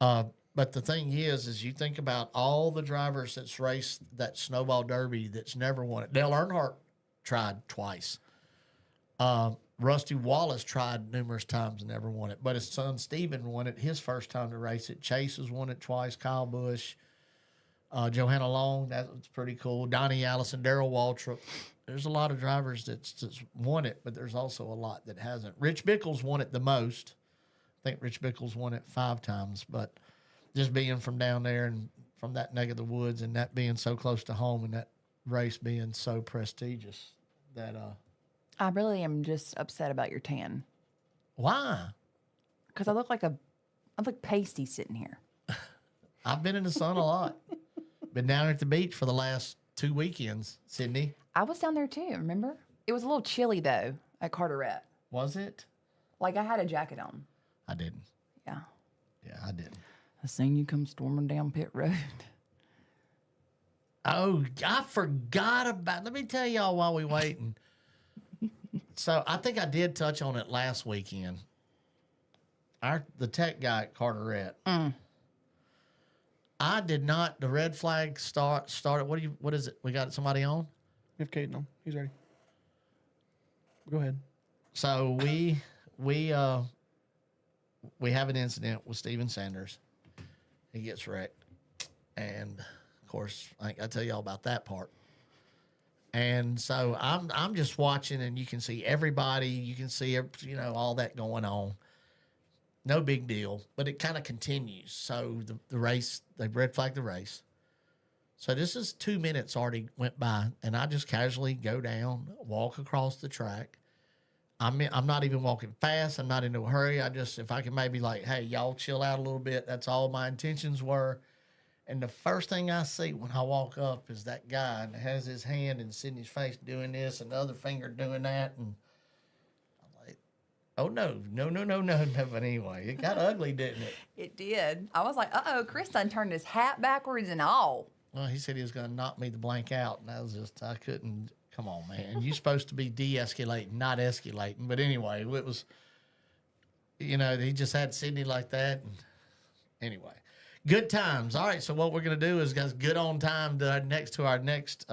C: But the thing is you think about all the drivers that's raced that Snowball Derby that's never won it. Dale Earnhardt tried twice. Rusty Wallace tried numerous times and never won it. But his son Steven won it his first time to race it. Chase has won it twice. Kyle Busch. Johanna Long, that's pretty cool. Donnie Allison, Darrell Waltrip. There's a lot of drivers that's won it, but there's also a lot that hasn't. Rich Bickles won it the most. I think Rich Bickles won it 5 times, but just being from down there and from that neck of the woods and that being so close to home and that race being so prestigious that
D: I really am just upset about your tan.
C: why?
D: Because I look pasty sitting here.
C: I've been in the sun a lot. Been down at the beach for the last 2 weekends, Sydney.
D: I was down there too, remember? It was a little chilly though at Carteret.
C: Was it?
D: Like I had a jacket on.
C: I didn't.
D: Yeah.
C: Yeah, I didn't.
D: I seen you come storming down pit road.
C: Oh, I forgot about. Let me tell y'all while we waiting. So I think I did touch on it last weekend. The tech guy at Carteret. I did not. The red flag started. What is it? We got somebody on?
A: We have Kaeden on. He's ready. Go ahead.
C: So we have an incident with Steven Sanders. He gets wrecked, and of course, I think I tell y'all about that part. And so I'm just watching, and you can see everybody. You can see all that going on. No big deal, but it kind of continues. So the race, they red flagged the race. So this is 2 minutes already went by, and I just casually go down, walk across the track. I'm not even walking fast. I'm not in a hurry. If I can maybe hey, y'all chill out a little bit. That's all my intentions were. And the first thing I see when I walk up is that guy and has his hand in Sydney's face doing this and the other finger doing that. And I'm like, oh, no. But anyway, it got ugly, didn't it?
D: It did. I was like, Chris done turned his hat backwards and all.
C: Well, he said he was going to knock me the blank out. And I couldn't. Come on, man. You're supposed to be de-escalating, not escalating. But anyway, it was, he just had Sydney like that. And anyway, good times. All right, so what we're going to do is, guys, good on time to our next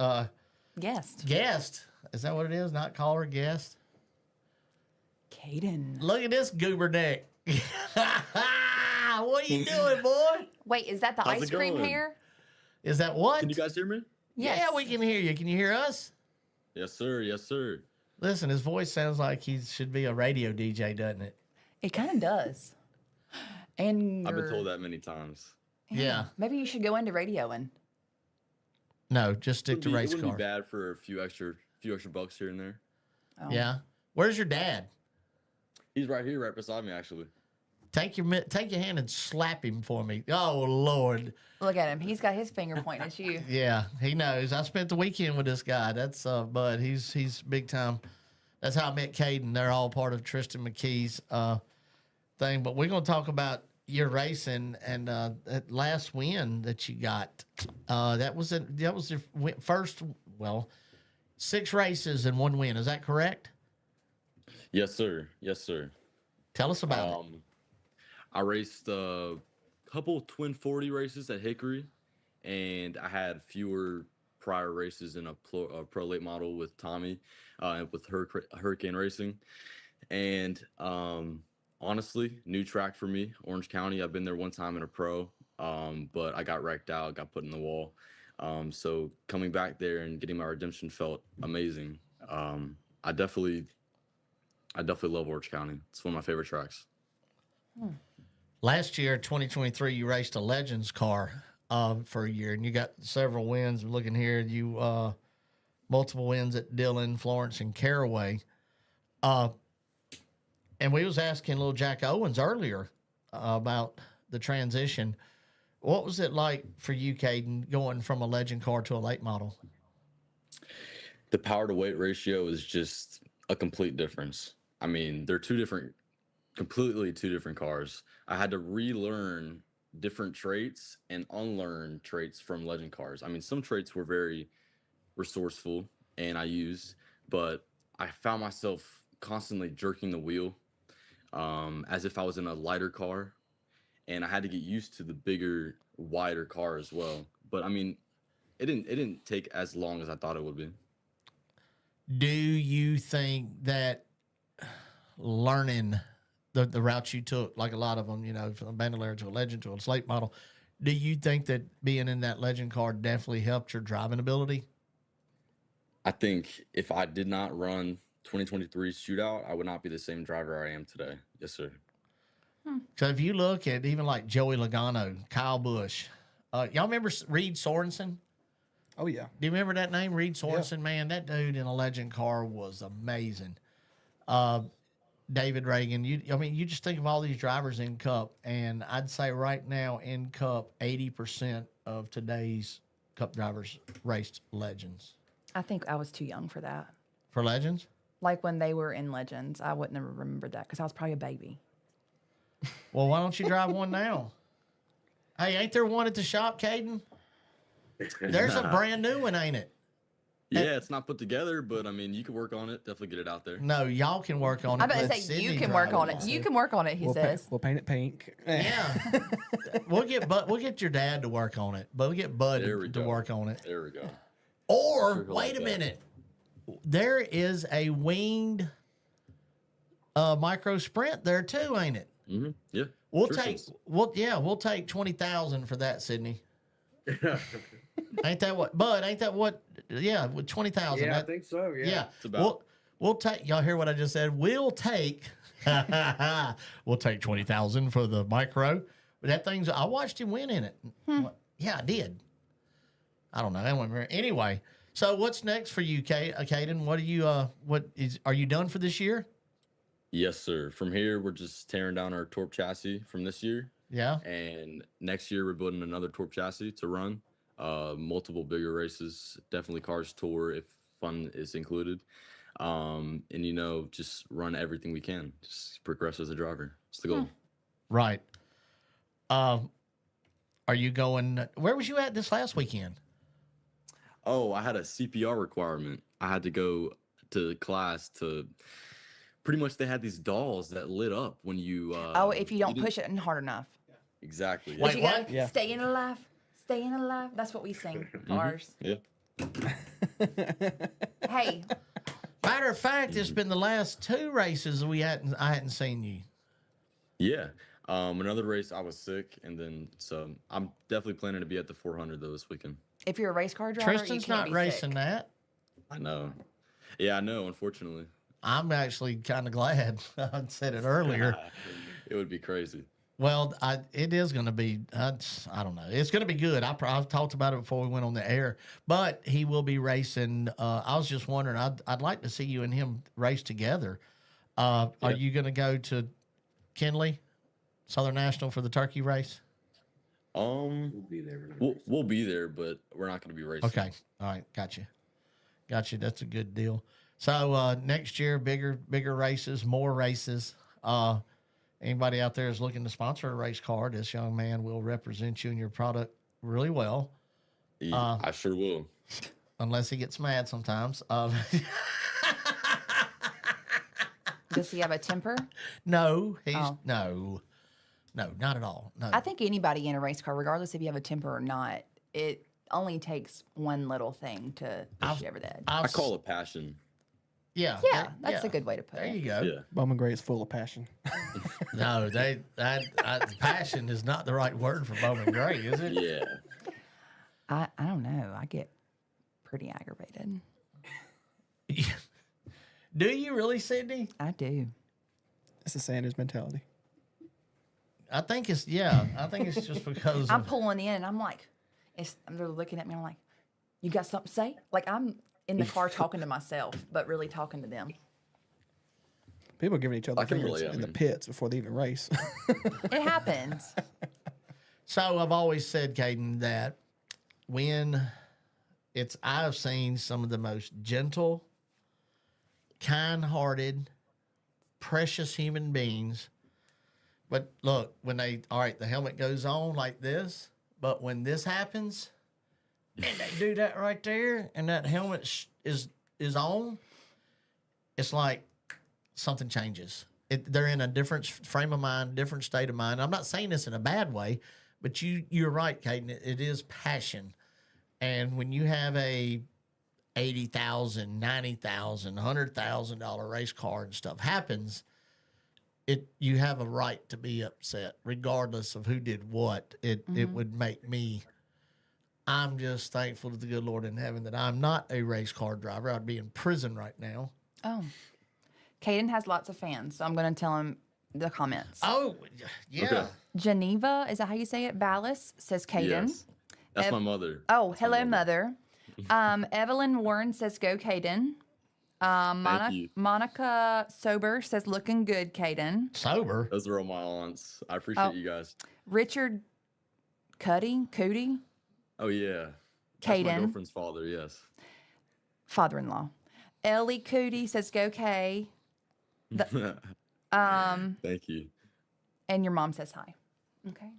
D: guest.
C: Guest. Is that what it is? Not caller, guest?
D: Kaeden.
C: Look at this goober neck. What are you doing, boy?
D: Wait, is that the
L: How's
D: ice cream
L: going?
D: hair?
C: Is that what?
L: Can you guys hear me?
D: Yes.
C: Yeah, we can hear you. Can you hear us?
L: Yes, sir. Yes, sir.
C: Listen, his voice sounds like he should be a radio DJ, doesn't it?
D: It kind of does. And
L: I've been told that many times.
C: Yeah.
D: Maybe you should go into radioing.
C: No, just stick to race
L: It wouldn't
C: car.
L: be bad for a few extra bucks here and there.
D: Oh.
C: Yeah. Where's your dad?
L: He's right here, right beside me, actually.
C: Take your hand and slap him for me. Oh, Lord.
D: Look at him. He's got his finger pointing at you.
C: Yeah, he knows. I spent the weekend with this guy. That's Bud. He's big time. That's how I met Kaeden. They're all part of Tristan McKee's thing. But we're going to talk about your racing and that last win that you got. That was your first, 6 races and 1 win. Is that correct?
L: Yes, sir. Yes, sir.
C: Tell us about it.
L: I raced a couple twin 40 races at Hickory, and I had fewer prior races in a pro late model with Tommy, with Hurricane Racing. And honestly, new track for me, Orange County. I've been there one time in a pro, but I got wrecked out, got put in the wall. So coming back there and getting my redemption felt amazing. I definitely love Orange County. It's one of my favorite tracks.
C: Last year, 2023, you raced a Legends car for a year, and you got several wins. Looking here, you multiple wins at Dillon, Florence, and Caraway. And we was asking little Jack Owens earlier about the transition. What was it like for you, Kaeden, going from a Legend car to a late model?
L: The power to weight ratio is just a complete difference. I mean, they're completely two different cars. I had to relearn different traits and unlearn traits from legend cars. I mean, some traits were very resourceful and I used, but I found myself constantly jerking the wheel as if I was in a lighter car, and I had to get used to the bigger, wider car as well. But I mean, it didn't take as long as I thought it would be.
C: Do you think that learning the route you took, like a lot of them, from a Bandolero to a Legend to a Slate model, do you think that being in that Legend car definitely helped your driving ability?
L: I think if I did not run 2023 Shootout, I would not be the same driver I am today. Yes, sir.
C: So if you look at even like Joey Logano, Kyle Busch, y'all remember Reed Sorensen?
A: Oh, yeah.
C: Do you remember that name, Reed Sorensen? Yeah. Man, that dude in a Legend car was amazing. David Reagan, you just think of all these drivers in Cup, and I'd say right now in Cup, 80% of today's Cup drivers raced Legends.
D: I think I was too young for that.
C: For Legends?
D: Like when they were in Legends, I wouldn't have remembered that because I was probably a baby.
C: Well, why don't you drive one now? Hey, ain't there one at the shop, Kaeden? There's a brand new one, ain't it?
L: Yeah, it's not put together, but I mean, you can work on it. Definitely get it out there.
C: No, y'all can work on it.
D: I'm about to say you can work on it. You can work on it. He says
A: we'll paint it pink.
C: Yeah, we'll get your dad to work on it, but we'll get Bud to work on it.
L: There we go.
C: Or wait a minute, there is a winged micro sprint there too, ain't it?
L: Mm-hmm. Yeah.
C: We'll take 20,000 for that, Sydney. Ain't that what, Bud? Ain't that what? Yeah, with 20,000.
M: Yeah, I think so. Yeah.
L: It's about.
C: We'll take. Y'all hear what I just said? We'll take 20,000 for the micro. But that thing's. I watched him win in it. Yeah, I did. I don't know. That one. Anyway, so what's next for you, Kaeden? What are you? Are you done for this year?
L: Yes, sir. From here, we're just tearing down our Torp chassis from this year.
C: Yeah.
L: And next year, we're building another Torp chassis to run. Multiple bigger races, definitely Cars Tour if fun is included. And, just run everything we can. Just progress as a driver. It's the goal.
C: Right. Are you going, where was you at this last weekend?
L: Oh, I had a CPR requirement. I had to go to class to... Pretty much, they had these dolls that lit up when you.
D: If you don't push it hard enough.
L: Exactly.
C: Wait, what?
D: Yeah. Staying alive. Staying alive. That's what we sing. Ours.
L: Yeah.
D: Hey.
C: Matter of fact, it's been the last 2 races I hadn't seen you.
L: Yeah. Another race, I was sick, and then so I'm definitely planning to be at the 400 though this weekend.
D: If you're a race car driver,
C: Tristan's
D: you can't
C: not
D: be
C: racing
D: sick.
C: that.
L: I know. Yeah, I know. Unfortunately.
C: I'm actually kind of glad I said it earlier.
L: It would be crazy.
C: Well, it is going to be, I don't know. It's going to be good. I've talked about it before we went on the air, but he will be racing. I was just wondering, I'd like to see you and him race together. Are you going to go to Kinley, Southern National for the turkey race?
L: We'll be there. We'll be there, but we're not going to be racing.
C: Okay. All right. Gotcha. That's a good deal. So next year, bigger races, more races. Anybody out there is looking to sponsor a race car, this young man will represent you and your product really well.
L: Yeah, I sure will.
C: Unless he gets mad sometimes.
D: Does he have a temper?
C: No, no, not at all. No.
D: I think anybody in a race car, regardless if you have a temper or not, it only takes one little thing to push you over the edge.
L: I call it passion.
C: Yeah.
D: That's a good way to put it.
C: There you go.
L: Yeah.
A: Bowman Gray is full of passion.
C: No, passion is not the right word for Bowman Gray, is it?
L: Yeah.
D: I don't know. I get pretty aggravated.
C: Do you really, Sydney?
D: I do.
A: It's a Sanders mentality.
C: I think it's just because
D: I'm pulling in and I'm like, they're looking at me. I'm like, you got something to say? Like I'm in the car talking to myself, but really talking to them.
A: People giving each other fingers in the pits before they even race.
D: It happens.
C: So I've always said, Kaeden, that when I've seen some of the most gentle, kind-hearted, precious human beings But look, when the helmet goes on like this, but when this happens, and they do that right there, and that helmet is on, it's like something changes. They're in a different frame of mind, different state of mind. I'm not saying this in a bad way, but you're right, Kaeden. It is passion. And when you have a $80,000, $90,000, $100,000 race car and stuff happens, you have a right to be upset, regardless of who did what. It would make me. I'm just thankful to the good Lord in heaven that I'm not a race car driver. I'd be in prison right now.
D: Oh, Kaeden has lots of fans, so I'm going to tell him the comments.
C: Oh, yeah. Okay.
D: Geneva, is that how you say it? Ballos says Kaeden.
L: Yes. That's my mother.
D: Oh,
L: That's
D: hello, mother. Evelyn Warren says, go, Kaeden. Monica Sober says, looking good, Kaeden.
C: Sober?
L: Those are all my aunts. I appreciate you guys.
D: Richard Cootie.
L: Oh, yeah.
D: Kaeden.
L: That's my girlfriend's father, yes.
D: Father-in-law. Ellie Cootie says, go, Kay.
L: Thank you.
D: And your mom says hi. Okay.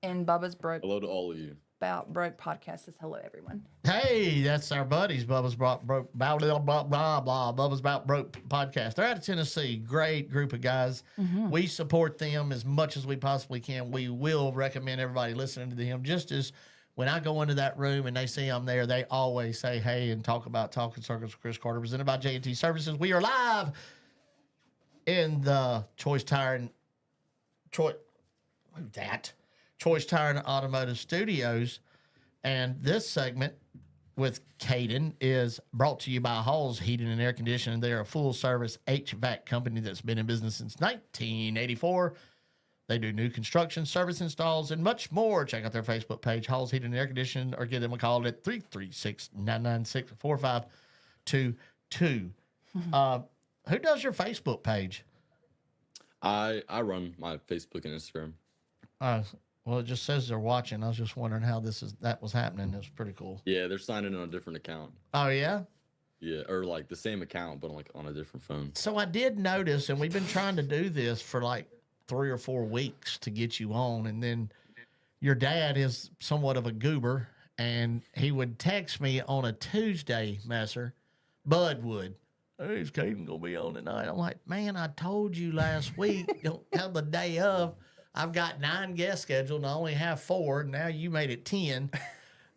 D: And Bubba's Broke.
L: Hello to all of you.
D: About Broke podcast says hello, everyone.
C: Hey, that's our buddies. Bubba's Broke, blah, blah, blah, blah, blah. Bubba's About Broke podcast. They're out of Tennessee. Great group of guys. Mm-hmm. We support them as much as we possibly can. We will recommend everybody listening to them. Just as when I go into that room and they see I'm there, they always say hey and talk about Talking Circles with Chris Carter, presented by J&T Services. We are live in the Choice Tire and Automotive Studios. And this segment with Kaeden is brought to you by Hall's Heating and Air Conditioning. They're a full-service HVAC company that's been in business since 1984. They do new construction, service installs, and much more. Check out their Facebook page, Hall's Heating and Air Conditioning, or give them a call at 336-996-4522. Who does your Facebook page?
L: I run my Facebook and Instagram.
C: Well, it just says they're watching. I was just wondering how that was happening. It was pretty cool.
L: Yeah, they're signed in on a different account.
C: Oh, yeah?
L: Yeah, or like the same account, but like on a different phone.
C: So I did notice, and we've been trying to do this for like 3 or 4 weeks to get you on, and then your dad is somewhat of a goober, and he would text me on a Tuesday, Messer. Bud would. Hey, is Kaeden going to be on tonight? I'm like, man, I told you last week, don't tell the day of. I've got 9 guests scheduled, and I only have 4. Now you made it 10.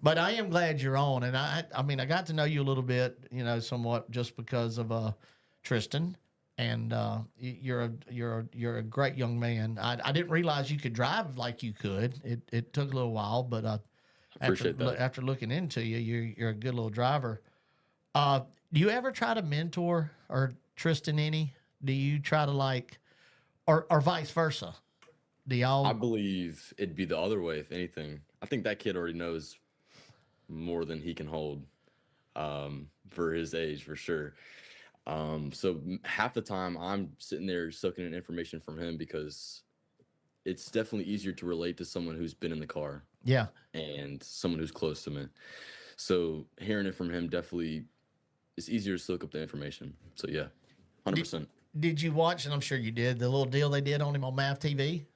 C: But I am glad you're on. And I mean, I got to know you a little bit, somewhat just because of Tristan. And you're a great young man. I didn't realize you could drive like you could. It took a little while, but after looking into you, you're a good little driver. Do you ever try to mentor or Tristan any? Do you try to or vice versa?
L: I believe it'd be the other way, if anything. I think that kid already knows more than he can hold for his age, for sure. So half the time I'm sitting there soaking in information from him because it's definitely easier to relate to someone who's been in the car.
C: Yeah.
L: And someone who's close to me. So hearing it from him definitely is easier to soak up the information. So yeah, 100%.
C: Did you watch, and I'm sure you did, the little deal they did on him on MAV TV?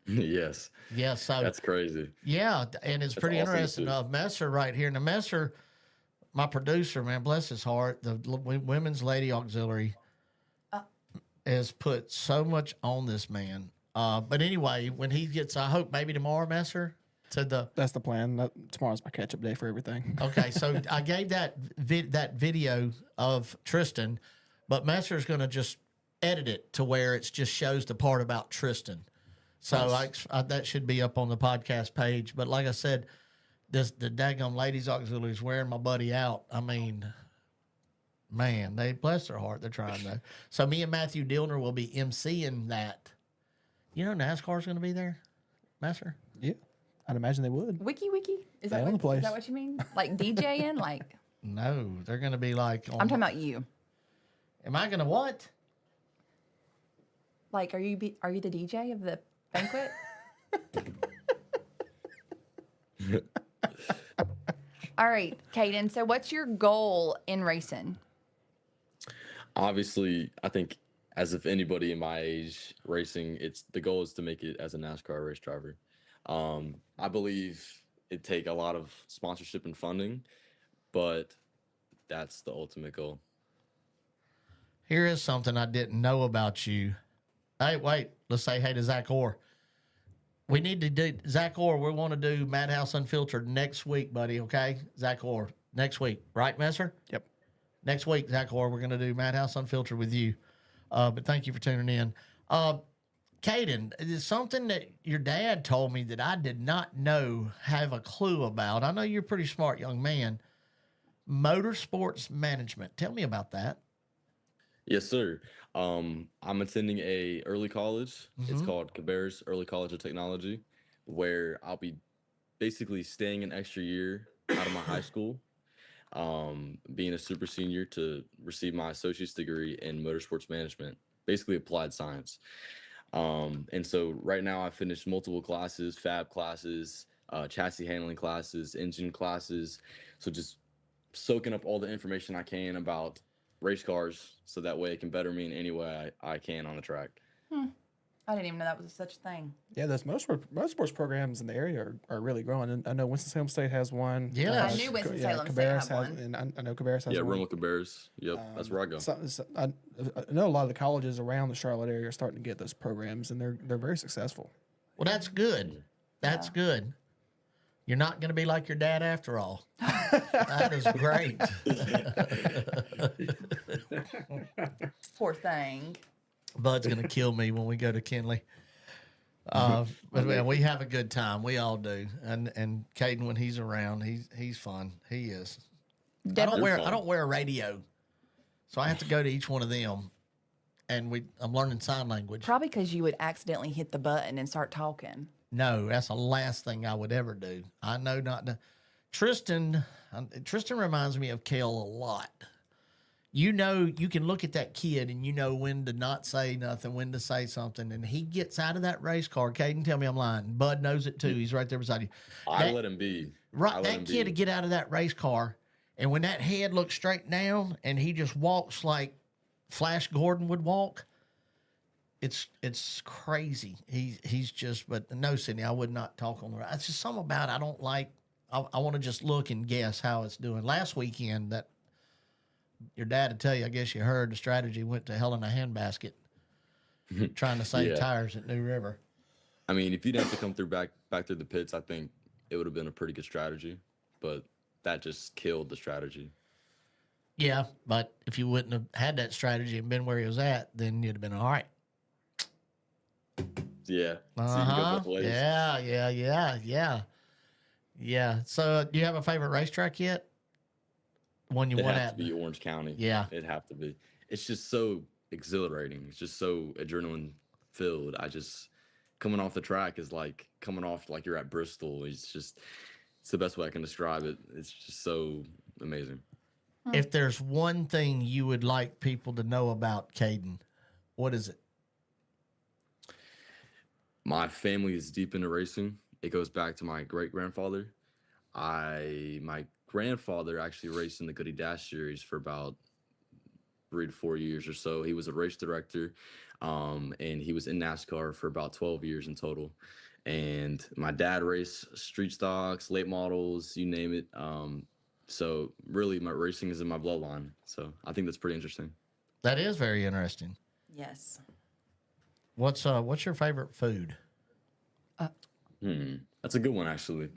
L: Yes.
C: Yeah, so
L: that's crazy.
C: Yeah, and it's pretty interesting. Messer right here. Now, Messer, my producer, man, bless his heart, the Women's Lady Auxiliary has put so much on this man. But anyway, when he gets, I hope maybe tomorrow, Messer,
A: that's the plan. Tomorrow's my catch-up day for everything.
C: Okay, so I gave that video of Tristan, but Messer's going to just edit it to where it just shows the part about Tristan. So nice. That should be up on the podcast page. But like I said, the daggone ladies auxiliary is wearing my buddy out. I mean, man, they bless their heart. They're trying to. So me and Matthew Dillner will be emceeing that. You know NASCAR's going to be there, Master?
A: Yeah, I'd imagine they would.
D: Wiki? Is
A: that
D: what you mean? Like DJing? Like?
C: No, they're going to be like.
D: I'm talking about you.
C: Am I going to what?
D: Like, are you the DJ of the banquet? All right, Kaeden. So what's your goal in racing?
L: Obviously, I think as if anybody in my age racing, the goal is to make it as a NASCAR race driver. I believe it take a lot of sponsorship and funding, but that's the ultimate goal.
C: Here is something I didn't know about you. Hey, wait. Let's say hey to Zach Orr. We need to do Zach Orr. We want to do Madhouse Unfiltered next week, buddy. Okay, Zach Orr next week, right, Messer?
A: Yep.
C: Next week, Zach Orr, we're going to do Madhouse Unfiltered with you. But thank you for tuning in. Kaeden, it's something that your dad told me that I did not have a clue about. I know you're a pretty smart young man. Motorsports management. Tell me about that.
L: Yes, sir. I'm attending a early college. It's called Cabarrus Early College of Technology, where I'll be basically staying an extra year out of my high school, being a super senior to receive my associate's degree in motorsports management, basically applied science. And so right now I finished multiple classes, fab classes, chassis handling classes, engine classes. So just soaking up all the information I can about race cars so that way it can better me in any way I can on the track.
D: I didn't even know that was such a thing.
A: Yeah, those most sports programs in the area are really growing. And I know Winston-Salem State has one.
C: Yeah.
D: I knew Winston-Salem State had one.
A: And I know Cabarrus has
L: Yeah,
A: one.
L: run with Cabarrus. Yep, that's where I go.
A: I know a lot of the colleges around the Charlotte area are starting to get those programs, and they're very successful.
C: Well, that's good. That's good. You're not going to be like your dad after all. That is great.
D: Poor thing.
C: Bud's going to kill me when we go to Kinley. But man, we have a good time. We all do. And Kaeden, when he's around, he's fun. He is. I don't wear a radio, so I have to go to each one of them, and I'm learning sign language.
D: Probably because you would accidentally hit the button and start talking.
C: No, that's the last thing I would ever do. I know not to. Tristan reminds me of Kale a lot. You know, you can look at that kid and you know when to not say nothing, when to say something, and he gets out of that race car. Kaeden, tell me I'm lying. Bud knows it too. He's right there beside you.
L: I let him be.
C: Right, that kid to get out of that race car, and when that head looks straight down and he just walks like Flash Gordon would walk, it's crazy. He's just, but no, Sydney, I would not talk on the ride. It's just something about it I don't like. I want to just look and guess how it's doing. Last weekend, that your dad would tell you, I guess you heard the strategy went to hell in a handbasket, trying to save tires at New River.
L: I mean, if you didn't have to come through back through the pits, I think it would have been a pretty good strategy, but that just killed the strategy.
C: Yeah, but if you wouldn't have had that strategy and been where he was at, then you'd have been all right.
L: Yeah. So you can go both ways.
C: Yeah. So, do you have a favorite racetrack yet? One you went at?
L: To be Orange County.
C: Yeah.
L: It'd have to be. It's just so exhilarating. It's just so adrenaline filled. Coming off the track is like coming off like you're at Bristol. It's the best way I can describe it. It's just so amazing.
C: If there's one thing you would like people to know about Kaeden, what is it?
L: My family is deep into racing. It goes back to my great-grandfather. My grandfather actually raced in the Goody Dash series for about 3 to 4 years or so. He was a race director, and he was in NASCAR for about 12 years in total. And my dad raced street stocks, late models, you name it. So really, my racing is in my bloodline. So I think that's pretty interesting.
C: That is very interesting.
D: Yes.
C: What's your favorite food?
L: That's a good one, actually.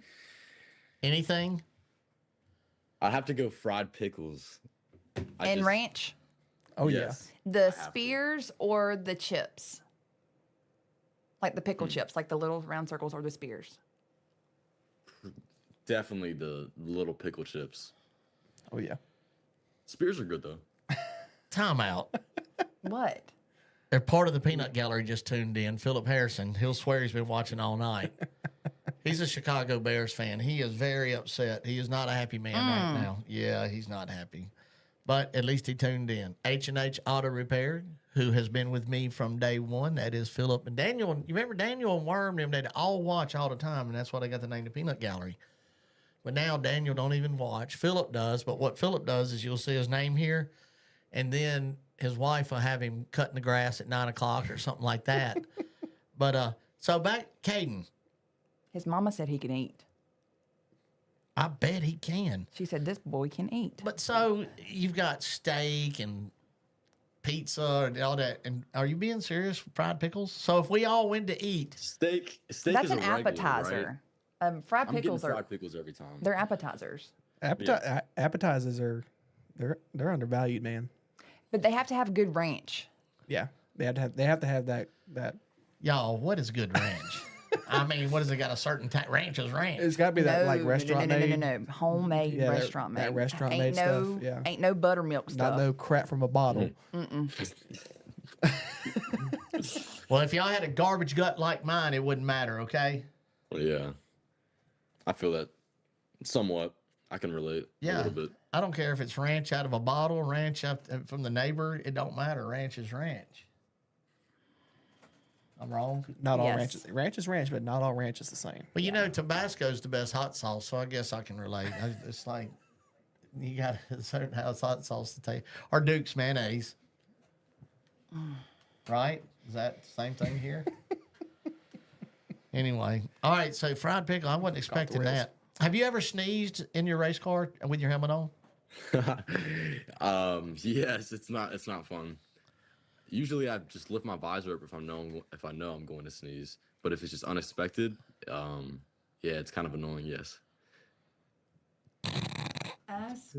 C: Anything?
L: I'd have to go fried pickles.
D: And ranch?
A: Oh, yes.
D: The spears or the chips? Like the pickle chips, like the little round circles, or the spears?
L: Definitely the little pickle chips.
A: Oh, yeah.
L: Spears are good, though.
C: Time out.
D: What?
C: They're part of the peanut gallery just tuned in. Philip Harrison. He'll swear he's been watching all night. He's a Chicago Bears fan. He is very upset. He is not a happy man right now. Yeah, he's not happy. But at least he tuned in. H&H Auto Repair, who has been with me from day one. That is Philip. And Daniel, you remember Daniel and Worm, them, they'd all watch all the time, and that's why they got the name the Peanut Gallery. But now Daniel don't even watch. Philip does. But what Philip does is you'll see his name here, and then his wife will have him cutting the grass at 9 o'clock or something like that. But so back, Kaeden.
D: His mama said he can eat.
C: I bet he can.
D: She said this boy can eat.
C: But so you've got steak and pizza and all that. And are you being serious with fried pickles? So if we all went to eat
L: Steak
D: That's
L: is
D: an
L: a regular,
D: appetizer.
L: right?
D: Fried
L: I'm
D: pickles
L: getting
D: are
L: fried pickles every time.
D: they're appetizers.
A: Appetizers are they're undervalued, man.
D: But they have to have good ranch.
A: Yeah, they have to have that.
C: y'all, what is good ranch? I mean, what has it got a certain ranch is ranch?
A: It's got to be that like restaurant made.
D: No. Homemade restaurant made.
A: That restaurant
D: ain't
A: made
D: no,
A: stuff. Yeah.
D: Ain't no buttermilk stuff.
A: Not no crap from a bottle.
C: Well, if y'all had a garbage gut like mine, it wouldn't matter, okay?
L: Well, yeah. I feel that somewhat. I can relate a little bit.
C: I don't care if it's ranch out of a bottle, ranch out from the neighbor. It don't matter. Ranch is ranch. I'm wrong?
A: Not all ranches. Ranch is ranch, but not all ranch is the same.
C: Well, you know, Tabasco's the best hot sauce, so I guess I can relate. It's like you got a certain house hot sauce to take. Or Duke's mayonnaise. Right? Is that the same thing here? Anyway. All right, so fried pickle, I wasn't expecting that. Have you ever sneezed in your race car with your helmet on?
L: Yes, it's not fun. Usually I just lift my visor up if I know I'm going to sneeze. But if it's just unexpected, yeah, it's kind of annoying, yes.
D: Ask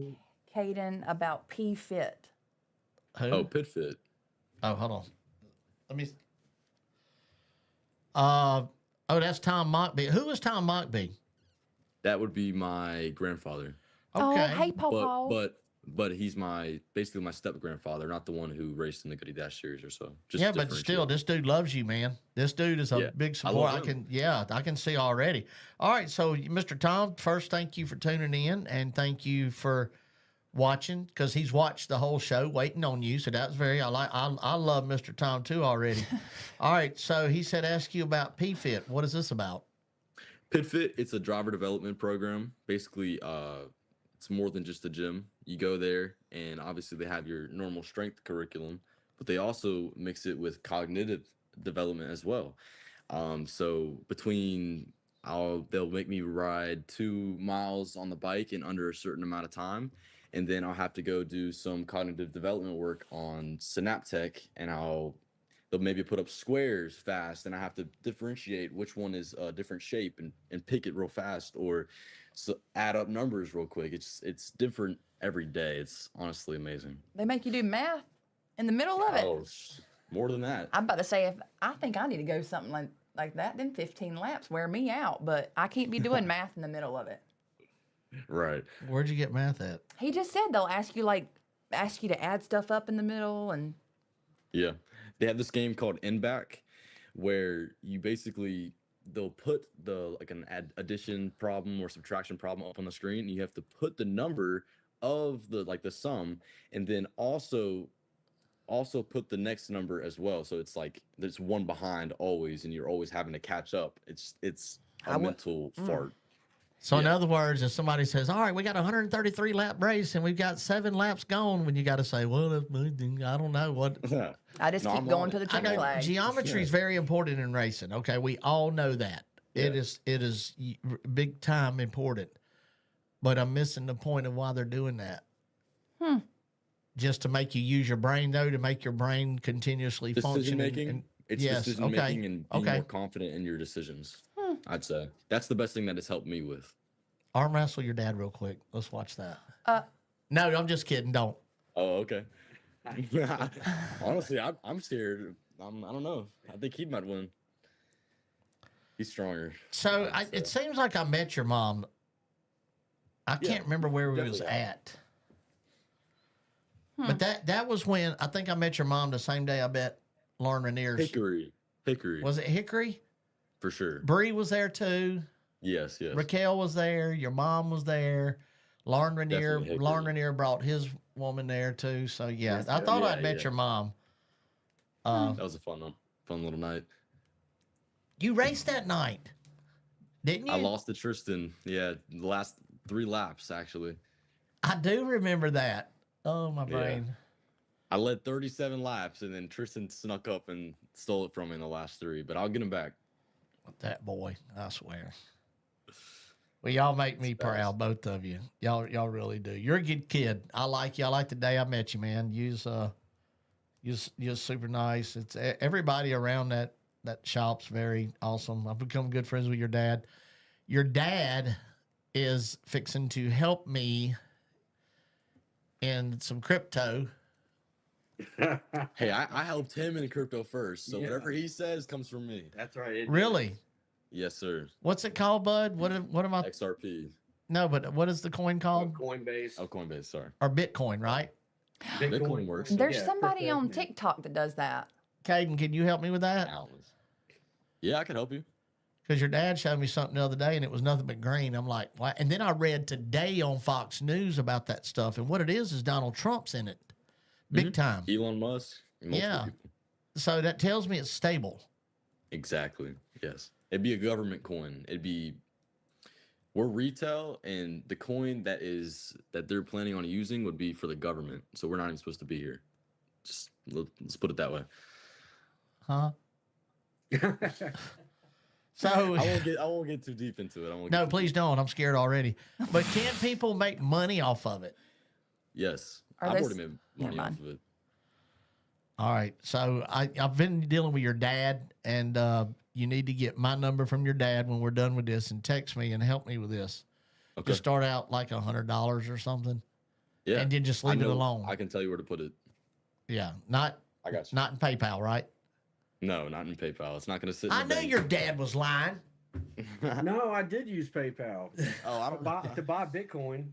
D: Kaeden about P-Fit.
C: Who?
L: Oh, Pit Fit.
C: Oh, hold on. Let me. That's Tom Mockbee. Who is Tom Mockbee?
L: That would be my grandfather.
C: Okay.
D: Oh, hey, Paul.
L: But he's basically my step grandfather, not the one who raced in the Goody Dash series or so. Just
C: yeah, but still, this dude loves you, man. This dude is a big support. I can see already. All right, so Mr. Tom, first, thank you for tuning in, and thank you for watching, because he's watched the whole show, waiting on you. So that's I love Mr. Tom too already. All right, so he said ask you about PFIT. What is this about?
L: PitFit, it's a driver development program. Basically, it's more than just a gym. You go there, and obviously they have your normal strength curriculum, but they also mix it with cognitive development as well. So they'll make me ride 2 miles on the bike in under a certain amount of time, and then I'll have to go do some cognitive development work on Synaptech, and they'll maybe put up squares fast, and I have to differentiate which one is a different shape and pick it real fast, or add up numbers real quick. It's different every day. It's honestly amazing.
D: They make you do math in the middle of it.
L: Oh, more than that.
D: I'm about to say, I think I need to go something like that, then 15 laps wear me out, but I can't be doing math in the middle of it.
L: Right.
C: Where'd you get math at?
D: He just said they'll ask you to add stuff up in the middle, and
L: yeah, they have this game called Back, where you basically they'll put an addition problem or subtraction problem up on the screen, and you have to put the number of the sum, and then also put the next number as well. So it's like there's one behind always, and you're always having to catch up. It's a mental fart.
C: So in other words, if somebody says, all right, we got a 133 lap race and we've got 7 laps gone, when you got to say, well, I don't know what.
D: I just keep going to the chicken flag.
C: Geometry is very important in racing. Okay. We all know that. Yeah. It is big time important, but I'm missing the point of why they're doing that. Just to make you use your brain, though, to make your brain continuously function.
L: It's decision making and being more confident in your decisions. I'd say that's the best thing that has helped me with.
C: Arm wrestle your dad real quick. Let's watch that. No, I'm just kidding. Don't.
L: Oh, okay. Honestly, I'm scared. I don't know. I think he might win. He's stronger.
C: So it seems like I met your mom. I can't remember where we was at. But that was when I think I met your mom the same day I met Lauren Rainier's.
L: Hickory.
C: Was it Hickory?
L: For sure.
C: Bree was there too.
L: Yes.
C: Raquel was there. Your mom was there. Lauren Rainier brought his woman there too. So yeah, I thought I'd met your mom.
L: That was a fun little night.
C: You raced that night, didn't you?
L: I lost to Tristan. Yeah, the last 3 laps actually.
C: I do remember that. Oh, my brain.
L: I led 37 laps, and then Tristan snuck up and stole it from me in the last 3. But I'll get him back.
C: That boy, I swear. Well, y'all make me proud, both of you. Y'all really do. You're a good kid. I like you. I like the day I met you, man. You're super nice. It's everybody around that shop's very awesome. I've become good friends with your dad. Your dad is fixing to help me in some crypto.
L: Hey, I helped him in crypto first, so whatever he says comes from me.
M: That's right.
C: Really?
L: Yes, sir.
C: What's it called, bud? What am I?
L: XRP.
C: No, but what is the coin called?
M: Coinbase.
L: Oh, Coinbase, sorry.
C: Or Bitcoin, right?
L: Bitcoin works.
D: There's somebody on TikTok that does that.
C: Kaeden, can you help me with that?
L: Yeah, I can help you.
C: Because your dad showed me something the other day, and it was nothing but green. I'm like, why? And then I read today on Fox News about that stuff, and what it is Donald Trump's in it, big time.
L: Elon Musk.
C: Yeah.
L: People.
C: So that tells me it's stable.
L: Exactly. Yes. It'd be a government coin. We're retail, and the coin that they're planning on using would be for the government. So we're not even supposed to be here. Just let's put it that way.
C: Huh? So
L: I won't get too deep into it.
C: No, please don't. I'm scared already. But can people make money off of it?
L: Yes.
D: Are
L: I've
D: those-
L: already made money off of it.
C: All right. So I've been dealing with your dad, and you need to get my number from your dad when we're done with this and text me and help me with this.
L: Okay.
C: Just start out like $100 or something.
L: Yeah.
C: And then just leave it alone.
L: I can tell you where to put it.
C: Yeah. Not
L: I got you.
C: not in PayPal, right?
L: No, not in PayPal. It's not going to sit in
C: I
L: the
C: knew
L: bank.
C: your dad was lying.
M: No, I did use PayPal.
L: Oh, I don't
M: to buy Bitcoin.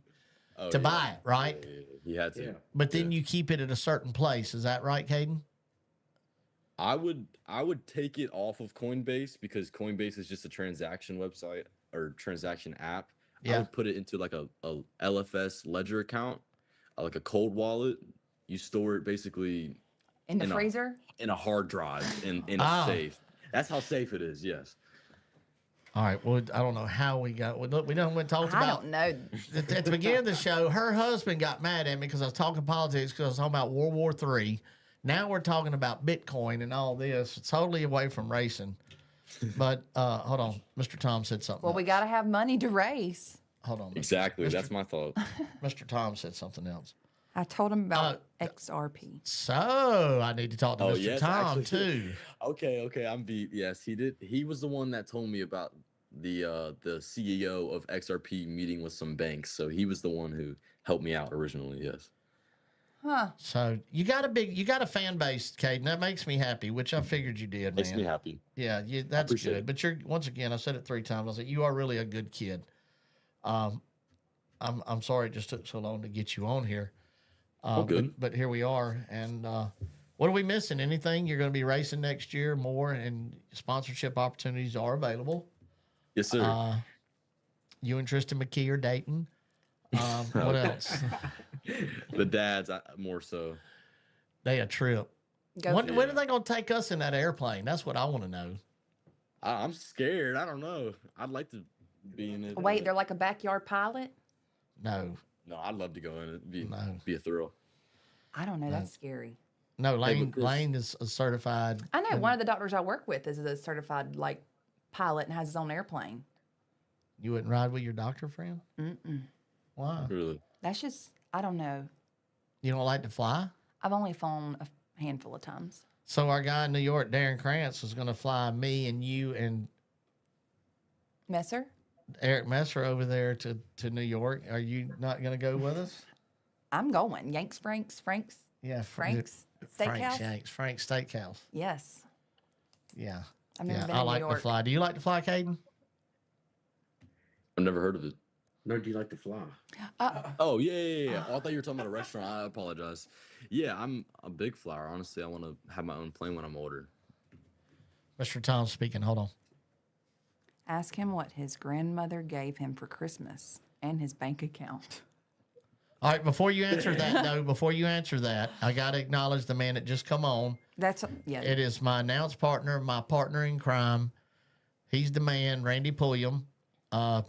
L: Oh,
C: to
L: yeah.
C: buy it, right?
L: Yeah, he had to.
M: Yeah.
C: But then you keep it at a certain place. Is that right, Kaeden?
L: I would take it off of Coinbase because Coinbase is just a transaction website or transaction app.
C: Yeah.
L: I would put it into like a LFS ledger account, like a cold wallet. You store it basically
D: In the freezer?
L: in a hard drive in a safe. That's how safe it is. Yes.
C: All right. Well, I don't know how we got. We don't went talked
D: I
C: about.
D: don't know.
C: At the beginning of the show, her husband got mad at me because I was talking politics because I was talking about World War III. Now we're talking about Bitcoin and all this. It's totally away from racing. But hold on, Mr. Tom said something.
D: Well, we got to have money to race.
C: Hold on.
L: Exactly. That's my thought.
C: Mr. Tom said something else.
D: I told him about XRP.
C: So I need to talk to Mr.
L: yes,
C: Tom
L: actually.
C: too.
L: Okay. I'm beat. Yes, he did. He was the one that told me about the CEO of XRP meeting with some banks. So he was the one who helped me out originally. Yes.
D: Huh.
C: So you got a fan base, Kaeden. That makes me happy, which I figured you did,
L: Makes
C: man.
L: me happy.
C: Yeah, that's
L: appreciate
C: good.
L: it.
C: But you're once again, I said it 3 times. I said you are really a good kid. I'm sorry it just took so long to get you on here.
L: Good.
C: But here we are. And what are we missing? Anything? You're going to be racing next year more, and sponsorship opportunities are available.
L: Yes, sir.
C: You and Tristan McKee are dating. What else?
L: The dads more so.
C: They a trip. When are they going to take us in that airplane? That's what I want to know.
L: I'm scared. I don't know. I'd like to be in it.
D: Wait, they're like a backyard pilot?
C: No.
L: No, I'd love to go in it. Be a thrill.
D: I don't know. That's scary.
C: No, Lane is a certified.
D: I know. One of the doctors I work with is a certified pilot and has his own airplane.
C: You wouldn't ride with your doctor friend?
D: Mm-mm.
C: Why?
L: Really?
D: That's just, I don't know.
C: You don't like to fly?
D: I've only flown a handful of times.
C: So our guy in New York, Daren Krantz, was going to fly me and you and
D: Messer?
C: Eric Messer over there to New York. Are you not going to go with us?
D: I'm going. Frank's
C: Yeah,
D: Frank's Steakhouse?
C: Frank's Steakhouse.
D: Yes.
C: Yeah.
D: I've never been
C: I
D: in
C: like
D: New York.
C: to fly. Do you like to fly, Kaeden?
L: I've never heard of it.
M: No, do you like to fly?
L: Oh, yeah. Oh, I thought you were talking about a restaurant. I apologize. Yeah, I'm a big flyer. Honestly, I want to have my own plane when I'm older.
C: Mr. Tom speaking. Hold on.
D: Ask him what his grandmother gave him for Christmas and his bank account.
C: All right, before you answer that, I got to acknowledge the man that just come on. It is my announced partner, my partner in crime. He's the man, Randy Pulliam.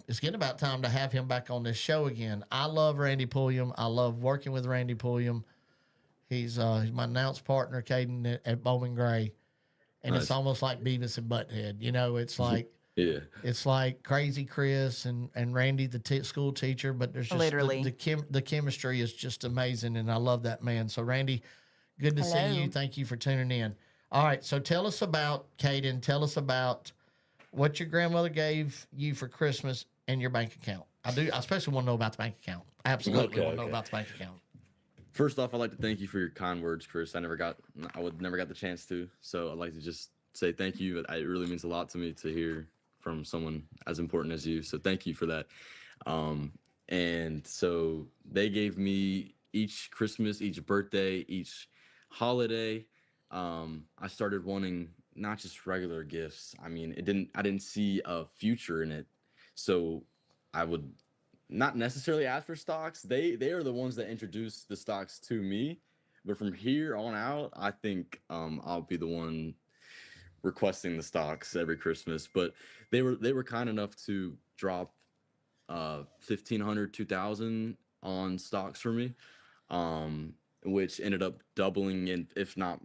C: It's getting about time to have him back on this show again. I love Randy Pulliam. I love working with Randy Pulliam. He's my announce partner, Kaeden at Bowman Gray, and it's almost like Beavis and Butthead. You know, it's like it's like Crazy Chris and Randy, the school teacher, but there's just the chemistry is just amazing, and I love that man. So Randy, good to see you. Thank you for tuning in. All right, so tell us about Kaeden. Tell us about what your grandmother gave you for Christmas and your bank account. I especially want to know about the bank account. Absolutely want to know about the bank account.
L: First off, I'd like to thank you for your kind words, Chris. I never got the chance to, so I'd like to just say thank you. It really means a lot to me to hear from someone as important as you. So thank you for that. And so they gave me each Christmas, each birthday, each holiday. I started wanting not just regular gifts. I mean, I didn't see a future in it. So I would not necessarily ask for stocks. They are the ones that introduced the stocks to me. But from here on out, I think I'll be the one requesting the stocks every Christmas. But they were kind enough to drop $1,500, $2,000 on stocks for me, which ended up doubling, and if not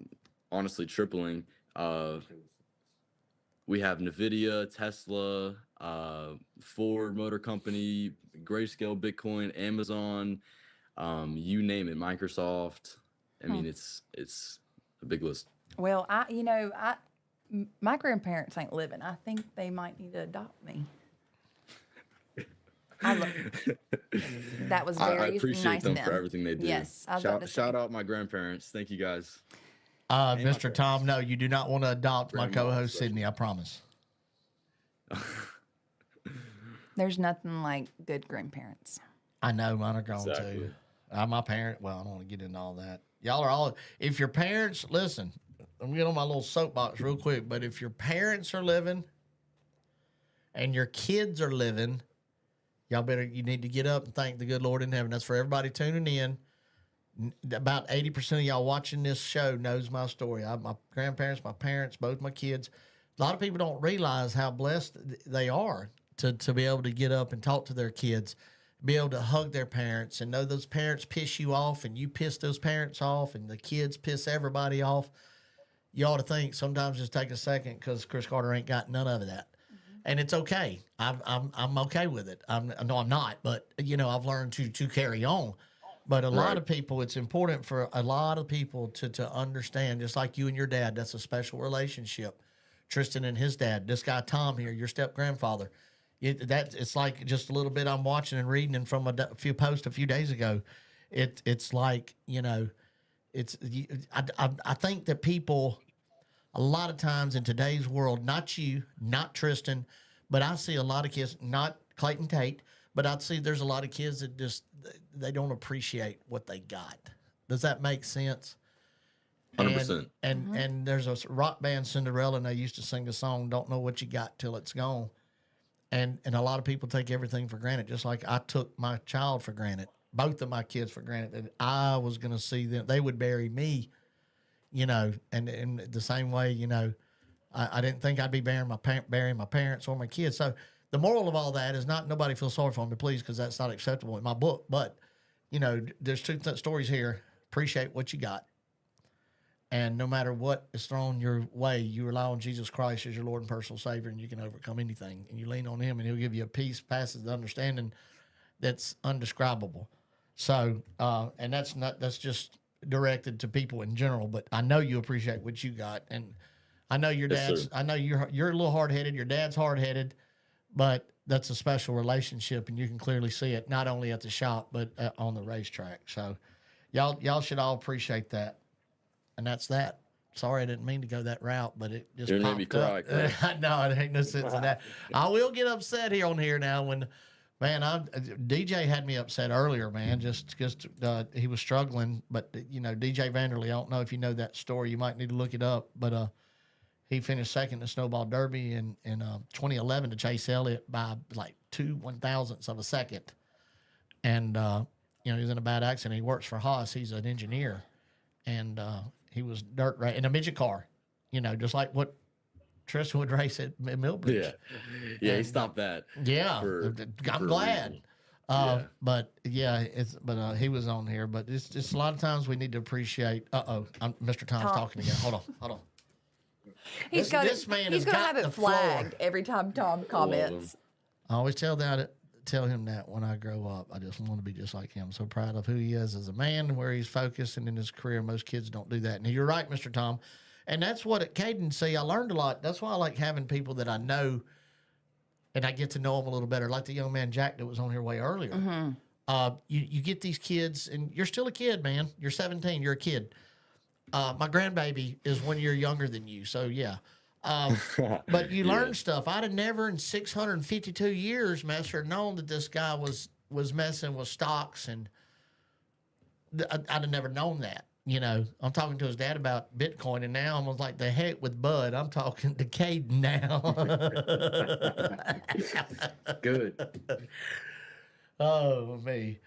L: honestly tripling. We have NVIDIA, Tesla, Ford Motor Company, Grayscale, Bitcoin, Amazon, you name it, Microsoft. I mean, it's a big list.
D: Well, my grandparents ain't living. I think they might need to adopt me. That was very
L: I appreciate
D: nice
L: them
D: of
L: for everything they do.
D: Yes,
L: shout out my grandparents. Thank you guys.
C: Mr. Tom, no, you do not want to adopt my co-host Sydney. I promise.
D: There's nothing like good grandparents.
C: I know mine are gone too. My parent. Well, I don't want to get into all that. Y'all are all. If your parents listen, I'm gonna get on my little soapbox real quick. But if your parents are living and your kids are living, you need to get up and thank the good Lord in heaven. That's for everybody tuning in. About 80% of y'all watching this show knows my story. My grandparents, my parents, both my kids. A lot of people don't realize how blessed they are to be able to get up and talk to their kids, be able to hug their parents, and know those parents piss you off and you piss those parents off and the kids piss everybody off. You ought to think sometimes just take a second, because Chris Carter ain't got none of that. And it's okay. I'm okay with it. No, I'm not, but I've learned to carry on. But a lot of people, it's important for a lot of people to understand, just like you and your dad, that's a special relationship. Tristan and his dad, this guy Tom here, your step grandfather. It's like just a little bit I'm watching and reading, and from a few posts a few days ago, it's like I think that people, a lot of times in today's world, not you, not Tristan, but I see a lot of kids, not Clayton Tate, but I'd see there's a lot of kids that just, they don't appreciate what they got. Does that make sense?
L: 100%.
C: And there's a rock band, Cinderella, and they used to sing the song, "Don't Know What You Got Till It's Gone." And a lot of people take everything for granted, just like I took my child for granted, both of my kids for granted, that I was going to see them. They would bury me, and in the same way, I didn't think I'd be burying my parents or my kids. So the moral of all that is not nobody feel sorry for me, please, because that's not acceptable in my book. But, there's two stories here. Appreciate what you got. And no matter what is thrown your way, you rely on Jesus Christ as your Lord and personal Savior, and you can overcome anything. And you lean on Him, and He'll give you a peace passes the understanding that's undescribable. So, and that's just directed to people in general. But I know you appreciate what you got, and I know your dad's.
L: Sir.
C: I know you're a little hard headed. Your dad's hard headed, but that's a special relationship, and you can clearly see it not only at the shop but on the racetrack. So, y'all should all appreciate that. And that's that. Sorry, I didn't mean to go that route, but it just
L: You made me cry.
C: No, it ain't no sense in that. I will get upset here on here now when, man, DJ had me upset earlier, man, just he was struggling. But, DJ Vanderley, I don't know if you know that story. You might need to look it up. But he finished second in the Snowball Derby in 2011 to Chase Elliott by like 2/1000ths of a second. And, he was in a bad accident. He works for Haas. He's an engineer. And he was dirt right in a midget car, just like what Tristan would race at Millbridge.
L: Yeah, he stopped that.
C: Yeah, I'm glad. But yeah, he was on here. But it's just a lot of times we need to appreciate. Mr. Tom's
D: Tom.
C: talking again. Hold on.
D: He's
C: This
D: going
C: man has
D: to
C: got
D: have it
C: the floor.
D: flagged every time Tom comments.
C: I always tell him that when I grow up, I just want to be just like him. I'm so proud of who he is as a man and where he's focused and in his career. Most kids don't do that. And you're right, Mr. Tom. And that's what at Kaeden, see, I learned a lot. That's why I like having people that I know and I get to know them a little better. Like the young man, Jack, that was on here way earlier.
D: Mm-hmm.
C: You get these kids, and you're still a kid, man. You're 17. You're a kid. My grandbaby is 1 year younger than you. So, yeah. But you learn stuff. I'd have never in 652 years, Master, known that this guy was messing with stocks, and I'd have never known that. You know, I'm talking to his dad about Bitcoin, and now I'm like, the heck with Bud. I'm talking to Kaeden now.
M: Good.
C: Oh, me.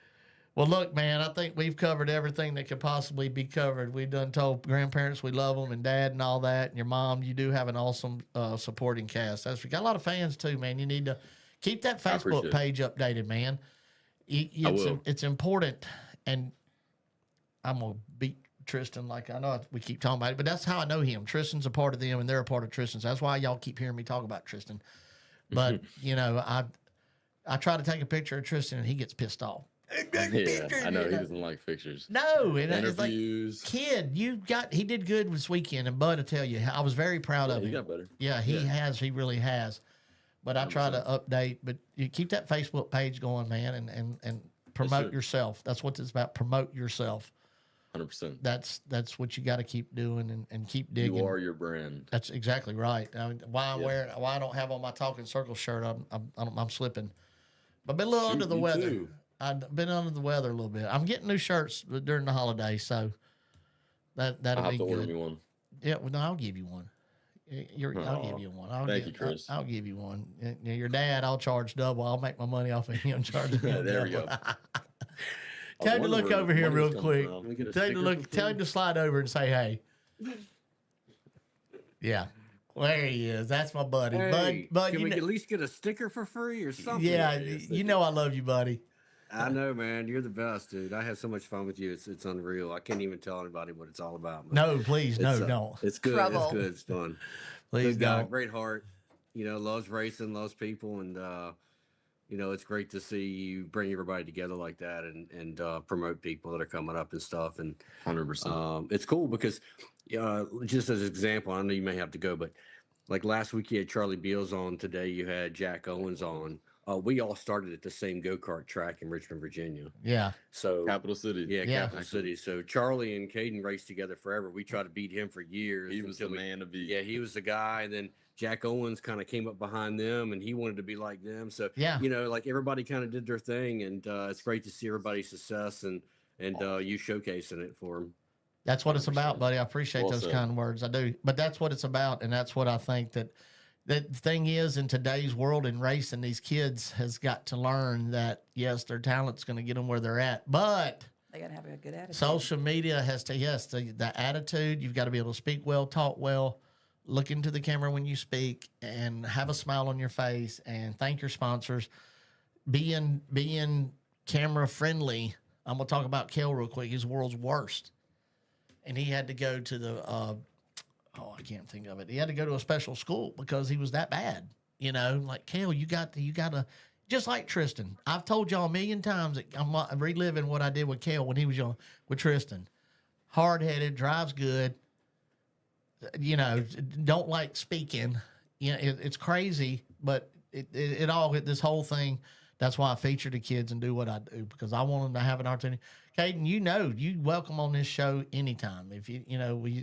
C: Well, look, man, I think we've covered everything that could possibly be covered. We've done told grandparents we love them and dad and all that. And your mom, you do have an awesome supporting cast. We got a lot of fans too, man. You need to keep that Facebook page updated, man. It's important. And I'm going to beat Tristan like I know we keep talking about it, but that's how I know him. Tristan's a part of them and they're a part of Tristan's. That's why y'all keep hearing me talk about Tristan. But, you know, I try to take a picture of Tristan and he gets pissed off.
L: Yeah, I know he doesn't like pictures.
C: No, and
L: interviews.
C: It's like, kid, he did good this weekend, and Bud, I tell you, I was very proud of him.
L: He got better.
C: Yeah, he really has. But I try to update. But you keep that Facebook page going, man, and promote yourself. That's what it's about. Promote yourself.
L: 100%.
C: That's what you got to keep doing and keep digging.
L: You are your brand.
C: That's exactly right. I mean, why I don't have on my Talking Circle shirt? I'm slipping. But I've been a little under the weather.
L: Too.
C: I've been under the weather a little bit. I'm getting new shirts during the holidays, so that'll be good.
L: I'll have to order me one.
C: Yeah, well, no, I'll give you one. I'll give you one.
L: Thank you, Chris.
C: I'll give you one. Your dad, I'll charge double. I'll make my money off of him charging him
L: There we
C: double.
L: go.
C: Tell him to look over here real quick.
L: Tell
C: Tell him to slide over and say hey. Yeah. Well, there he is. That's my buddy.
M: Hey,
C: Bud,
M: can we at least get a sticker for free or something?
C: Yeah, you know I love you, buddy.
M: I know, man. You're the best, dude. I have so much fun with you. It's unreal. I can't even tell anybody what it's all about. But
C: No, please, don't.
M: It's good.
D: Trouble.
M: It's good. It's fun.
C: Please
M: Good guy,
C: don't.
M: great heart. You know, loves racing, loves people, and you know, it's great to see you bring everybody together like that and promote people that are coming up and stuff. And
L: 100%.
M: it's cool because just as an example, I know you may have to go, but like last week you had Charlie Beals on. Today you had Jack Owens on. We all started at the same go-kart track in Richmond, Virginia.
C: Yeah.
M: So
L: Capital City.
M: Yeah, Capital City. So Charlie and Kaeden raced together forever. We tried to beat him for years.
L: He was the man to beat.
M: Yeah, he was the guy. And then Jack Owens kind of came up behind them, and he wanted to be like them. So, you know, like everybody kind of did their thing, and it's great to see everybody's success and you showcasing it for them.
C: That's what it's about, buddy. I appreciate those kind of words. I do. But that's what it's about, and that's what I think that the thing is in today's world in racing, these kids has got to learn that, yes, their talent's going to get them where they're at, but
D: they got to have a good attitude.
C: Social media has to, the attitude. You've got to be able to speak well, talk well, look into the camera when you speak, and have a smile on your face, and thank your sponsors. Being camera friendly. I'm going to talk about Kel real quick. He's the world's worst. And he had to go to the, I can't think of it. He had to go to a special school because he was that bad. You know, like, Kel, you got to, just like Tristan. I've told y'all a million times that I'm reliving what I did with Kel when he was young with Tristan. Hard-headed, drives good, you know, don't like speaking. You know, it's crazy, but this whole thing, that's why I feature the kids and do what I do, because I want them to have an opportunity. Kaeden, you know, you welcome on this show anytime. If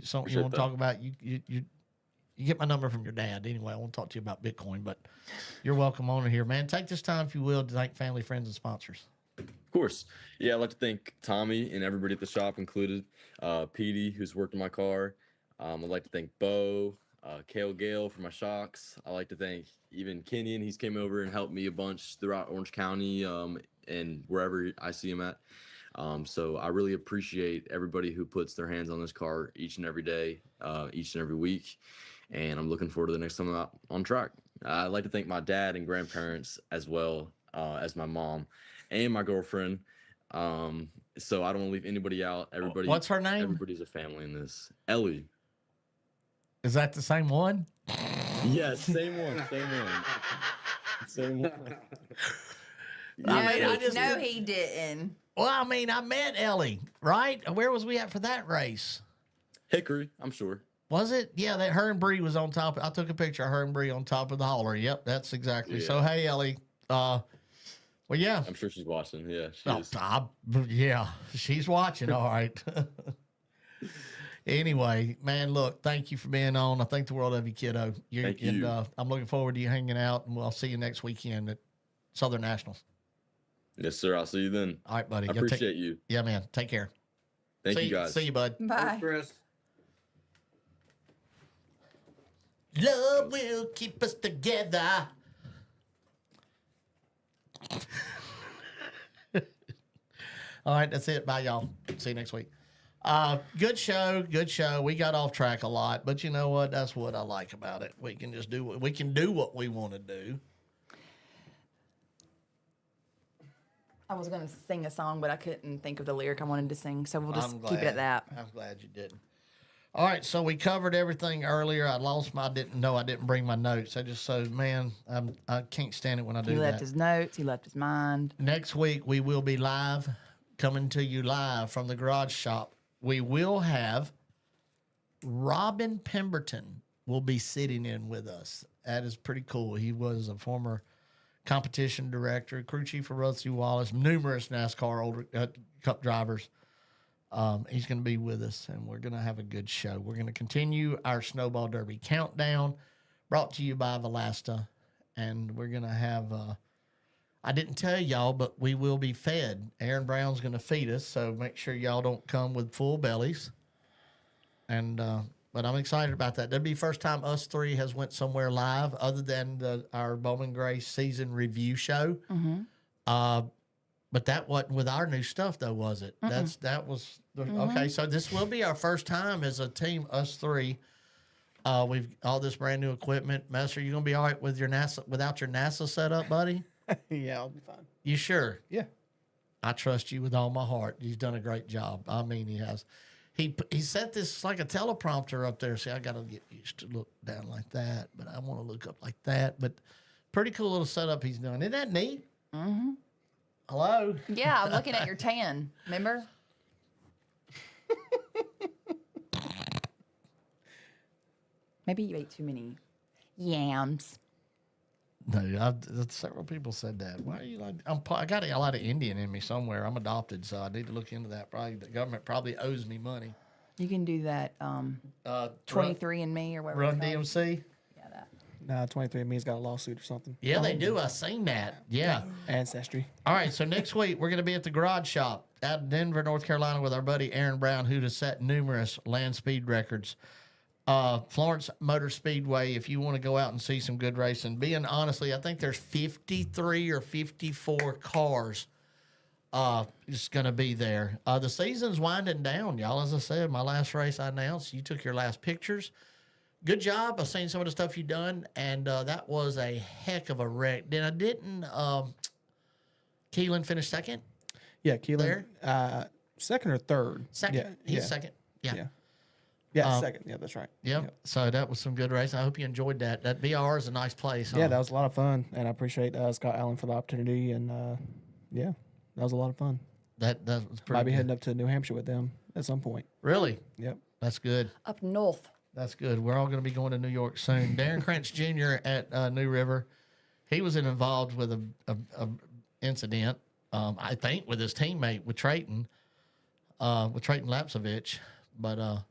C: something you want to talk about, you get my number from your dad. Anyway, I want to talk to you about Bitcoin, but you're welcome on here, man. Take this time, if you will, to thank family, friends, and sponsors.
L: Of course. Yeah, I'd like to thank Tommy and everybody at the shop, included Petey, who's worked on my car. I'd like to thank Bo, Kale Gale for my shocks. I'd like to thank even Kenyon. He's came over and helped me a bunch throughout Orange County and wherever I see him at. So I really appreciate everybody who puts their hands on this car each and every day, each and every week. And I'm looking forward to the next time I'm out on track. I'd like to thank my dad and grandparents as well as my mom. and my girlfriend. So I don't want to leave anybody out. Everybody.
C: What's her name?
L: Everybody's a family in this. Ellie.
C: Is that the same one?
L: Yes, same one. Same one.
D: No, he didn't.
C: Well, I mean, I met Ellie, right? Where was we at for that race?
L: Hickory, I'm sure.
C: Was it? Yeah, that her and Bree was on top. I took a picture of her and Bree on top of the hauler. Yep, that's exactly.
L: Yeah.
C: So, hey, Ellie. Well, yeah.
L: I'm sure she's watching. Yeah,
C: yeah, she's watching. All right. Anyway, man, look, thank you for being on. I think the world of you, kiddo.
L: Thank you.
C: I'm looking forward to you hanging out, and I'll see you next weekend at Southern Nationals.
L: Yes, sir. I'll see you then.
C: All right, buddy.
L: I appreciate you.
C: Yeah, man. Take care.
L: Thank you, guys.
C: See you, bud.
D: Bye.
M: Thanks, Chris.
C: Love will keep us together. All right, that's it. Bye, y'all. See you next week. Good show. We got off track a lot, but you know what? That's what I like about it. We can just do what we want to do.
D: I was going to sing a song, but I couldn't think of the lyric I wanted to sing, so we'll just keep it at that.
C: I'm glad you didn't. All right, so we covered everything earlier. I didn't bring my notes. I can't stand it when I do that.
D: He left his notes. He left his mind.
C: Next week, we will be live, coming to you live from the garage shop. We will have Robin Pemberton will be sitting in with us. That is pretty cool. He was a former competition director, crew chief for Rusty Wallace, numerous NASCAR older cup drivers. He's going to be with us, and we're going to have a good show. We're going to continue our Snowball Derby countdown, brought to you by Valasta, and we're going to have I didn't tell y'all, but we will be fed. Aaron Brown's going to feed us, so make sure y'all don't come with full bellies. And but I'm excited about that. That'll be the first time us three has went somewhere live other than our Bowman Gray season review show.
D: Mm-hmm.
C: But that wasn't with our new stuff, though, was it? Okay. So this will be our first time as a team, us three. We've all this brand new equipment. Master, you gonna be all right with your NASA without your NASA setup, buddy?
A: Yeah, I'll be fine.
C: You sure?
A: Yeah.
C: I trust you with all my heart. You've done a great job. I mean, he has. He set this like a teleprompter up there. See, I got to get used to look down like that, but I want to look up like that. But pretty cool little setup he's doing. Isn't that neat?
D: Mm-hmm.
C: Hello?
D: Yeah, I'm looking at your tan. Remember? Maybe you ate too many yams.
C: No, several people said that. Why are you like? I got a lot of Indian in me somewhere. I'm adopted, so I need to look into that. Probably the government probably owes me money.
D: You can do that. 23andMe or whatever.
C: Run DMC.
D: Yeah, that.
A: Nah, 23andMe's got a lawsuit or something.
C: Yeah, they do. I seen that. Yeah.
A: Ancestry.
C: All right, so next week we're going to be at the garage shop out in Denver, North Carolina, with our buddy Aaron Brown, who has set numerous land speed records. Florence Motor Speedway, if you want to go out and see some good racing. Being honestly, I think there's 53 or 54 cars just going to be there. The season's winding down, y'all. As I said, my last race I announced, you took your last pictures. Good job. I've seen some of the stuff you've done, and that was a heck of a wreck. Didn't Keelan finish second?
A: Yeah, Keelan. Second or third?
C: Second.
A: Yeah,
C: He's second. Yeah.
A: Yeah, second. Yeah, that's right.
C: Yep. So that was some good racing. I hope you enjoyed that. That VR is a nice place.
A: Yeah, that was a lot of fun, and I appreciate Scott Allen for the opportunity. And yeah, that was a lot of fun.
C: That was pretty.
A: Might be heading up to New Hampshire with them at some point.
C: Really?
A: Yep.
C: That's good.
D: Up north.
C: That's good. We're all going to be going to New York soon. Darren Krantz Jr. at New River, he was involved with a incident. I think with his teammate with Trayton Lapsovich, but.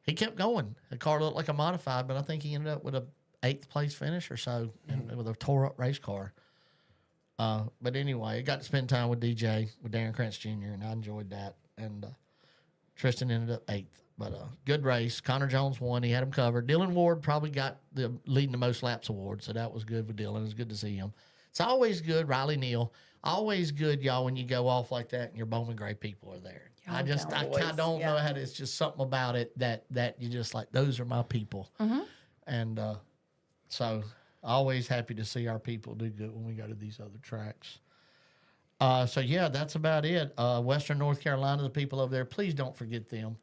C: He kept going. The car looked like a modified, but I think he ended up with a 8th place finish or so with a tore up race car. But anyway, I got to spend time with DJ, with Darren Krantz Jr., and I enjoyed that. And Tristan ended up 8th. But good race. Connor Jones won. He had him covered. Dylan Ward probably got the leading the most laps award, so that was good with Dylan. It was good to see him. It's always good, Riley Neal. Always good, y'all, when you go off like that and your Bowman Gray people are there. I kind of don't know how to, it's just something about it that you just like, those are my people.
D: Mm-hmm.
C: And so always happy to see our people do good when we go to these other tracks. So yeah, that's about it. Western North Carolina, the people over there, please don't forget them.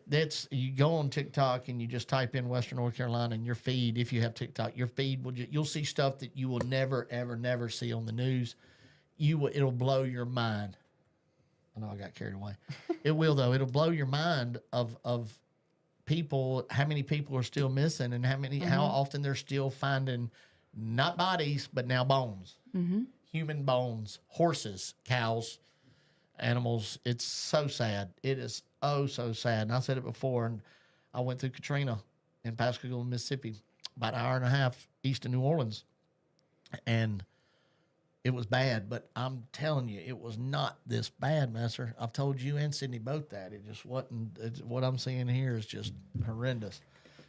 C: That's you go on TikTok and you just type in Western North Carolina, and your feed, if you have TikTok, your feed will you'll see stuff that you will never, ever, never see on the news. It'll blow your mind. I know I got carried away. It will though. It'll blow your mind of people, how many people are still missing, and how often they're still finding not bodies but now bones, human bones, horses, cows, animals. It's so sad. It is so sad. And I said it before, and I went through Katrina in Pascagoula, Mississippi, about an hour and a half east of New Orleans, and it was bad, but I'm telling you, it was not this bad, Messer. I've told you and Sydney both that. It just wasn't. What I'm seeing here is just horrendous.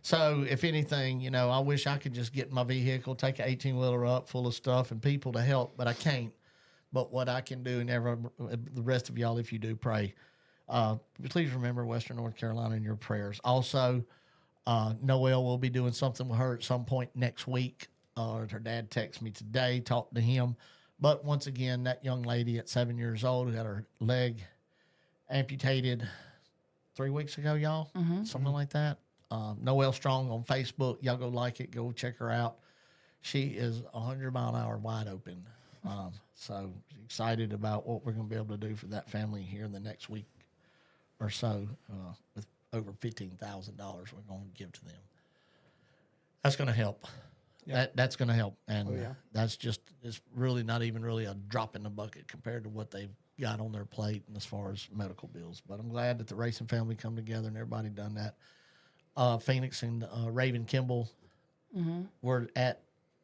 C: So, if anything, I wish I could just get in my vehicle, take an 18-wheeler up full of stuff and people to help, but I can't. But what I can do, and the rest of y'all, if you do, pray. Please remember Western North Carolina in your prayers. Also, Noelle will be doing something with her at some point next week. Her dad texted me today, talked to him. But once again, that young lady at 7 years old who had her leg amputated 3 weeks ago, y'all, something like that. Noelle Strong on Facebook. Y'all go like it. Go check her out. She is 100-mile-an-hour wide open. So excited about what we're going to be able to do for that family here in the next week or so with over $15,000 we're going to give to them. That's going to help. Yep. That's going to help. And that's just, it's really not even really a drop in the bucket compared to what they've got on their plate and as far as medical bills. But I'm glad that the racing family come together and everybody done that. Phoenix and Raven Kimball were at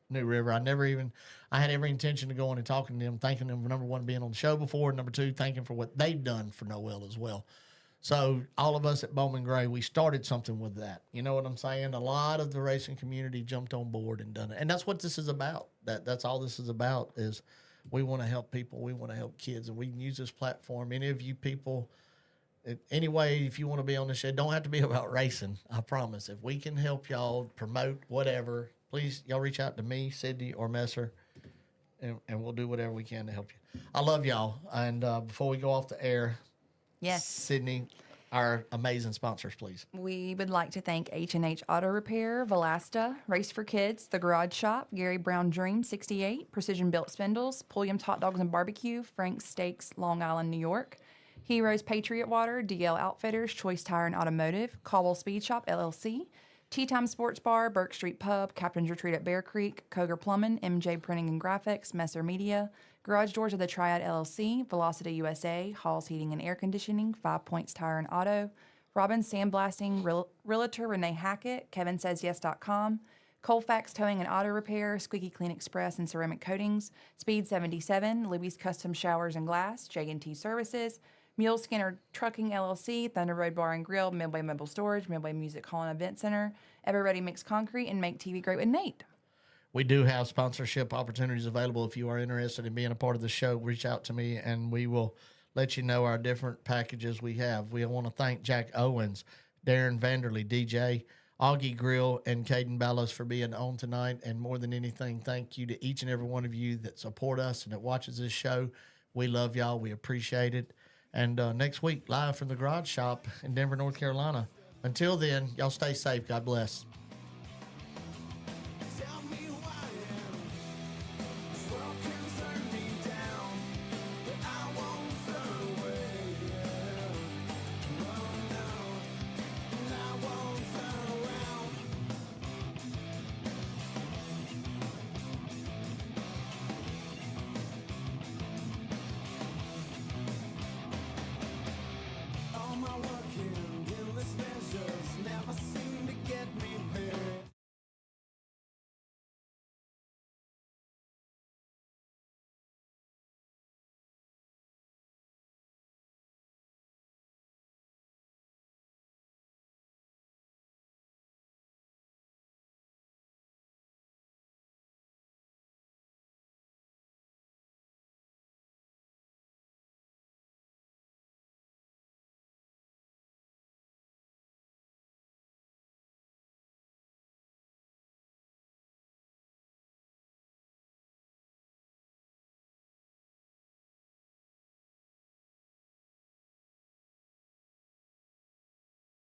C: New River. I had every intention of going and talking to them, thanking them for, number one, being on the show before, and number two, thanking for what they've done for Noelle as well. So all of us at Bowman Gray, we started something with that. You know what I'm saying? A lot of the racing community jumped on board and done it. And that's what this is about. That's all this is about is we want to help people. We want to help kids. And we can use this platform. Any of you people, anyway, if you want to be on the show, it don't have to be about racing. I promise. If we can help y'all promote whatever, please, y'all reach out to me, Sydney, or Messer, and we'll do whatever we can to help you. I love y'all. And before we go off the air,
D: yes,
C: Sydney, our amazing sponsors, please.
D: We would like to thank H&H Auto Repair, Valasta, Race for Kids, The Garage Shop, Gary Brown Dream 68, Precision Built Spindles, Pulliam's Hot Dogs and Barbecue, Frank's Steaks, Long Island, New York, Heroes Patriot Water, DL Outfitters, Choice Tire and Automotive, Caldwell Speed Shop, LLC, Tea Time Sports Bar, Burke Street Pub, Captain's Retreat at Bear Creek, Cogar Plumbing, MJ Printing and Graphics, Messer Media, Garage Doors of the Triad LLC, Velocity USA, Hall's Heating and Air Conditioning, 5 Points Tire and Auto, Robin Sandblasting, Realtor Renee Hackett, KevinSaysYes.com, Colfax Towing and Auto Repair, Squeaky Clean Express and Ceramic Coatings, Speed 77, Louis Custom Showers and Glass, J&T Services, Mule Skinner Trucking LLC, Thunder Road Bar and Grill, Midway Mobile Storage, Midway Music Hall and Event Center, Ever Ready Mixed Concrete, and Make TV Great with Nate.
C: We do have sponsorship opportunities available. If you are interested in being a part of the show, reach out to me and we will let you know our different packages we have. We want to thank Jack Owens, Daren Vanderley, DJ, Augie Grill, and Kaeden Ballos for being on tonight. And more than anything, thank you to each and every one of you that support us and that watches this show. We love y'all. We appreciate it. And next week, live from the Garage Shop in Denver, North Carolina. Until then, y'all stay safe. God bless.